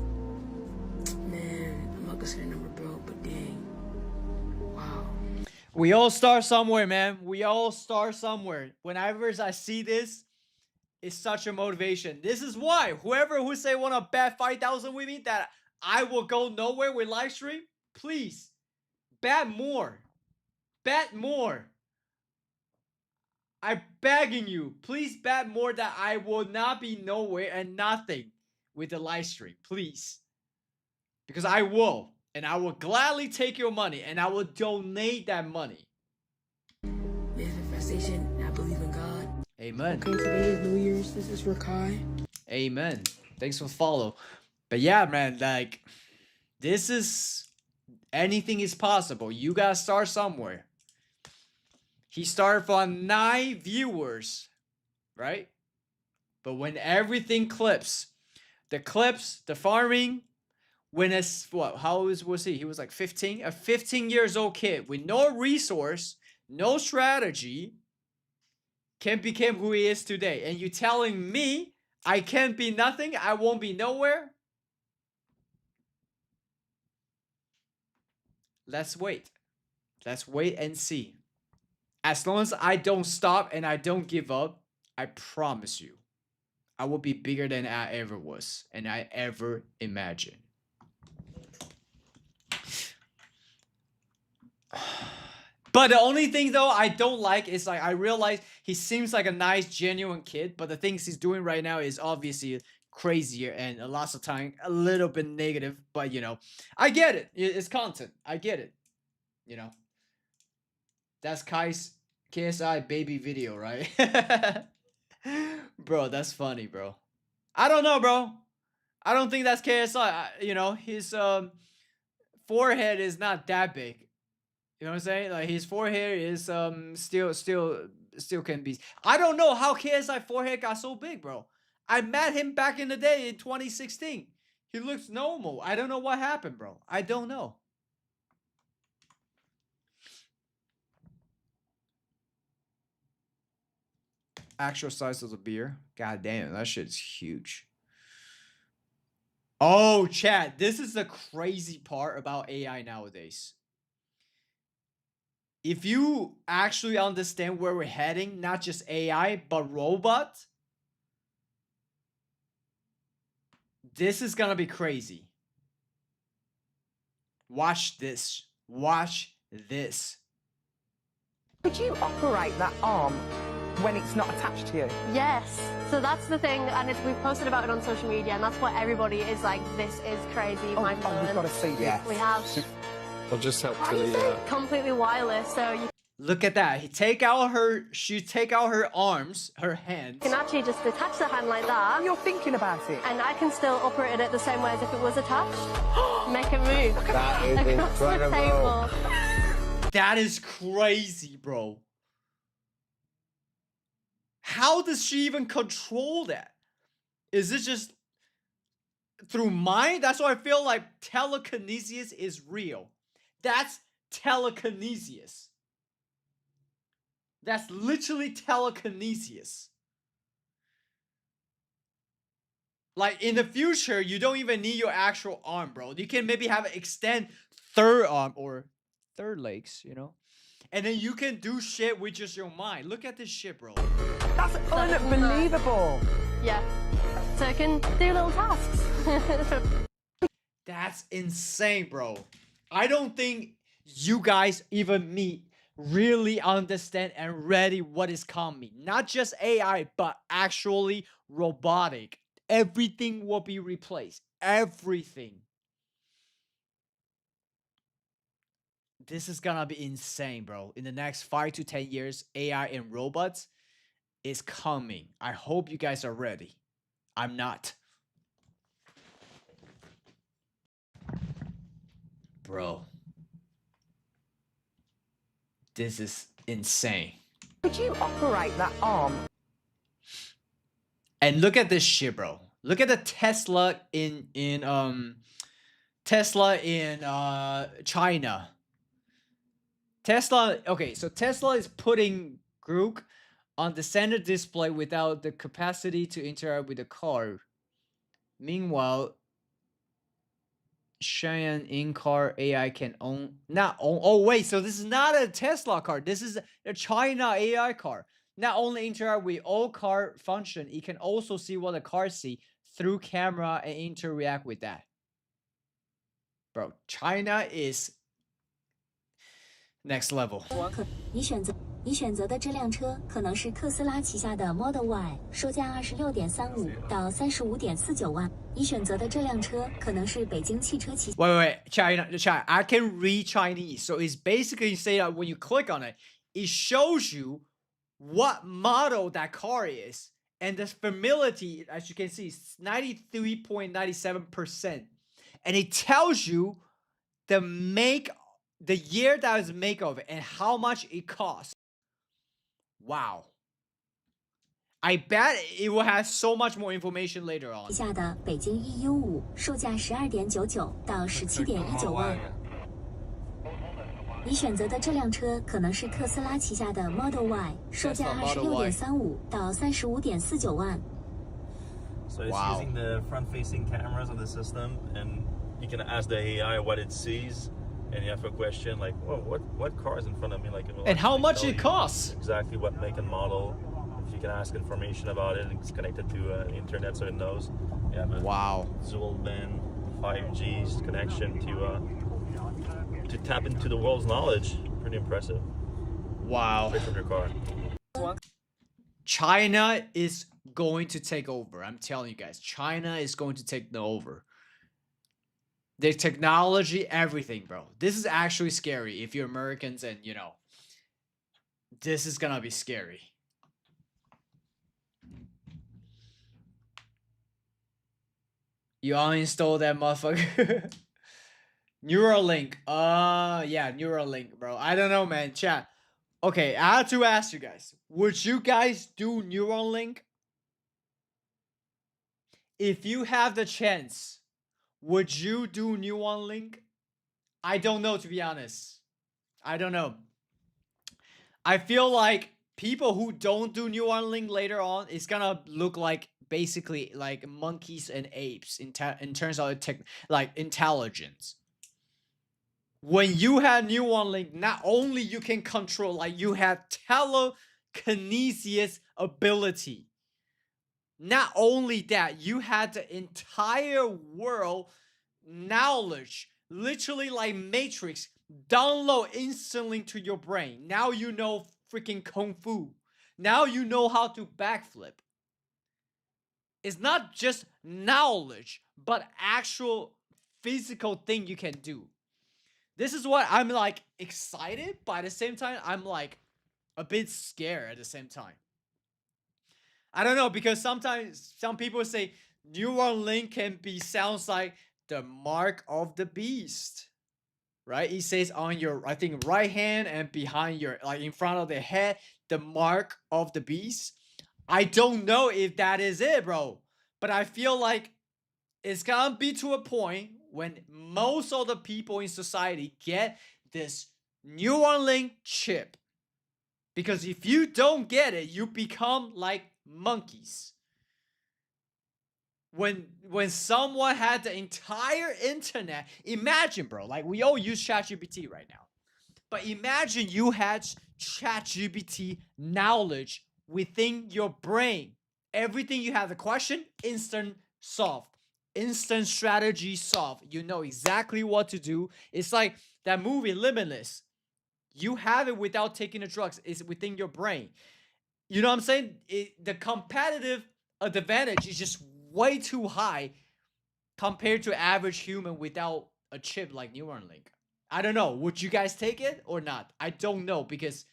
man, I'm not gonna say the number, bro, but dang, wow. We all start somewhere, man. We all start somewhere. Whenever I see this, it's such a motivation. This is why whoever who say want to bet 5,000 with me that I will go nowhere with live stream, please bet more. Bet more. I'm begging you, please bet more that I will not be nowhere and nothing with the live stream, please. Because I will, and I will gladly take your money and I will donate that money. Manifestation, I believe in God. Amen. Okay, today is New Year's. This is for Kai. Amen. Thanks for the follow. But yeah, man, like, this is, anything is possible. You gotta start somewhere. He started from 9 viewers, right? But when everything clips, the farming, when it's, what, how old was he? He was like 15? A 15 years old kid with no resource, no strategy, can become who he is today. And you telling me I can't be nothing? I won't be nowhere? Let's wait. Let's wait and see. As long as I don't stop and I don't give up, I promise you, I will be bigger than I ever was and I ever imagined. But the only thing though I don't like is, like, I realize he seems like a nice, genuine kid, but the things he's doing right now is obviously crazier and lots of time a little bit negative. But you know, I get it. It's content. I get it. You know, that's Kai's KSI baby video, right? Bro, that's funny, bro. I don't know, bro. I don't think that's KSI. You know, his forehead is not that big. You know what I'm saying? Like, his forehead is still can be. I don't know how KSI forehead got so big, bro. I met him back in the day in 2016. He looks normal. I don't know what happened, bro. I don't know. Actual size of the beer. God damn, that shit's huge. Oh, chat. This is the crazy part about AI nowadays. If you actually understand where we're heading, not just AI, but robot, this is gonna be crazy. Watch this. Watch this. Could you operate that arm when it's not attached to you? Yes. So that's the thing, and we've posted about it on social media, and that's what everybody is like, this is crazy, mind-blowing. We've got to see this. We have. I'll just help to the. Completely wireless, so you Look at that. She take out her arms, her hands. can actually just detach the hand like that. You're thinking about it. And I can still operate it the same way as if it was attached. Make it move. That is across the incredible. table. That is crazy, bro. How does she even control that? Is it just through mind? That's why I feel like telekinesis is real. That's telekinesis. That's literally telekinesis. Like, in the future, you don't even need your actual arm, bro. You can maybe have it extend third arm or third legs, you know? And then you can do shit with just your mind. Look at this shit, bro. That's unbelievable. Yeah. So it can do little tasks. That's insane, bro. I don't think you guys, even me, really understand and ready what is coming. Not just AI, but actually robotic. Everything will be replaced. Everything. This is gonna be insane, bro. In the next 5 to 10 years, AI and robots is coming. I hope you guys are ready. I'm not. Bro. This is insane. Could you operate that arm? And look at this shit, bro. Look at the Tesla in China. Tesla, okay, so Tesla is putting Grook on the center display without the capacity to interact with the car. Meanwhile, Cheyenne in-car AI can oh wait, so this is not a Tesla car. This is a China AI car. Not only interact with all car function, it can also see what the car see through camera and interact with that. Bro, China is next level. 你选择的这辆车可能是特斯拉旗下的 Model Y， 售价26.35到35.49万。你选择的这辆车可能是北京汽车旗。Wait, China. I can read Chinese, so it's basically say that when you click on it, it shows you what model that car is. And the familiarity, as you can see, is 93.97%. And it tells you the year that was made of it and how much it costs. Wow. I bet it will have so much more information later on. 下的北京 EU5，售价12.99到17.19万。你选择的这辆车可能是特斯拉旗下的 Model Y， 售价26.35到35.49万。So it's using the front-facing cameras of the system, and you can ask the AI what it sees, and you have a question like, "Whoa, what car is in front of me?" Like, it will and how actually much tell it you costs. Exactly what make and model. If you can ask information about it, it's connected to internet, so it knows. You have a dual band 5G connection to tap into the world's knowledge. Pretty impressive. Wow. Picture of your car. China is going to take over. I'm telling you guys, China is going to take over. The technology, everything, bro. This is actually scary if you're Americans and, you know, this is gonna be scary. You uninstall that motherfucker. Neuralink. Yeah, Neuralink, bro. I don't know, man. Chat. Okay, I have to ask you guys. Would you guys do Neuralink? If you have the chance, would you do Neuralink? I don't know, to be honest. I don't know. I feel like people who don't do Neuralink later on, it's gonna look like basically like monkeys and apes in terms of intelligence. When you have Neuralink, not only you can control, like you have telekinesis ability. Not only that, you had the entire world knowledge, literally like Matrix, download instantly to your brain. Now you know freaking Kung Fu. Now you know how to backflip. It's not just knowledge, but actual physical thing you can do. This is what I'm like excited, but at the same time, I'm like a bit scared at the same time. I don't know, because sometimes some people say Neuralink can be sounds like the mark of the beast, right? It says on your, I think, right hand and behind your, like in front of the head, the mark of the beast. I don't know if that is it, bro. But I feel like it's gonna be to a point when most of the people in society get this Neuralink chip. Because if you don't get it, you become like monkeys. When someone had the entire internet, imagine, bro, like we all use ChatGPT right now. But imagine you had ChatGPT knowledge within your brain. Everything you have a question, instant solve. Instant strategy solve. You know exactly what to do. It's like that movie Limitless. You have it without taking the drugs. It's within your brain. You know what I'm saying? The competitive advantage is just way too high compared to average human without a chip like Neuralink. I don't know. Would you guys take it or not? I don't know, because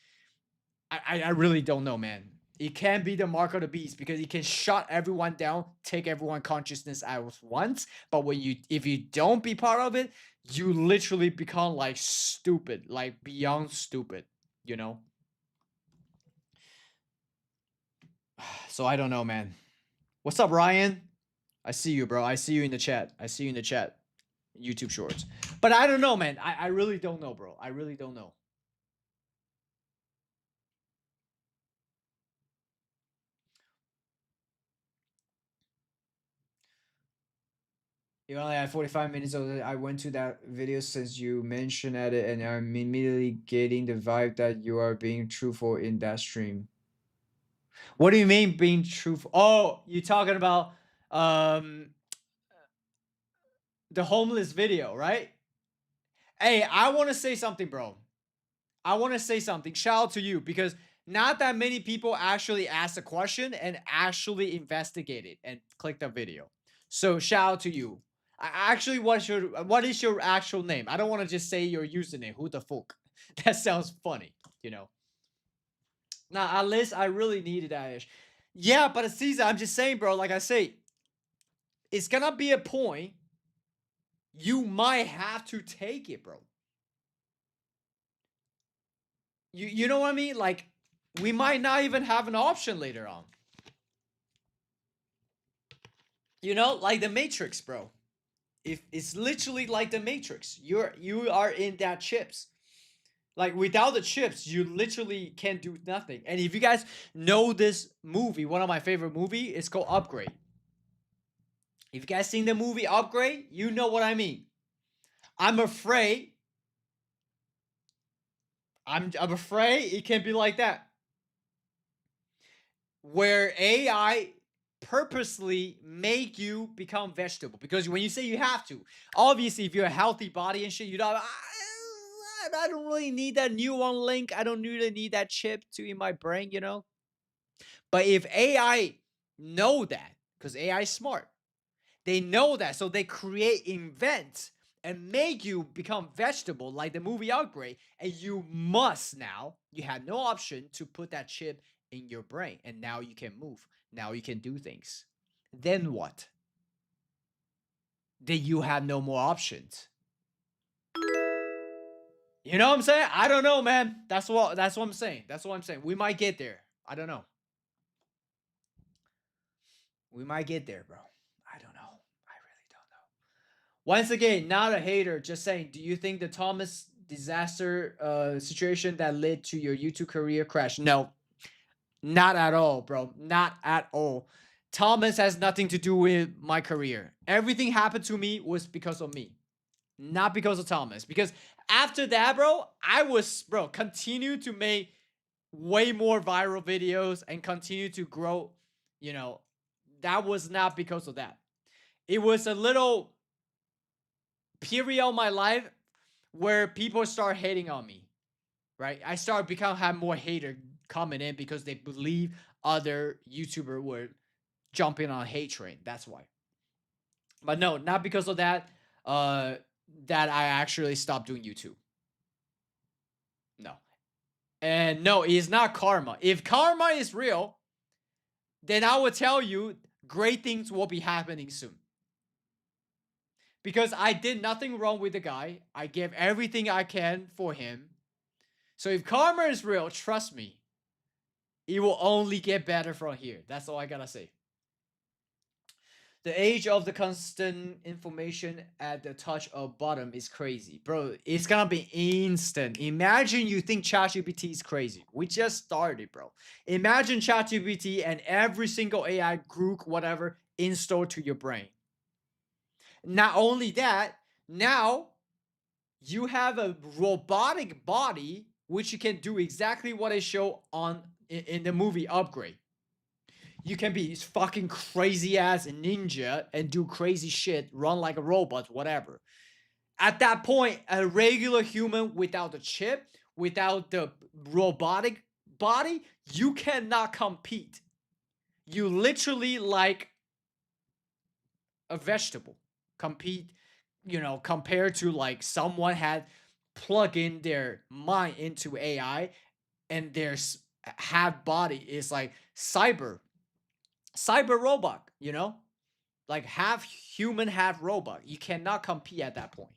I really don't know, man. It can be the mark of the beast because it can shut everyone down, take everyone consciousness at once. But if you don't be part of it, you literally become like stupid, like beyond stupid, you know? So I don't know, man. What's up, Ryan? I see you, bro. I see you in the chat. YouTube Shorts. But I don't know, man. I really don't know, bro. I really don't know. You only had 45 minutes of it. I went to that video since you mentioned at it, and I'm immediately getting the vibe that you are being truthful in that stream. What do you mean being truthful? Oh, you're talking about the homeless video, right? Hey, I want to say something, bro. I want to say something. Shout out to you, because not that many people actually asked a question and actually investigated and clicked the video. So shout out to you. Actually, what is your actual name? I don't want to just say your username. Who the fuck? That sounds funny, you know. Nah, at least I really needed that ish. Yeah, but Caesar, I'm just saying, bro. Like I say, it's gonna be a point. You might have to take it, bro. You know what I mean? Like, we might not even have an option later on. You know, like the Matrix, bro. If it's literally like the Matrix, you are in that chips. Like without the chips, you literally can't do nothing. And if you guys know this movie, one of my favorite movie, it's called Upgrade. If you guys seen the movie Upgrade, you know what I mean. I'm afraid it can be like that. Where AI purposely make you become vegetable. Because when you say you have to, obviously if you're a healthy body and shit, you don't I don't really need that neuron link. I don't really need that chip to in my brain, you know? But if AI know that, because AI is smart, they know that, so they invent, and make you become vegetable like the movie Upgrade, and you have no option to put that chip in your brain, and now you can move. Now you can do things. Then what? Then you have no more options. You know what I'm saying? I don't know, man. That's what I'm saying. That's what I'm saying. We might get there. I don't know. We might get there, bro. I don't know. I really don't know. Once again, not a hater, just saying, do you think the Thomas disaster situation that led to your YouTube career crash? No. Not at all, bro. Not at all. Thomas has nothing to do with my career. Everything happened to me was because of me. Not because of Thomas. Because after that, bro, continue to make way more viral videos and continue to grow. You know, that was not because of that. It was a little period of my life where people start hating on me, right? I started have more hater coming in because they believe other YouTuber were jumping on hate train. That's why. But no, not because of that. That I actually stopped doing YouTube. No. And no, it's not karma. If karma is real, then I will tell you great things will be happening soon. Because I did nothing wrong with the guy. I gave everything I can for him. So if karma is real, trust me, it will only get better from here. That's all I gotta say. The age of the constant information at the touch of bottom is crazy. Bro, it's gonna be instant. Imagine you think ChatGPT is crazy. We just started, bro. Imagine ChatGPT and every single AI group, whatever, installed to your brain. Not only that, now you have a robotic body which you can do exactly what I show in the movie Upgrade. You can be fucking crazy ass ninja and do crazy shit, run like a robot, whatever. At that point, a regular human without the chip, without the robotic body, you cannot compete. You literally like a vegetable. Compete, compared to like someone had plug in their mind into AI and their half body is like cyber robot, like half human, half robot. You cannot compete at that point.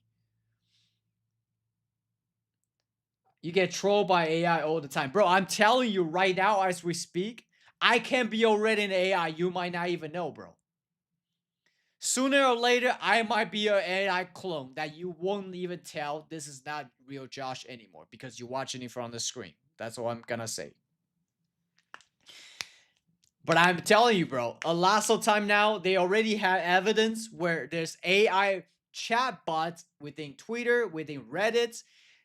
You get trolled by AI all the time. Bro, I'm telling you right now as we speak, I can be already an AI. You might not even know, bro. Sooner or later, I might be an AI clone that you won't even tell this is not real Josh anymore because you're watching it from the screen. That's all I'm gonna say. But I'm telling you, bro, a lot of time now, they already have evidence where there's AI chatbots within Twitter, within Reddit.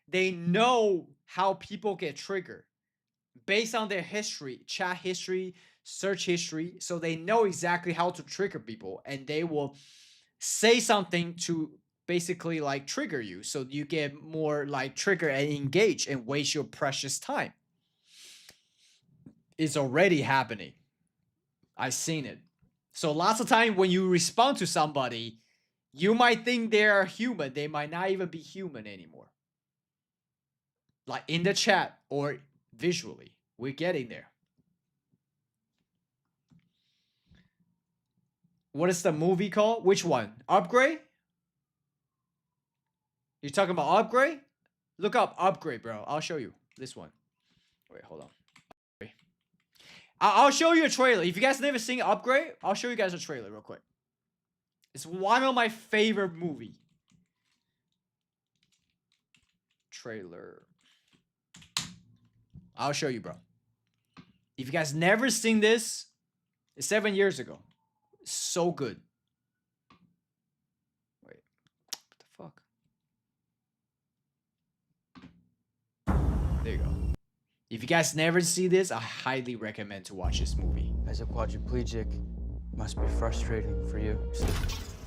They know how people get triggered based on their history, chat history, search history. So they know exactly how to trigger people, and they will say something to basically like trigger you. So you get more like trigger and engage and waste your precious time. It's already happening. I've seen it. So lots of time when you respond to somebody, you might think they are human. They might not even be human anymore. Like in the chat or visually. We're getting there. What is the movie called? Which one? Upgrade? You're talking about Upgrade? Look up Upgrade, bro. I'll show you this one. Wait, hold on. I'll show you a trailer. If you guys never seen Upgrade, I'll show you guys a trailer real quick. It's one of my favorite movie. Trailer. I'll show you, bro. If you guys never seen this, it's 7 years ago. It's so good. Wait, what the fuck? There you go. If you guys never see this, I highly recommend to watch this movie. As a quadriplegic, it must be frustrating for you.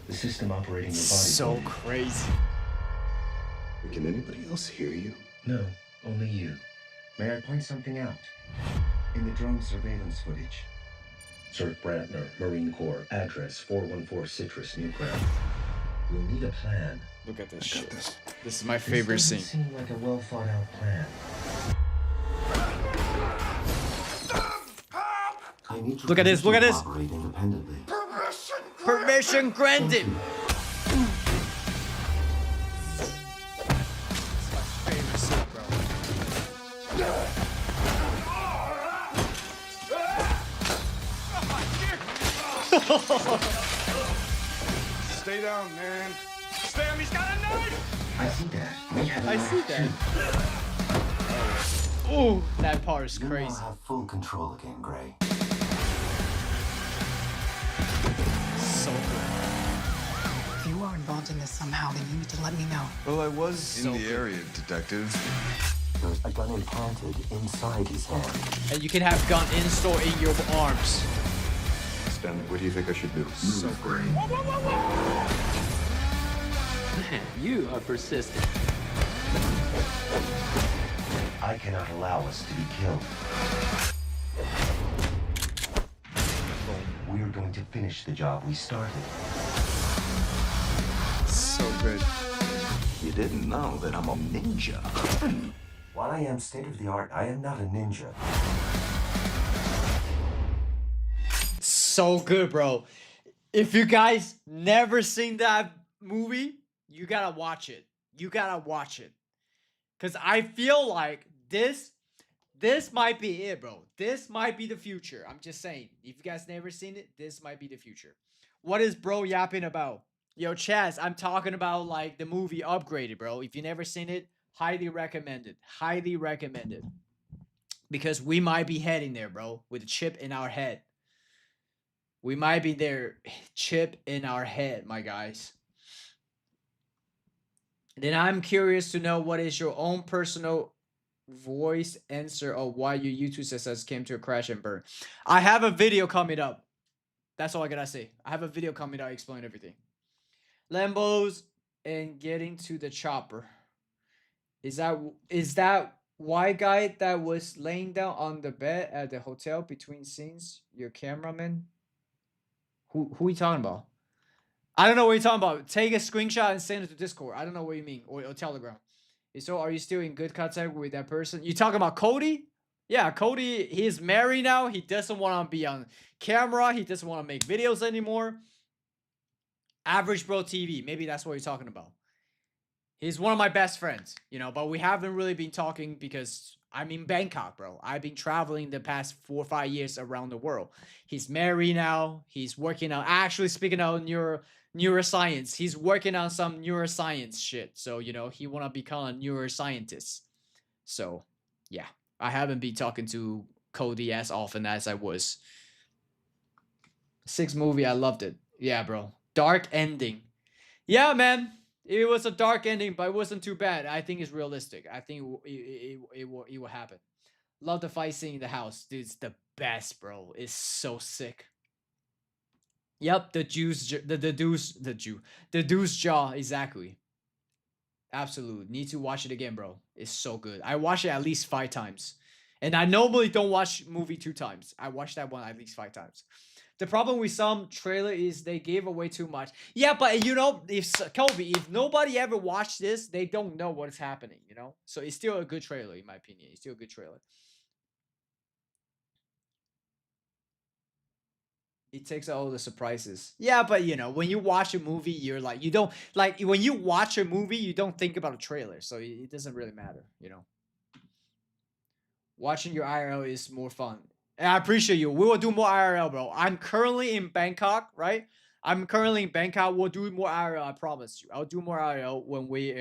The system operating your body. So crazy. Can anybody else hear you? No, only you. May I point something out? In the drone surveillance footage. Sir Brantner, Marine Corps, address 414 Citrus, Newcraft. We'll need a plan. Look at this shit. This is my favorite scene. This doesn't seem like a well thought out plan. Look at this, look at this. Permission granted. Stay down, man. Sam, he's got a knife! I see that. I see that. Oh, that part is crazy. You now have full control again, Gray. So good. If you are involved in this somehow, then you need to let me know. Well, I was in the area, detective. There's a gun implanted inside his hand. And you can have gun installed in your arms. Stanley, what do you think I should do? So great. Man, you are persistent. I cannot allow us to be killed. We're going to finish the job we started. So good. You didn't know that I'm a ninja. While I am state-of-the-art, I am not a ninja. So good, bro. If you guys never seen that movie, you gotta watch it. You gotta watch it. Cause I feel like this might be it, bro. This might be the future. I'm just saying. If you guys never seen it, this might be the future. What is bro yapping about? Yo, Chaz, I'm talking about like the movie Upgraded, bro. If you never seen it, highly recommended. Highly recommended. Because we might be heading there, bro, with a chip in our head. We might be there, chip in our head, my guys. Then I'm curious to know what is your own personal voice answer of why your YouTube success came to a crash and burn. I have a video coming up. That's all I gotta say. I have a video coming up explaining everything. Lambos and getting to the chopper. Is that white guy that was laying down on the bed at the hotel between scenes? Your cameraman? Who are you talking about? I don't know what you're talking about. Take a screenshot and send it to Discord. I don't know what you mean. Or Telegram. So are you still in good contact with that person? You talking about Cody? Yeah, Cody, he's married now. He doesn't want to be on camera. He doesn't want to make videos anymore. Average Bro TV. Maybe that's what you're talking about. He's one of my best friends, you know, but we haven't really been talking because I'm in Bangkok, bro. I've been traveling the past 4 or 5 years around the world. He's married now. He's working on, actually speaking of neuroscience, he's working on some neuroscience shit. So, you know, he want to become a neuroscientist. So, yeah, I haven't been talking to Cody as often as I was. 6 movie, I loved it. Yeah, bro. Dark ending. Yeah, man. It was a dark ending, but it wasn't too bad. I think it's realistic. I think it will happen. Love the fight scene in the house. Dude, it's the best, bro. It's so sick. Yep, the Deuce jaw, exactly. Absolutely. Need to watch it again, bro. It's so good. I watch it at least 5 times. And I normally don't watch movie 2 times. I watch that one at least 5 times. The problem with some trailer is they gave away too much. Yeah, but you know, if Kobe, if nobody ever watched this, they don't know what's happening, you know? So it's still a good trailer, in my opinion. It's still a good trailer. It takes out all the surprises. Yeah, but you know, when you watch a movie, you're like, you don't like when you watch a movie, you don't think about a trailer, so it doesn't really matter. You know, watching your IRL is more fun. And I appreciate you. We will do more IRL, bro. I'm currently in Bangkok, right? I'm currently in Bangkok. We'll do more IRL. I promise you. I'll do more IRL when we're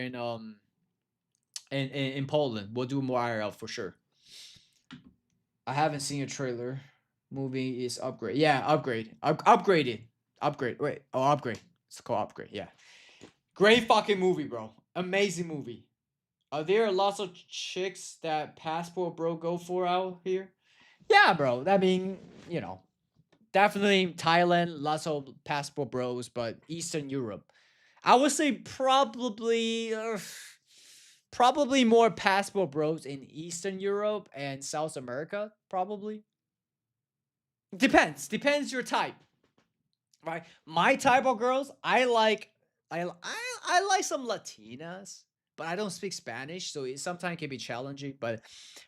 in Poland. We'll do more IRL for sure. I haven't seen a trailer. Movie is upgrade. Yeah, upgrade. Upgraded. Upgrade. Wait. Oh, upgrade. It's called upgrade. Yeah. Great fucking movie, bro. Amazing movie. Are there lots of chicks that passport bro go for out here? Yeah, bro. I mean, you know, definitely Thailand, lots of passport bros, but Eastern Europe. I would say probably more passport bros in Eastern Europe and South America, probably. Depends your type. Right? My type of girls, I like some Latinas, but I don't speak Spanish, so it sometimes can be challenging, but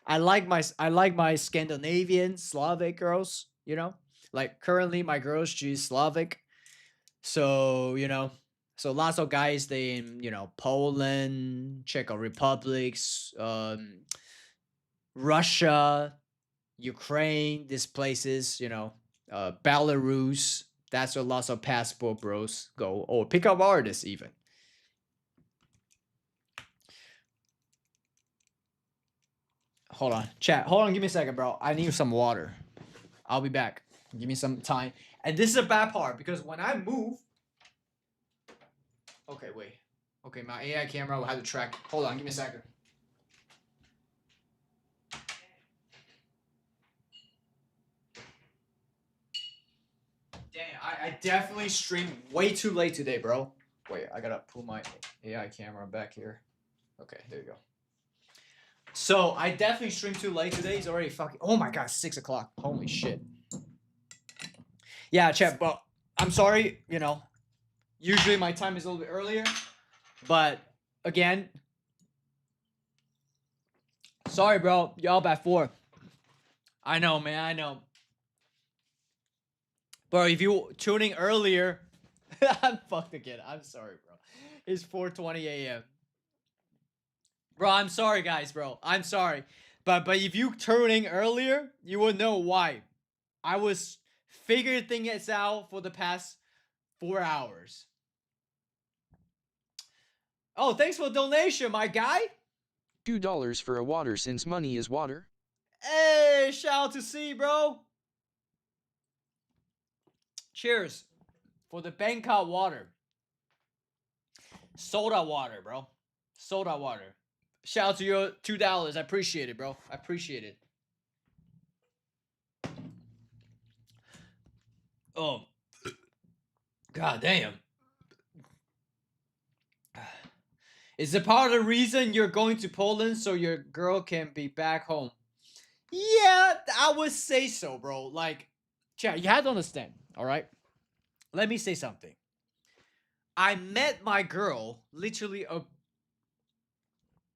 I like my Scandinavian, Slavic girls, you know? Like currently my girls, she's Slavic. So, you know, so lots of guys they in, you know, Poland, Czech Republic, Russia, Ukraine, these places, you know, Belarus. That's where lots of passport bros go, or pickup artists even. Hold on, chat. Hold on, give me a second, bro. I need some water. I'll be back. Give me some time. And this is a bad part because when I move. Okay, wait. Okay, my AI camera will have to track. Hold on, give me a second. Dang, I definitely streamed way too late today, bro. Wait, I gotta pull my AI camera back here. Okay, there you go. So, I definitely streamed too late today. It's already fucking... Oh my god, 6 o'clock. Holy shit. Yeah, chat, but I'm sorry, you know. Usually my time is a little bit earlier. But, again... Sorry, bro. Y'all by 4. I know, man. I know. Bro, if you tuning earlier... I'm fucked again. I'm sorry, bro. It's 4:20 a.m. Bro, I'm sorry, guys, bro. I'm sorry. But if you tuning earlier, you will know why. I was figuring things out for the past 4 hours. Oh, thanks for the donation, my guy. $2 for a water since money is water. Hey, shout out to C, bro. Cheers for the Bangkok water. Soda water, bro. Soda water. Shout out to your $2. I appreciate it, bro. I appreciate it. Oh. God damn. Is it part of the reason you're going to Poland so your girl can be back home? Yeah, I would say so, bro. Like, chat, you have to understand, all right? Let me say something. I met my girl literally a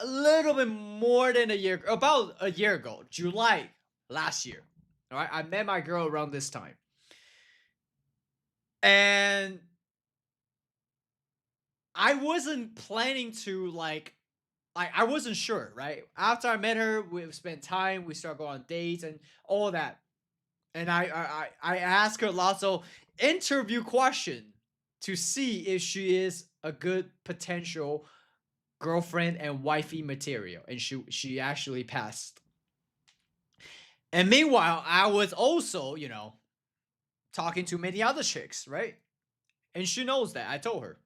little bit more than a year, about a year ago, July last year. All right, I met my girl around this time. And I wasn't planning to like I wasn't sure, right? After I met her, we spent time, we started going on dates and all that. And I asked her lots of interview questions to see if she is a good potential girlfriend and wifey material. And she actually passed. And meanwhile, I was also, you know, talking to many other chicks, right? And she knows that. I told her.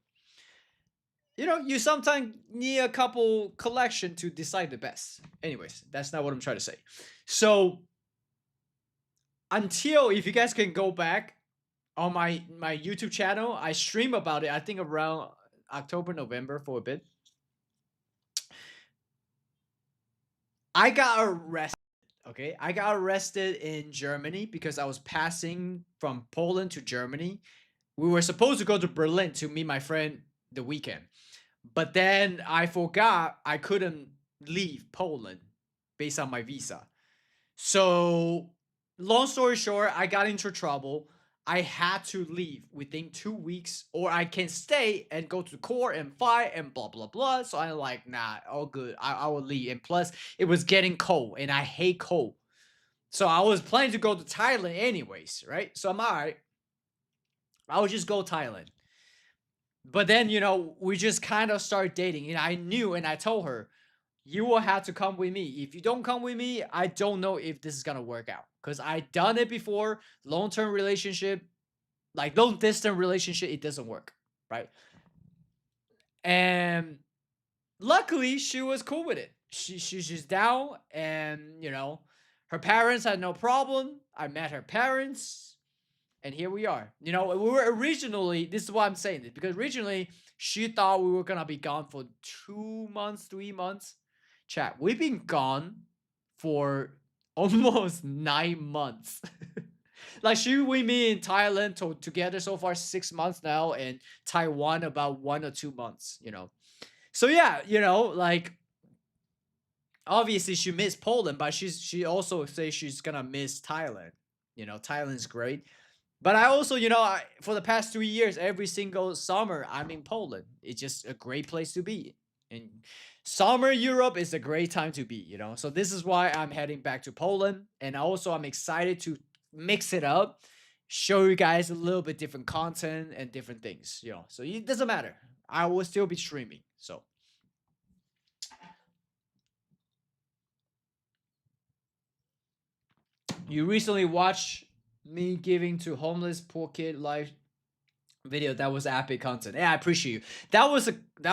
You know, you sometimes need a couple collection to decide the best. Anyways, that's not what I'm trying to say. So, until, if you guys can go back on my YouTube channel, I stream about it, I think around October, November for a bit. I got arrested, okay? I got arrested in Germany because I was passing from Poland to Germany. We were supposed to go to Berlin to meet my friend the weekend. But then I forgot I couldn't leave Poland based on my visa. So, long story short, I got into trouble. I had to leave within 2 weeks, or I can stay and go to court and fight and blah blah blah. So I'm like, nah, all good. I will leave. And plus, it was getting cold, and I hate cold. So I was planning to go to Thailand anyways, right? So I'm alright. I would just go Thailand. But then, you know, we just kind of started dating, and I knew, and I told her, you will have to come with me. If you don't come with me, I don't know if this is gonna work out. Because I done it before, long-term relationship, like long-distance relationship, it doesn't work, right? And luckily, she was cool with it. She's down, and you know, her parents had no problem. I met her parents, and here we are. You know, we were originally, this is why I'm saying this, because originally she thought we were gonna be gone for 2 months, 3 months. Chat, we've been gone for almost 9 months. Like she with me in Thailand together so far 6 months now, and Taiwan about 1 or 2 months, you know. So yeah, you know, like obviously she missed Poland, but she also says she's gonna miss Thailand. You know, Thailand's great. But I also, you know, for the past 3 years, every single summer, I'm in Poland. It's just a great place to be. And summer Europe is a great time to be, you know. So this is why I'm heading back to Poland. And also I'm excited to mix it up, show you guys a little bit different content and different things, you know. So it doesn't matter. I will still be streaming. So you recently watched me giving to homeless poor kid life video. That was epic content. Yeah, I appreciate you. That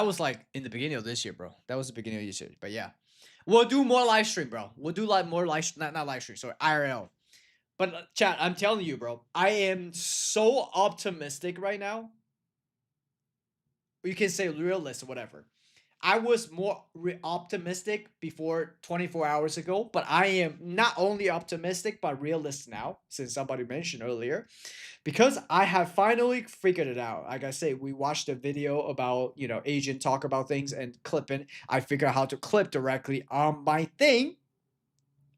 was like in the beginning of this year, bro. That was the beginning of this year. But yeah, we'll do more live stream, bro. We'll do like more live, not live stream, sorry, IRL. But chat, I'm telling you, bro, I am so optimistic right now. You can say realist or whatever. I was more optimistic before 24 hours ago, but I am not only optimistic but realist now, since somebody mentioned earlier, because I have finally figured it out. Like I say, we watched a video about, you know, agent talk about things and clipping. I figured out how to clip directly on my thing,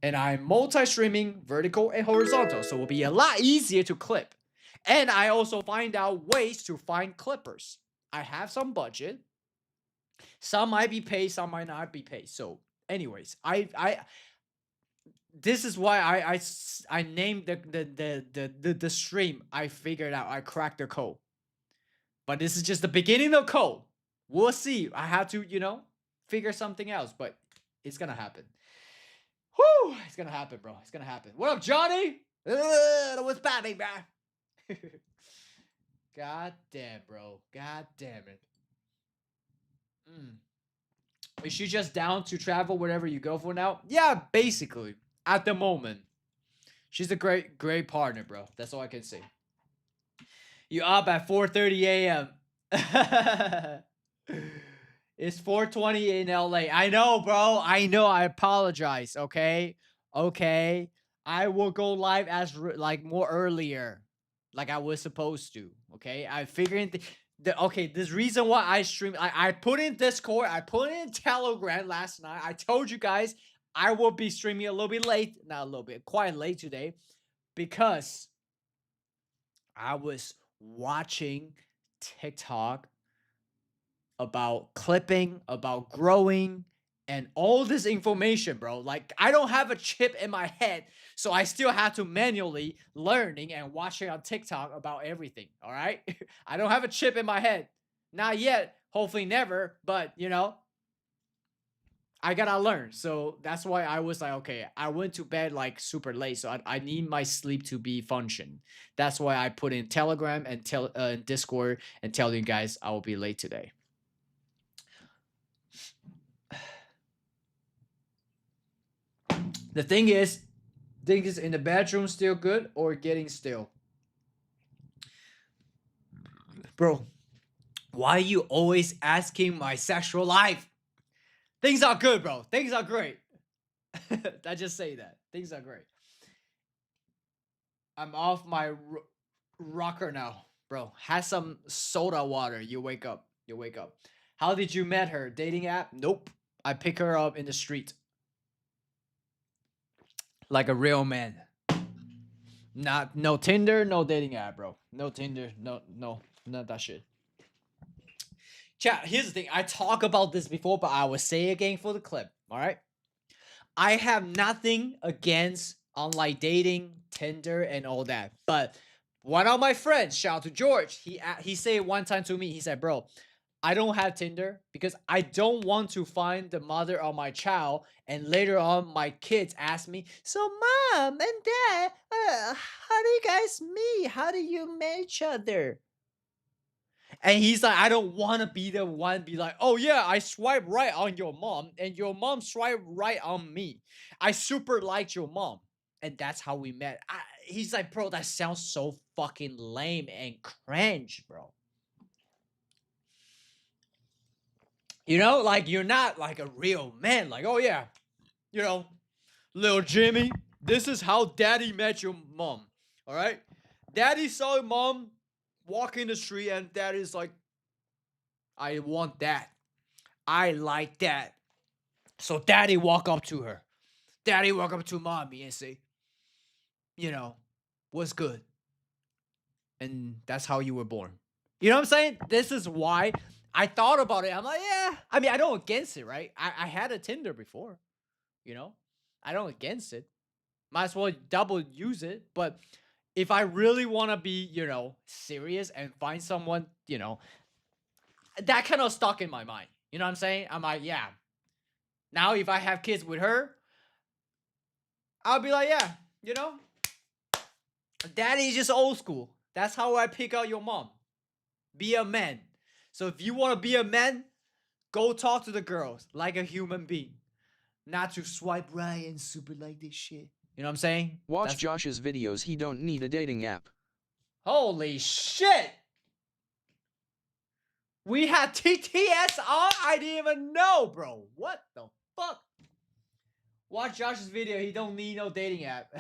and I'm multi-streaming vertical and horizontal, so it will be a lot easier to clip. And I also find out ways to find clippers. I have some budget. Some might be paid, some might not be paid. So, anyways, this is why I named the stream. I figured out, I cracked the code. But this is just the beginning of code. We'll see. I have to, you know, figure something else, but it's gonna happen. Whew, it's gonna happen, bro. It's gonna happen. What up, Johnny? What's popping, bro? God damn, bro. God damn it. Is she just down to travel wherever you go for now? Yeah, basically. At the moment. She's a great partner, bro. That's all I can say. You up at 4:30 a.m. It's 4:20 in LA. I know, bro. I know. I apologize. Okay. Okay. I will go live as like more earlier, like I was supposed to. Okay. I figured okay, this reason why I stream, I put in Discord, I put in Telegram last night. I told you guys I will be streaming a little bit late, not a little bit, quite late today, because I was watching TikTok about clipping, about growing, and all this information, bro. Like, I don't have a chip in my head, so I still have to manually learning and watching on TikTok about everything, all right? I don't have a chip in my head. Not yet, hopefully never, but, you know, I gotta learn. So that's why I was like, okay, I went to bed like super late, so I need my sleep to be function. That's why I put in Telegram and Discord and tell you guys I will be late today. The thing is in the bedroom still good or getting still? Bro, why are you always asking my sexual life? Things are good, bro. Things are great. I just say that. Things are great. I'm off my rocker now, bro. Have some soda water. You wake up. You wake up. How did you met her? Dating app? Nope. I pick her up in the street. Like a real man. No Tinder, no dating app, bro. No Tinder, not that shit. Chat, here's the thing. I talk about this before, but I will say again for the clip. All right. I have nothing against online dating, Tinder, and all that. But one of my friends, shout out to George, he said one time to me, he said, bro, I don't have Tinder because I don't want to find the mother of my child, and later on my kids ask me, so mom and dad, how do you guys meet? How do you meet each other? And he's like, I don't want to be the one be like, oh yeah, I swipe right on your mom and your mom swipe right on me. I super liked your mom. And that's how we met. He's like, bro, that sounds so fucking lame and cringe, bro. You know, like you're not like a real man. Like, oh yeah, you know, little Jimmy, this is how daddy met your mom. All right? Daddy saw your mom walk in the street and daddy's like, I want that. I like that. So daddy walk up to her. Daddy walk up to mommy and say, you know, what's good? And that's how you were born. You know what I'm saying? This is why I thought about it. I'm like, yeah. I mean, I don't against it, right? I had a Tinder before, you know? I don't against it. Might as well double use it. But if I really want to be, you know, serious and find someone, you know, that kind of stuck in my mind. You know what I'm saying? I'm like, yeah. Now, if I have kids with her, I'll be like, yeah, you know, daddy's just old school. That's how I pick out your mom. Be a man. So if you want to be a man, go talk to the girls like a human being. Not to swipe right and super like this shit. You know what I'm saying? Watch Josh's videos. He don't need a dating app. Holy shit! We had TTS on? I didn't even know, bro. What the fuck? Watch Josh's video. He don't need no dating app.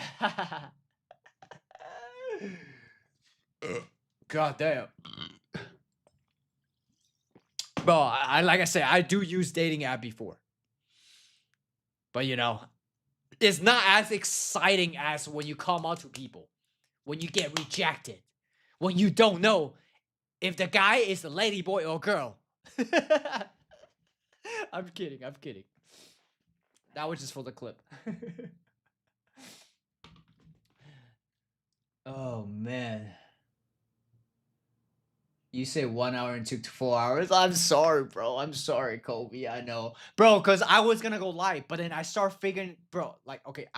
God damn. Bro, I like I said, I do use dating app before. But you know, it's not as exciting as when you come out to people. When you get rejected. When you don't know if the guy is a lady boy or girl. I'm kidding. That was just for the clip. Oh, man. You say 1 hour and took 4 hours? I'm sorry, bro. I'm sorry, Kobe. I know. Bro, because I was going to go live, but then I start figuring, bro, like, okay,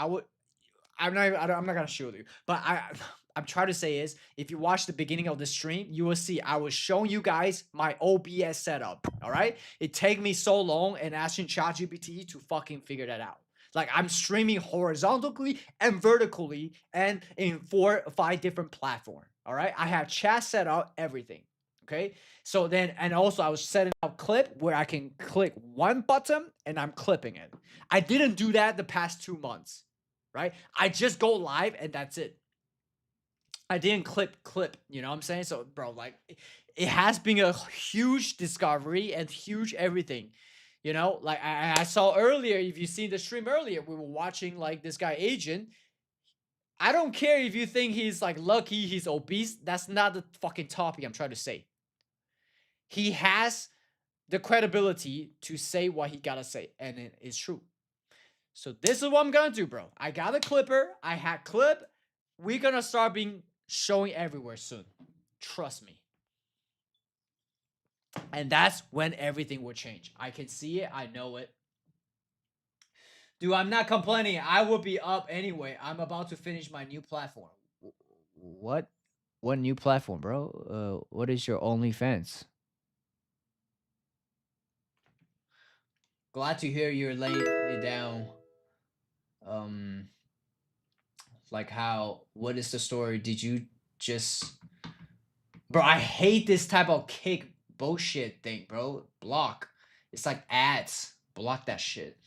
I'm not gonna show you, but I'm trying to say is, if you watch the beginning of the stream, you will see I was showing you guys my OBS setup. All right, it take me so long and asking ChatGPT to fucking figure that out. Like I'm streaming horizontally and vertically, and in 4 or 5 different platforms. All right, I have chat set up, everything. Okay, so then, and also I was setting up clip where I can click one button and I'm clipping it. I didn't do that the past 2 months. Right? I just go live and that's it. I didn't clip, you know what I'm saying? So, bro, like, it has been a huge discovery and huge everything. You know, like I saw earlier, if you see the stream earlier, we were watching like this guy Agent. I don't care if you think he's like lucky, he's obese. That's not the fucking topic I'm trying to say. He has the credibility to say what he gotta say, and it is true. So this is what I'm gonna do, bro. I got a clipper. I had clip. We're gonna start being showing everywhere soon. Trust me. And that's when everything will change. I can see it. I know it. Dude, I'm not complaining. I will be up anyway. I'm about to finish my new platform. What? What new platform, bro? What is your OnlyFans? Glad to hear you're laying it down. Like how, what is the story? Did you just, bro, I hate this type of kick bullshit thing, bro. Block. It's like ads. Block that shit.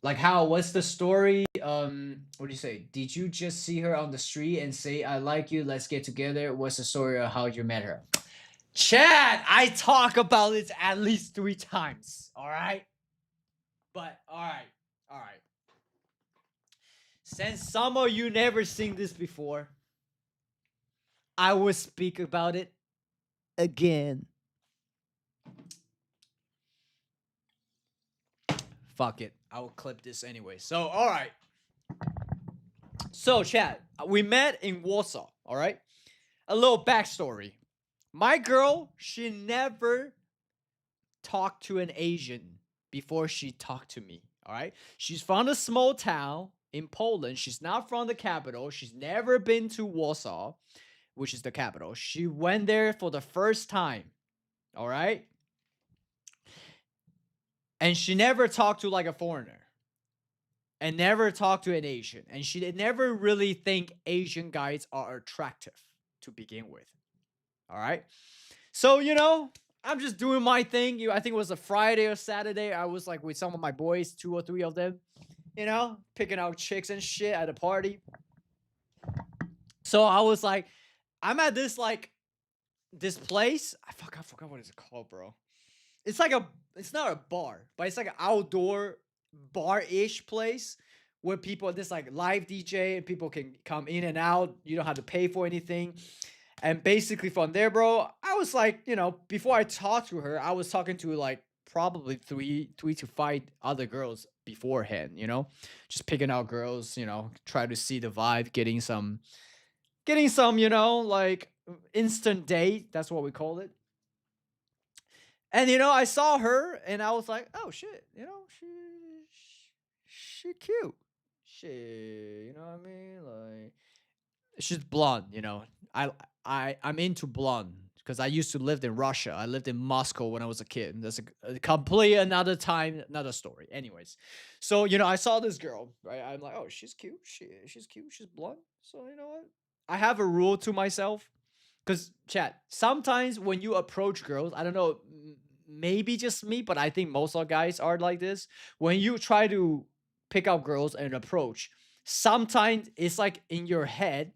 Like how, what's the story? What do you say? Did you just see her on the street and say, I like you, let's get together? What's the story of how you met her? Chad, I talk about it at least 3 times. All right? But, all right. Since some of you never seen this before, I will speak about it again. Fuck it. I will clip this anyway. So, all right. So, chat, we met in Warsaw, all right? A little backstory. My girl, she never talked to an Asian before she talked to me, all right? She's from a small town in Poland. She's not from the capital. She's never been to Warsaw, which is the capital. She went there for the first time, all right? And she never talked to like a foreigner. And never talked to an Asian. And she did never really think Asian guys are attractive to begin with. All right? So, you know, I'm just doing my thing. I think it was a Friday or Saturday. I was like with some of my boys, 2 or 3 of them, you know, picking out chicks and shit at a party. So I was like, I'm at this like, this place. I forgot what it's called, bro. It's like it's not a bar, but it's like an outdoor bar-ish place where people, this like live DJ and people can come in and out. You don't have to pay for anything. And basically from there, bro, I was like, you know, before I talked to her, I was talking to like probably three to 5 other girls beforehand, you know, just picking out girls, you know, try to see the vibe, getting some, you know, like instant date. That's what we call it. And, you know, I saw her and I was like, oh shit, you know, she cute. She, you know what I mean? Like, she's blonde, you know. I'm into blonde because I used to live in Russia. I lived in Moscow when I was a kid. That's a complete another time, another story. Anyways, so, you know, I saw this girl, right? I'm like, oh, she's cute. She's cute. She's blonde. So, you know what? I have a rule to myself. Because, chat, sometimes when you approach girls, I don't know, maybe just me, but I think most of guys are like this. When you try to pick up girls and approach, sometimes it's like in your head,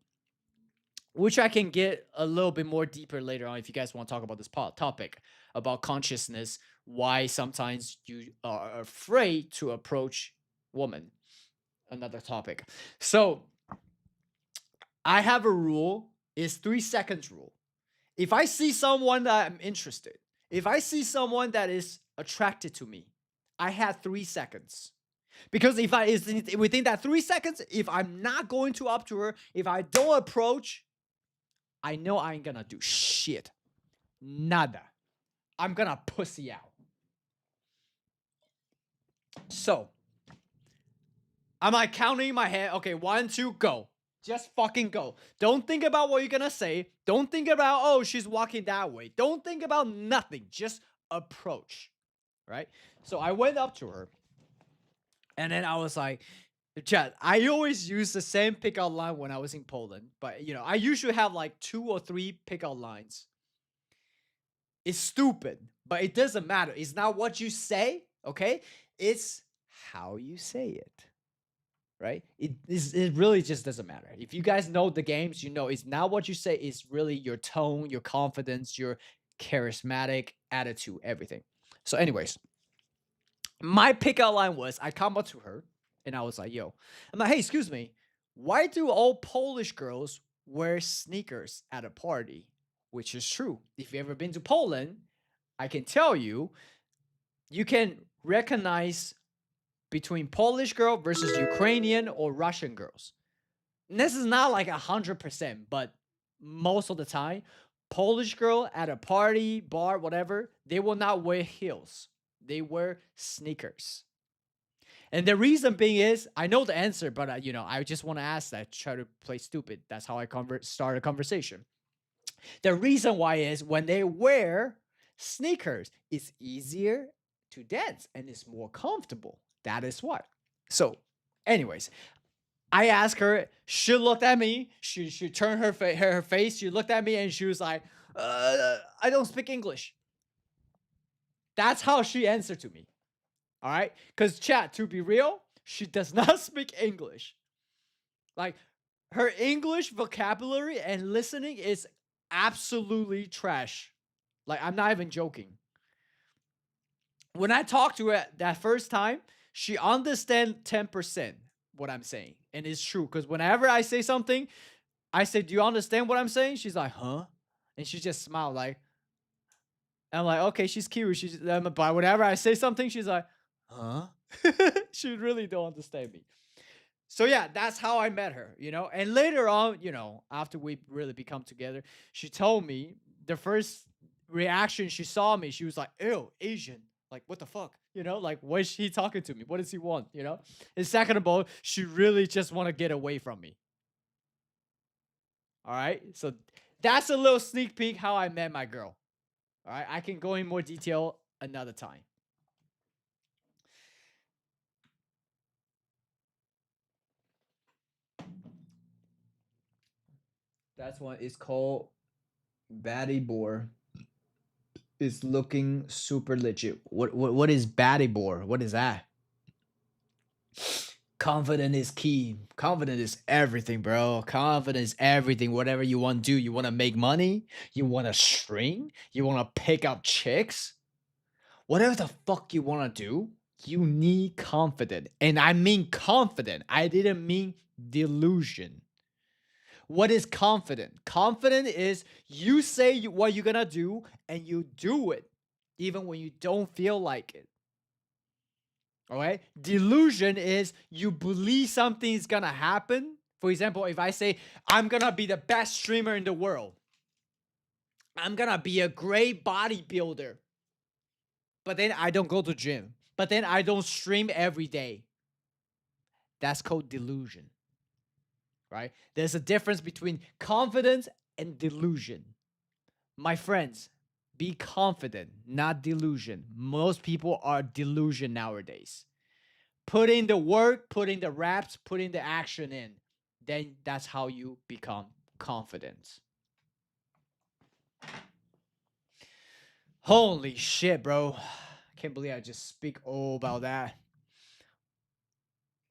which I can get a little bit more deeper later on if you guys want to talk about this topic, about consciousness, why sometimes you are afraid to approach women. Another topic. So, I have a rule. It's 3 seconds rule. If I see someone that I'm interested, if I see someone that is attracted to me, I have 3 seconds. Because if I is within that 3 seconds, if I'm not going to up to her, if I don't approach, I know I ain't gonna do shit. Nada. I'm gonna pussy out. So, I'm like counting in my head. Okay, 1, 2, go. Just fucking go. Don't think about what you're gonna say. Don't think about, oh, she's walking that way. Don't think about nothing. Just approach. Right? So I went up to her. And then I was like, chat, I always use the same pickup line when I was in Poland. But, you know, I usually have like 2 or 3 pickup lines. It's stupid, but it doesn't matter. It's not what you say, okay? It's how you say it. Right? It really just doesn't matter. If you guys know the games, you know it's not what you say, it's really your tone, your confidence, your charismatic attitude, everything. So anyways, my pickup line was, I come up to her and I was like, yo, I'm like, hey, excuse me, why do all Polish girls wear sneakers at a party? Which is true. If you've ever been to Poland, I can tell you, you can recognize between Polish girl versus Ukrainian or Russian girls. And this is not like 100%, but most of the time, Polish girl at a party, bar, whatever, they will not wear heels. They wear sneakers. And the reason being is, I know the answer, but you know, I just want to ask that, try to play stupid. That's how I start a conversation. The reason why is when they wear sneakers, it's easier to dance and it's more comfortable. That is what. So, anyways, I asked her. She looked at me. She turned her face. She looked at me and she was like, "I don't speak English." That's how she answered to me. All right, because chat, to be real, she does not speak English. Like, her English vocabulary and listening is absolutely trash. Like, I'm not even joking. When I talked to her that first time, she understand 10%. what I'm saying. And it's true. Because whenever I say something, I say, do you understand what I'm saying? She's like, huh? And she just smiled like, I'm like, okay, she's cute. But whenever I say something, she's like, huh? She really don't understand me. So yeah, that's how I met her, you know? And later on, you know, after we really become together, she told me the first reaction she saw me, she was like, ew, Asian. Like, what the fuck? You know, like, why is he talking to me? What does he want? You know? And second of all, she really just want to get away from me. All right? So that's a little sneak peek how I met my girl. All right? I can go in more detail another time. That's one. It's called Batty Boar. It's looking super legit. What is Batty Boar? What is that? Confidence is key. Confidence is everything, bro. Confidence is everything. Whatever you want to do, you want to make money, you want to stream, you want to pick up chicks. Whatever the fuck you want to do, you need confidence. And I mean confident. I didn't mean delusion. What is confident? Confident is you say what you're gonna do and you do it, even when you don't feel like it. All right? Delusion is you believe something is gonna happen. For example, if I say, I'm gonna be the best streamer in the world, I'm gonna be a great bodybuilder, but then I don't go to gym, but then I don't stream every day. That's called delusion. Right? There's a difference between confidence and delusion. My friends, be confident, not delusion. Most people are delusion nowadays. Put in the work, put in the reps, put in the action in. Then that's how you become confident. Holy shit, bro. Can't believe I just speak all about that.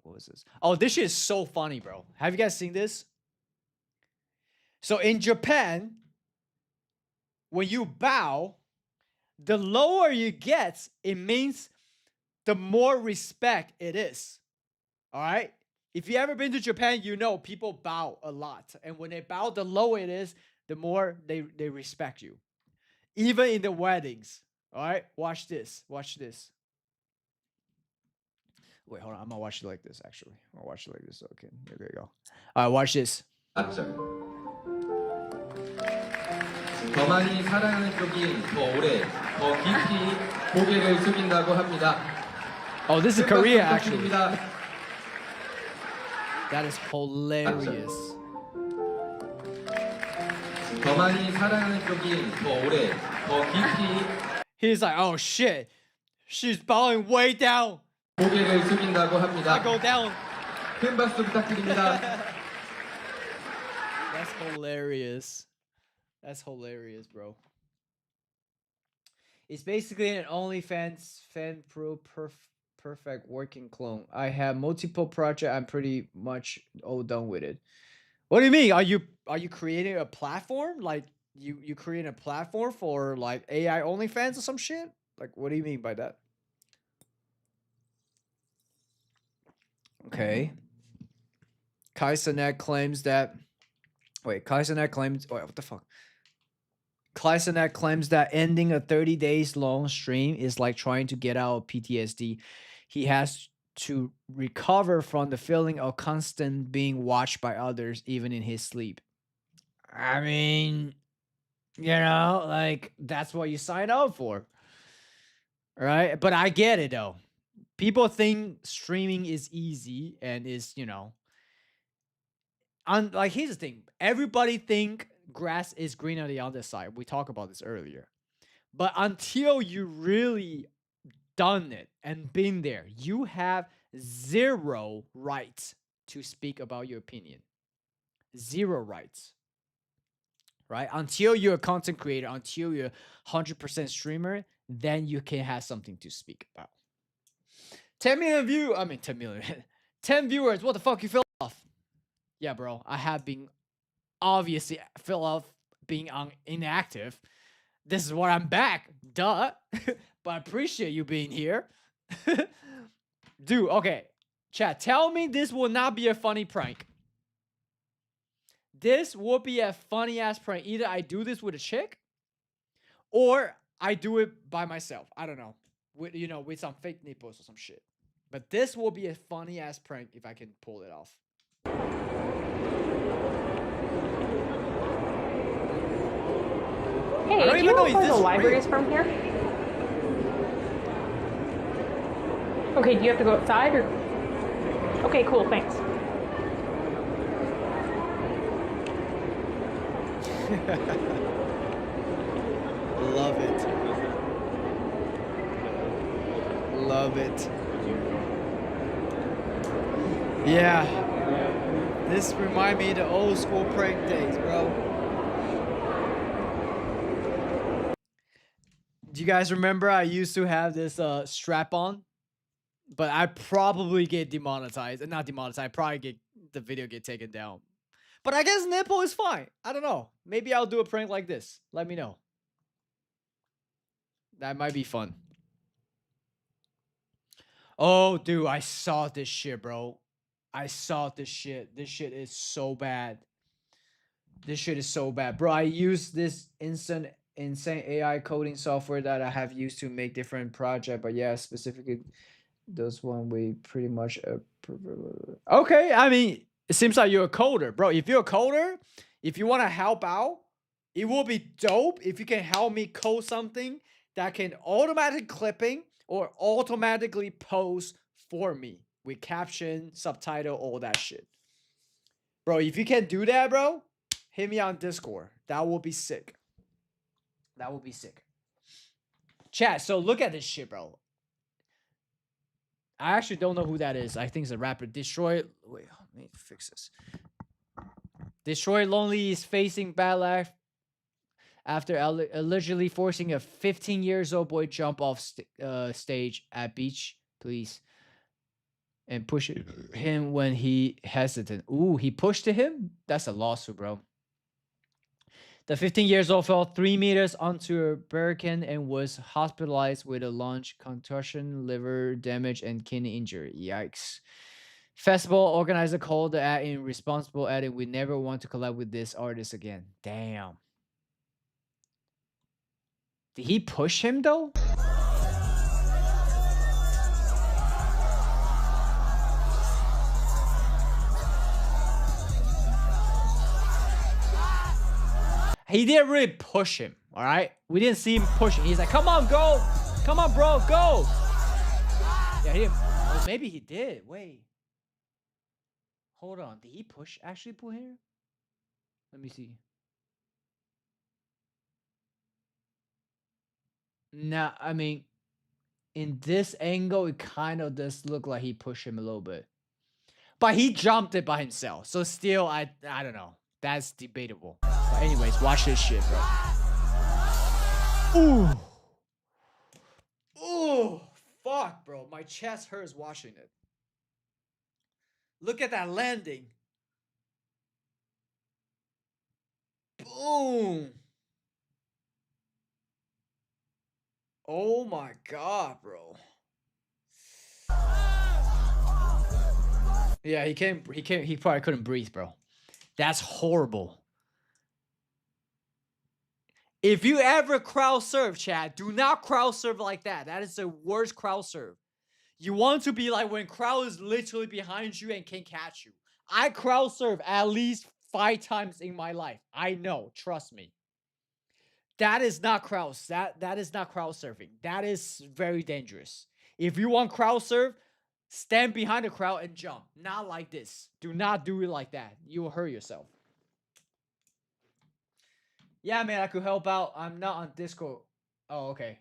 What was this? Oh, this shit is so funny, bro. Have you guys seen this? So in Japan, when you bow, the lower you get, it means the more respect it is. All right? If you ever been to Japan, you know people bow a lot. And when they bow, the lower it is, the more they respect you. Even in the weddings. All right? Watch this. Watch this. Wait, hold on. I'm going to watch it like this, actually. I'm going to watch it like this. Okay, there you go. All right, watch this. 더 많이 사랑하는 쪽이 더 오래, 더 깊이 고개를 숙인다고 합니다. Oh, this is Korea, actually. That is hilarious. 더 많이 사랑하는 쪽이 더 오래, 더 깊이. He's like, oh shit, she's bowing way down. 고개를 숙인다고 합니다. I go down. 큰 박수 부탁드립니다. That's hilarious. That's hilarious, bro. It's basically an OnlyFans fan pro perfect working clone. I have multiple projects. I'm pretty much all done with it. What do you mean? Are you creating a platform? Like you create a platform for like AI OnlyFans or some shit? Like what do you mean by that? Okay. Kaisenet claims that. Wait, Kaisenet claims. Wait, what the fuck? Kaisenet claims that ending a 30 days long stream is like trying to get out of PTSD. He has to recover from the feeling of constant being watched by others, even in his sleep. I mean, you know, like that's what you sign up for, right? But I get it though. People think streaming is easy and is, you know, like here's the thing. Everybody think grass is green on the other side. We talked about this earlier. But until you really done it and been there, you have zero rights to speak about your opinion. Zero rights. Right? Until you're a content creator, until you're 100% streamer, then you can have something to speak about. 10 million views. I mean, 10 million. 10 viewers. What the fuck? You fell off? Yeah, bro. I have been obviously fell off being inactive. This is why I'm back. Duh. But I appreciate you being here. Dude, okay. Chat, tell me this will not be a funny prank. This will be a funny ass prank. Either I do this with a chick, or I do it by myself. I don't know. With, you know, with some fake nipples or some shit. But this will be a funny ass prank if I can pull it off. Hey, do you know where the library is from here? Okay, do you have to go outside or? Okay, cool, thanks. Love it. Love it. Yeah. This remind me of the old school prank days, bro. Do you guys remember I used to have this strap on? But I probably get demonetized. Not demonetized, I probably get the video get taken down. But I guess nipple is fine. I don't know. Maybe I'll do a prank like this. Let me know. That might be fun. Oh, dude, I saw this shit, bro. I saw this shit. This shit is so bad. This shit is so bad. Bro, I use this insane AI coding software that I have used to make different projects. But yeah, specifically those one we pretty much... okay, I mean, it seems like you're a coder. Bro, if you're a coder, if you want to help out, it will be dope if you can help me code something that can automatic clipping or automatically post for me with caption, subtitle, all that shit. Bro, if you can do that, bro, hit me on Discord. That will be sick. That will be sick. Chat, so look at this shit, bro. I actually don't know who that is. I think it's a rapper. Destroy... Wait, let me fix this. Destroy Lonely is facing backlash after allegedly forcing a 15-year-old boy jump off stage at beach, please, and push him when he hesitant. Ooh, he pushed him? That's a lawsuit, bro. The 15-year-old fell 3 meters onto a barricade and was hospitalized with a lunge concussion, liver damage, and kidney injury. Yikes. Festival organizer called the ad irresponsible, adding, "We never want to collab with this artist again." Damn. Did he push him though? He didn't really push him, all right? We didn't see him pushing. He's like, come on, go. Come on, bro, go. Yeah, he didn't. Oh, maybe he did. Wait. Hold on. Did he actually pull him? Let me see. Nah, I mean, in this angle, it kind of does look like he pushed him a little bit. But he jumped it by himself. So still, I don't know. That's debatable. But anyways, watch this shit, bro. Ooh. Ooh. Fuck, bro. My chest hurts watching it. Look at that landing. Boom. Oh my god, bro. Yeah, he probably couldn't breathe, bro. That's horrible. If you ever crowd surf, chat, do not crowd surf like that. That is the worst crowd surf. You want to be like when crowd is literally behind you and can catch you. I crowd surf at least 5 times in my life. I know, trust me. That is not crowd. That is not crowd surfing. That is very dangerous. If you want crowd surf, stand behind the crowd and jump. Not like this. Do not do it like that. You will hurt yourself. Yeah, man, I could help out. I'm not on Discord. Oh, okay.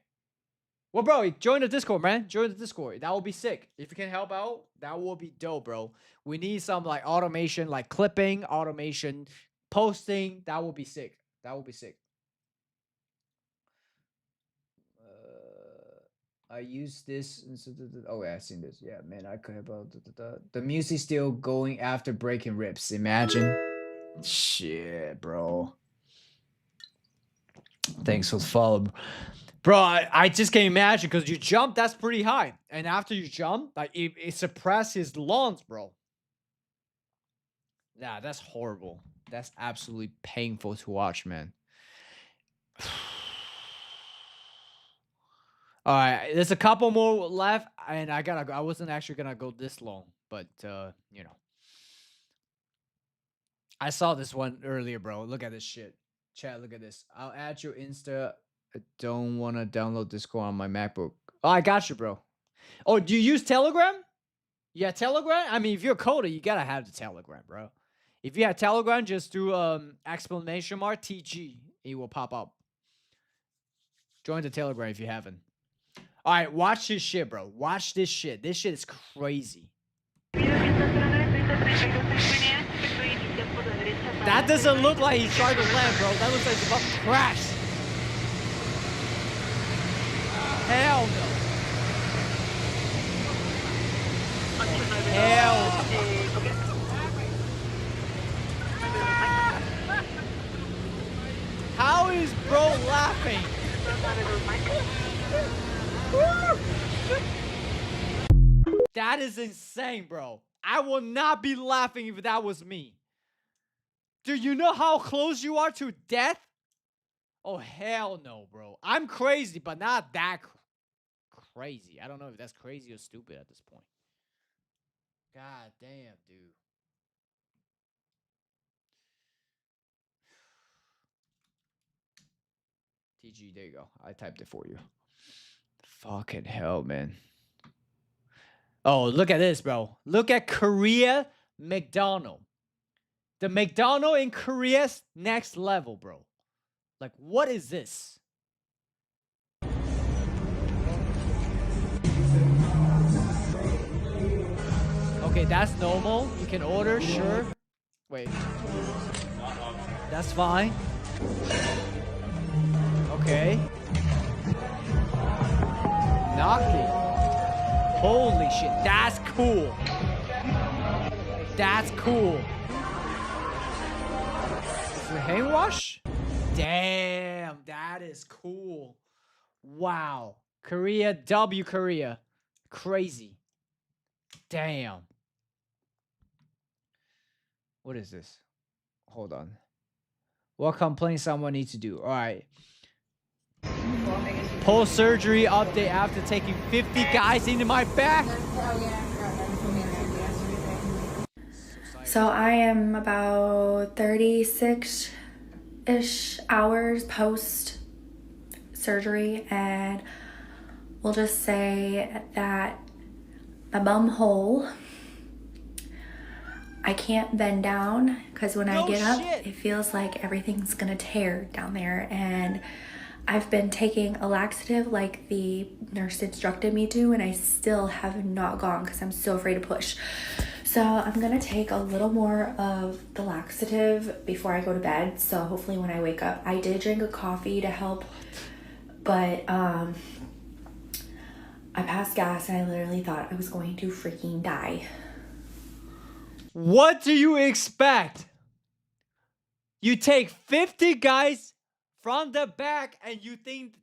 Well, bro, join the Discord, man. Join the Discord. That will be sick. If you can help out, that will be dope, bro. We need some like automation, like clipping, automation, posting. That will be sick. That will be sick. I use this. Oh, yeah, I've seen this. Yeah, man, I could help out. The music still going after breaking ribs. Imagine. Shit, bro. Thanks for the follow. Bro, I just can't imagine because you jump, that's pretty high. And after you jump, like it suppresses his lungs, bro. Yeah, that's horrible. That's absolutely painful to watch, man. All right, there's a couple more left, and I gotta go. I wasn't actually gonna go this long, but you know, I saw this one earlier, bro. Look at this shit. Chat, look at this. I'll add your Insta. I don't want to download Discord on my MacBook. Oh, I got you, bro. Oh, do you use Telegram? Yeah, Telegram? I mean, if you're a coder, you gotta have the Telegram, bro. If you have Telegram, just do exclamation mark TG. It will pop up. Join the Telegram if you haven't. All right, watch this shit, bro. Watch this shit. This shit is crazy. That doesn't look like he's trying to land, bro. That looks like he's about to crash. Hell no. Hell no. How is bro laughing? That is insane, bro. I will not be laughing if that was me. Do you know how close you are to death? Oh, hell no, bro. I'm crazy, but not that crazy. I don't know if that's crazy or stupid at this point. God damn, dude. TG, there you go. I typed it for you. Fucking hell, man. Oh, look at this, bro. Look at Korea McDonald. The McDonald in Korea's next level, bro. Like, what is this? Okay, that's normal. You can order, sure. Wait. That's fine. Okay. Knocking. Holy shit, that's cool. That's cool. Is it hand wash? Damn, that is cool. Wow. Korea, W Korea. Crazy. Damn. What is this? Hold on. What complaint someone needs to do? All right. Post-surgery update after taking 50 guys into my back. So I am about 36-ish hours post-surgery, and we'll just say that my bum hole, I can't bend down because when I get up, it feels like everything's gonna tear down there, and I've been taking a laxative like the nurse instructed me to, and I still have not gone because I'm so afraid to push. So I'm gonna take a little more of the laxative before I go to bed, so hopefully when I wake up. I did drink a coffee to help, but I passed gas and I literally thought I was going to freaking die. What do you expect? You take 50 guys from the back and you think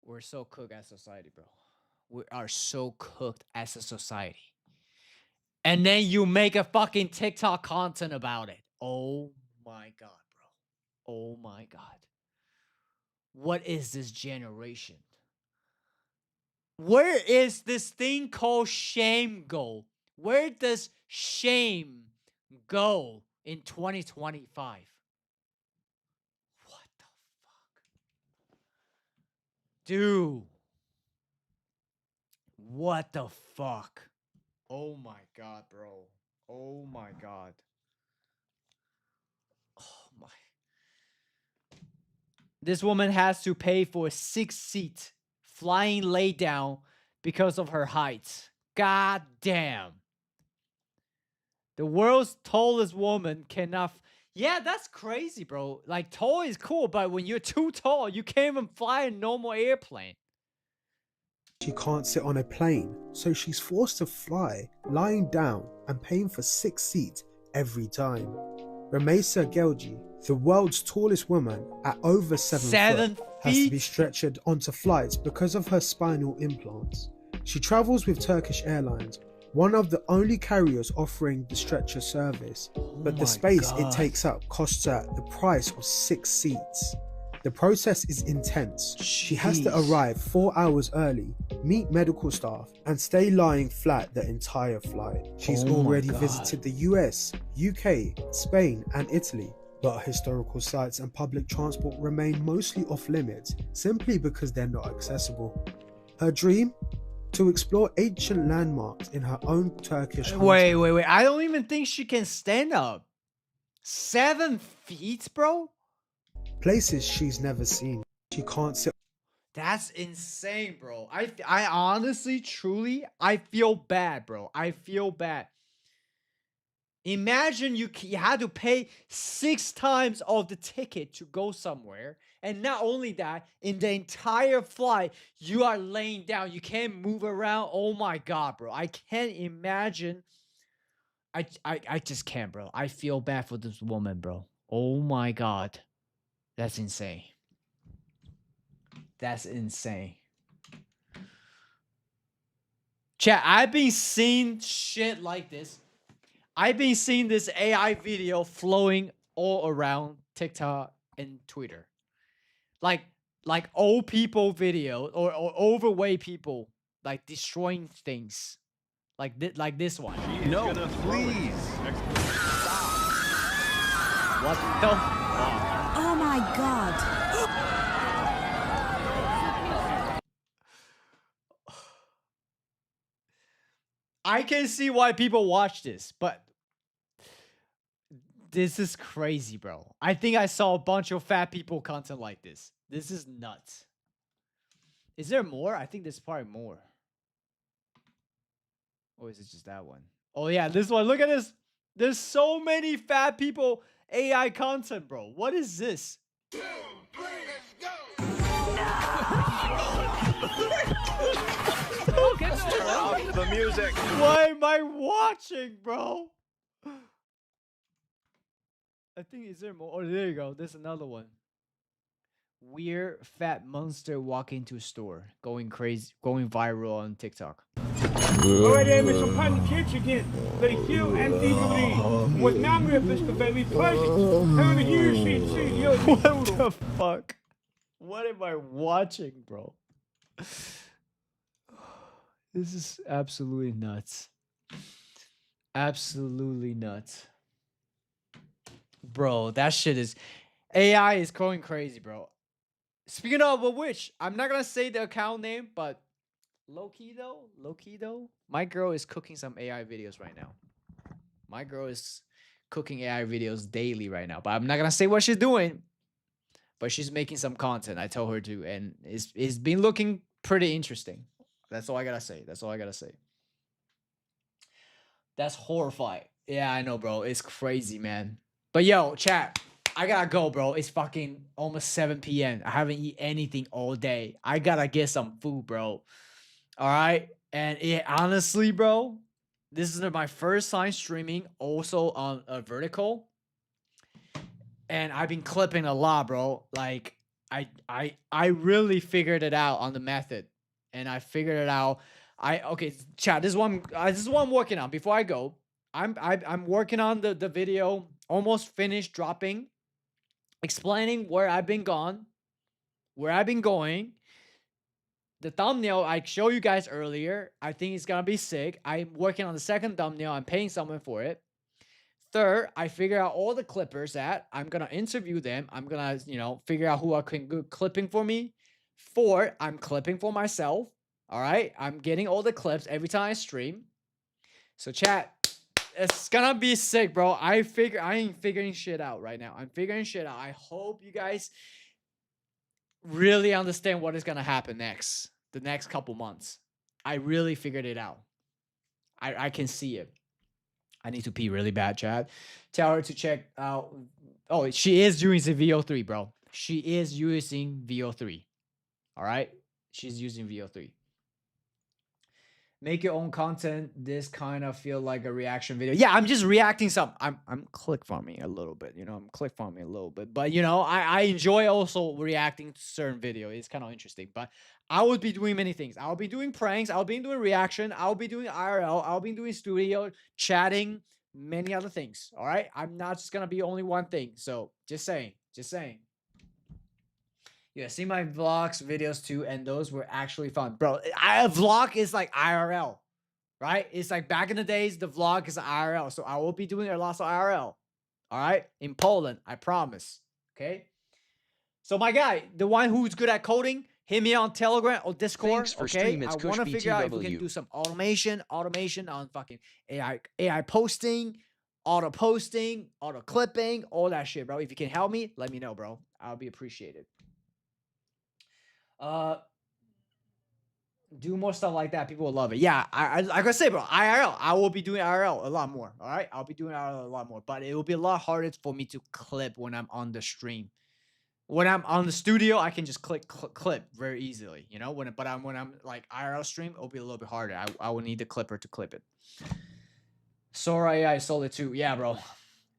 we're so cooked as a society, bro. We are so cooked as a society. And then you make a fucking TikTok content about it. Oh my God, bro. Oh my God. What is this generation? Where is this thing called shame go? Where does shame go in 2025? What the fuck? Dude. What the fuck? Oh my God, bro. Oh my God. Oh my. This woman has to pay for a 6-seat flying lay down because of her height. God damn. The world's tallest woman cannot. Yeah, that's crazy, bro. Like, tall is cool, but when you're too tall, you can't even fly a normal airplane. She can't sit on a plane, so she's forced to fly, lying down and paying for 6 seats every time. Ramesa Gelji, The world's tallest woman, at over 7 foot, has to be stretchered onto flights because of her spinal implants. She travels with Turkish Airlines, one of the only carriers offering the stretcher service, but the space it takes up costs her the price of 6 seats. The process is intense. She has to arrive 4 hours early, meet medical staff, and stay lying flat the entire flight. She's already visited the US, UK, Spain, and Italy, but historical sites and public transport remain mostly off limits simply because they're not accessible. Her dream? To explore ancient landmarks in her own Turkish hometown. Wait. I don't even think she can stand up. 7 feet, bro? Places she's never seen. She can't sit. That's insane, bro. I honestly, truly, I feel bad, bro. I feel bad. Imagine you had to pay 6 times of the ticket to go somewhere. And not only that, in the entire flight, you are laying down. You can't move around. Oh my God, bro. I can't imagine. I just can't, bro. I feel bad for this woman, bro. Oh my God. That's insane. That's insane. Chat, I've been seeing shit like this. I've been seeing this AI video flowing all around TikTok and Twitter. Like old people video or overweight people like destroying things. Like this one. No, please. What the fuck? Oh my God. I can see why people watch this, but this is crazy, bro. I think I saw a bunch of fat people content like this. This is nuts. Is there more? I think there's probably more. Or is it just that one? Oh yeah, this one. Look at this. There's so many fat people AI content, bro. What is this? Turn off the music. Why am I watching, bro? I think, is there more? Oh, there you go. There's another one. Weird fat monster walking into a store, going crazy, going viral on TikTok. Alright, Mr. Pan Kids again. Very few and eagerly. Was not Memphis the very pleasant. How many years since What the fuck? What am I watching, bro? This is absolutely nuts. Absolutely nuts. Bro, that shit is... AI is going crazy, bro. Speaking of which, I'm not gonna say the account name, but low-key though, my girl is cooking some AI videos right now. My girl is cooking AI videos daily right now, but I'm not gonna say what she's doing. But she's making some content. I told her to, and it's been looking pretty interesting. That's all I gotta say. That's all I gotta say. That's horrifying. Yeah, I know, bro. It's crazy, man. But yo, chat, I gotta go, bro. It's fucking almost 7 p.m. I haven't eaten anything all day. I gotta get some food, bro. All right? And honestly, bro, this is my first time streaming also on a vertical. And I've been clipping a lot, bro. Like, I really figured it out on the method. And I figured it out. Okay, chat, this is what I'm working on. Before I go, I'm working on the video, almost finished dropping, explaining where I've been gone, where I've been going. The thumbnail I showed you guys earlier, I think it's gonna be sick. I'm working on the second thumbnail. I'm paying someone for it. Third, I figure out all the clippers that I'm gonna interview them. I'm gonna, figure out who can do clipping for me. Fourth, I'm clipping for myself. All right, I'm getting all the clips every time I stream. So chat, it's gonna be sick, bro. I ain't figuring shit out right now. I'm figuring shit out. I hope you guys really understand what is gonna happen next, the next couple months. I really figured it out. I can see it. I need to pee really bad, chat. Tell her to check out. Oh, she is using VO3, bro. She is using VO3. All right? She's using VO3. Make your own content. This kind of feel like a reaction video. Yeah, I'm just reacting some. I'm click farming a little bit. You know, I'm click farming a little bit. But you know, I enjoy also reacting to certain video. It's kind of interesting. But I would be doing many things. I'll be doing pranks. I'll be doing reaction. I'll be doing IRL. I'll be doing studio chatting. Many other things. All right. I'm not just gonna be only one thing. So just saying. Just saying. Yeah, see my vlogs, videos too, and those were actually fun. Bro, a vlog is like IRL, right? It's like back in the days, the vlog is IRL. So I will be doing a lot of IRL, all right? In Poland, I promise, okay? So my guy, the one who's good at coding, hit me on Telegram or Discord, Thanks for okay? stream, it's I want to figure out if we can KushBTW. do some automation on fucking AI posting, auto clipping, all that shit, bro. If you can help me, let me know, bro. I'll be appreciated. Do more stuff like that. People will love it. Yeah, I like I say, bro, IRL. I will be doing IRL a lot more. All right, I'll be doing IRL a lot more, but it will be a lot harder for me to clip when I'm on the stream. When I'm on the studio, I can just clip very easily. You know, when I'm like IRL stream, it'll be a little bit harder. I will need the clipper to clip it. Sora AI sold it too. Yeah, bro.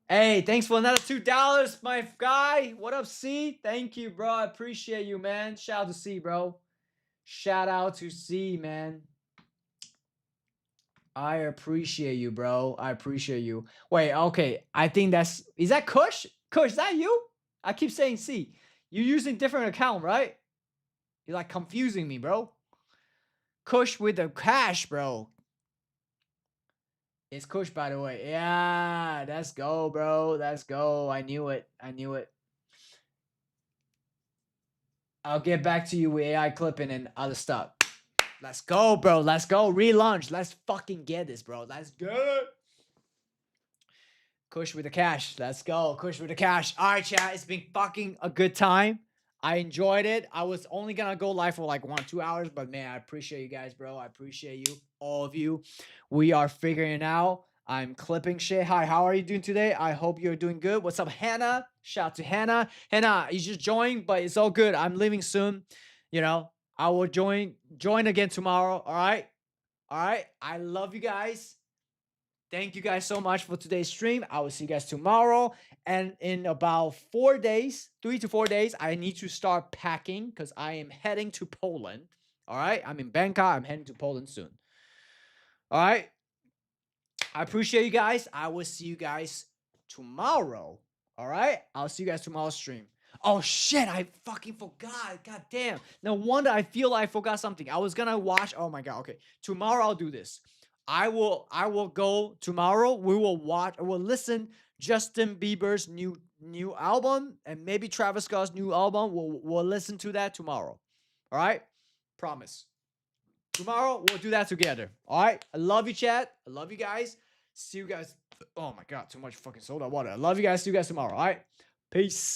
Hey, thanks for another $2, my guy. What up, C? Thank you, bro. I appreciate you, man. Shout out to C, bro. Shout out to C, man. I appreciate you, bro. I appreciate you. Wait, okay. I think is that Kush? Kush, is that you? I keep saying C. You're using different account, right? You're like confusing me, bro. Kush with the cash, bro. It's Kush, by the way. Yeah, let's go, bro. Let's go. I knew it. I'll get back to you with AI clipping and other stuff. Let's go, bro. Let's go. Relaunch. Let's fucking get this, bro. Let's get it. Kush with the cash. Let's go. Kush with the cash. All right, chat. It's been fucking a good time. I enjoyed it. I was only gonna go live for like 1-2 hours, but man, I appreciate you guys, bro. I appreciate you, all of you. We are figuring it out. I'm clipping shit. Hi, how are you doing today? I hope you're doing good. What's up, Hannah? Shout out to Hannah. Hannah, you just joined, but it's all good. I'm leaving soon. You know, I will join again tomorrow. All right. I love you guys. Thank you guys so much for today's stream. I will see you guys tomorrow. And in about 4 days, 3 to 4 days, I need to start packing because I am heading to Poland. All right. I'm in Bangkok. I'm heading to Poland soon. All right. I appreciate you guys. I will see you guys tomorrow. All right. I'll see you guys tomorrow's stream. Oh shit, I fucking forgot. God damn. No wonder I feel like I forgot something. I was gonna watch. Oh my god. Okay. Tomorrow I'll do this. I will go tomorrow. We'll listen Justin Bieber's new album and maybe Travis Scott's new album. We'll listen to that tomorrow. All right? Promise. Tomorrow we'll do that together. All right? I love you, chat. I love you guys. See you guys. Oh my god, too much fucking soda water. I love you guys. See you guys tomorrow. All right? Peace.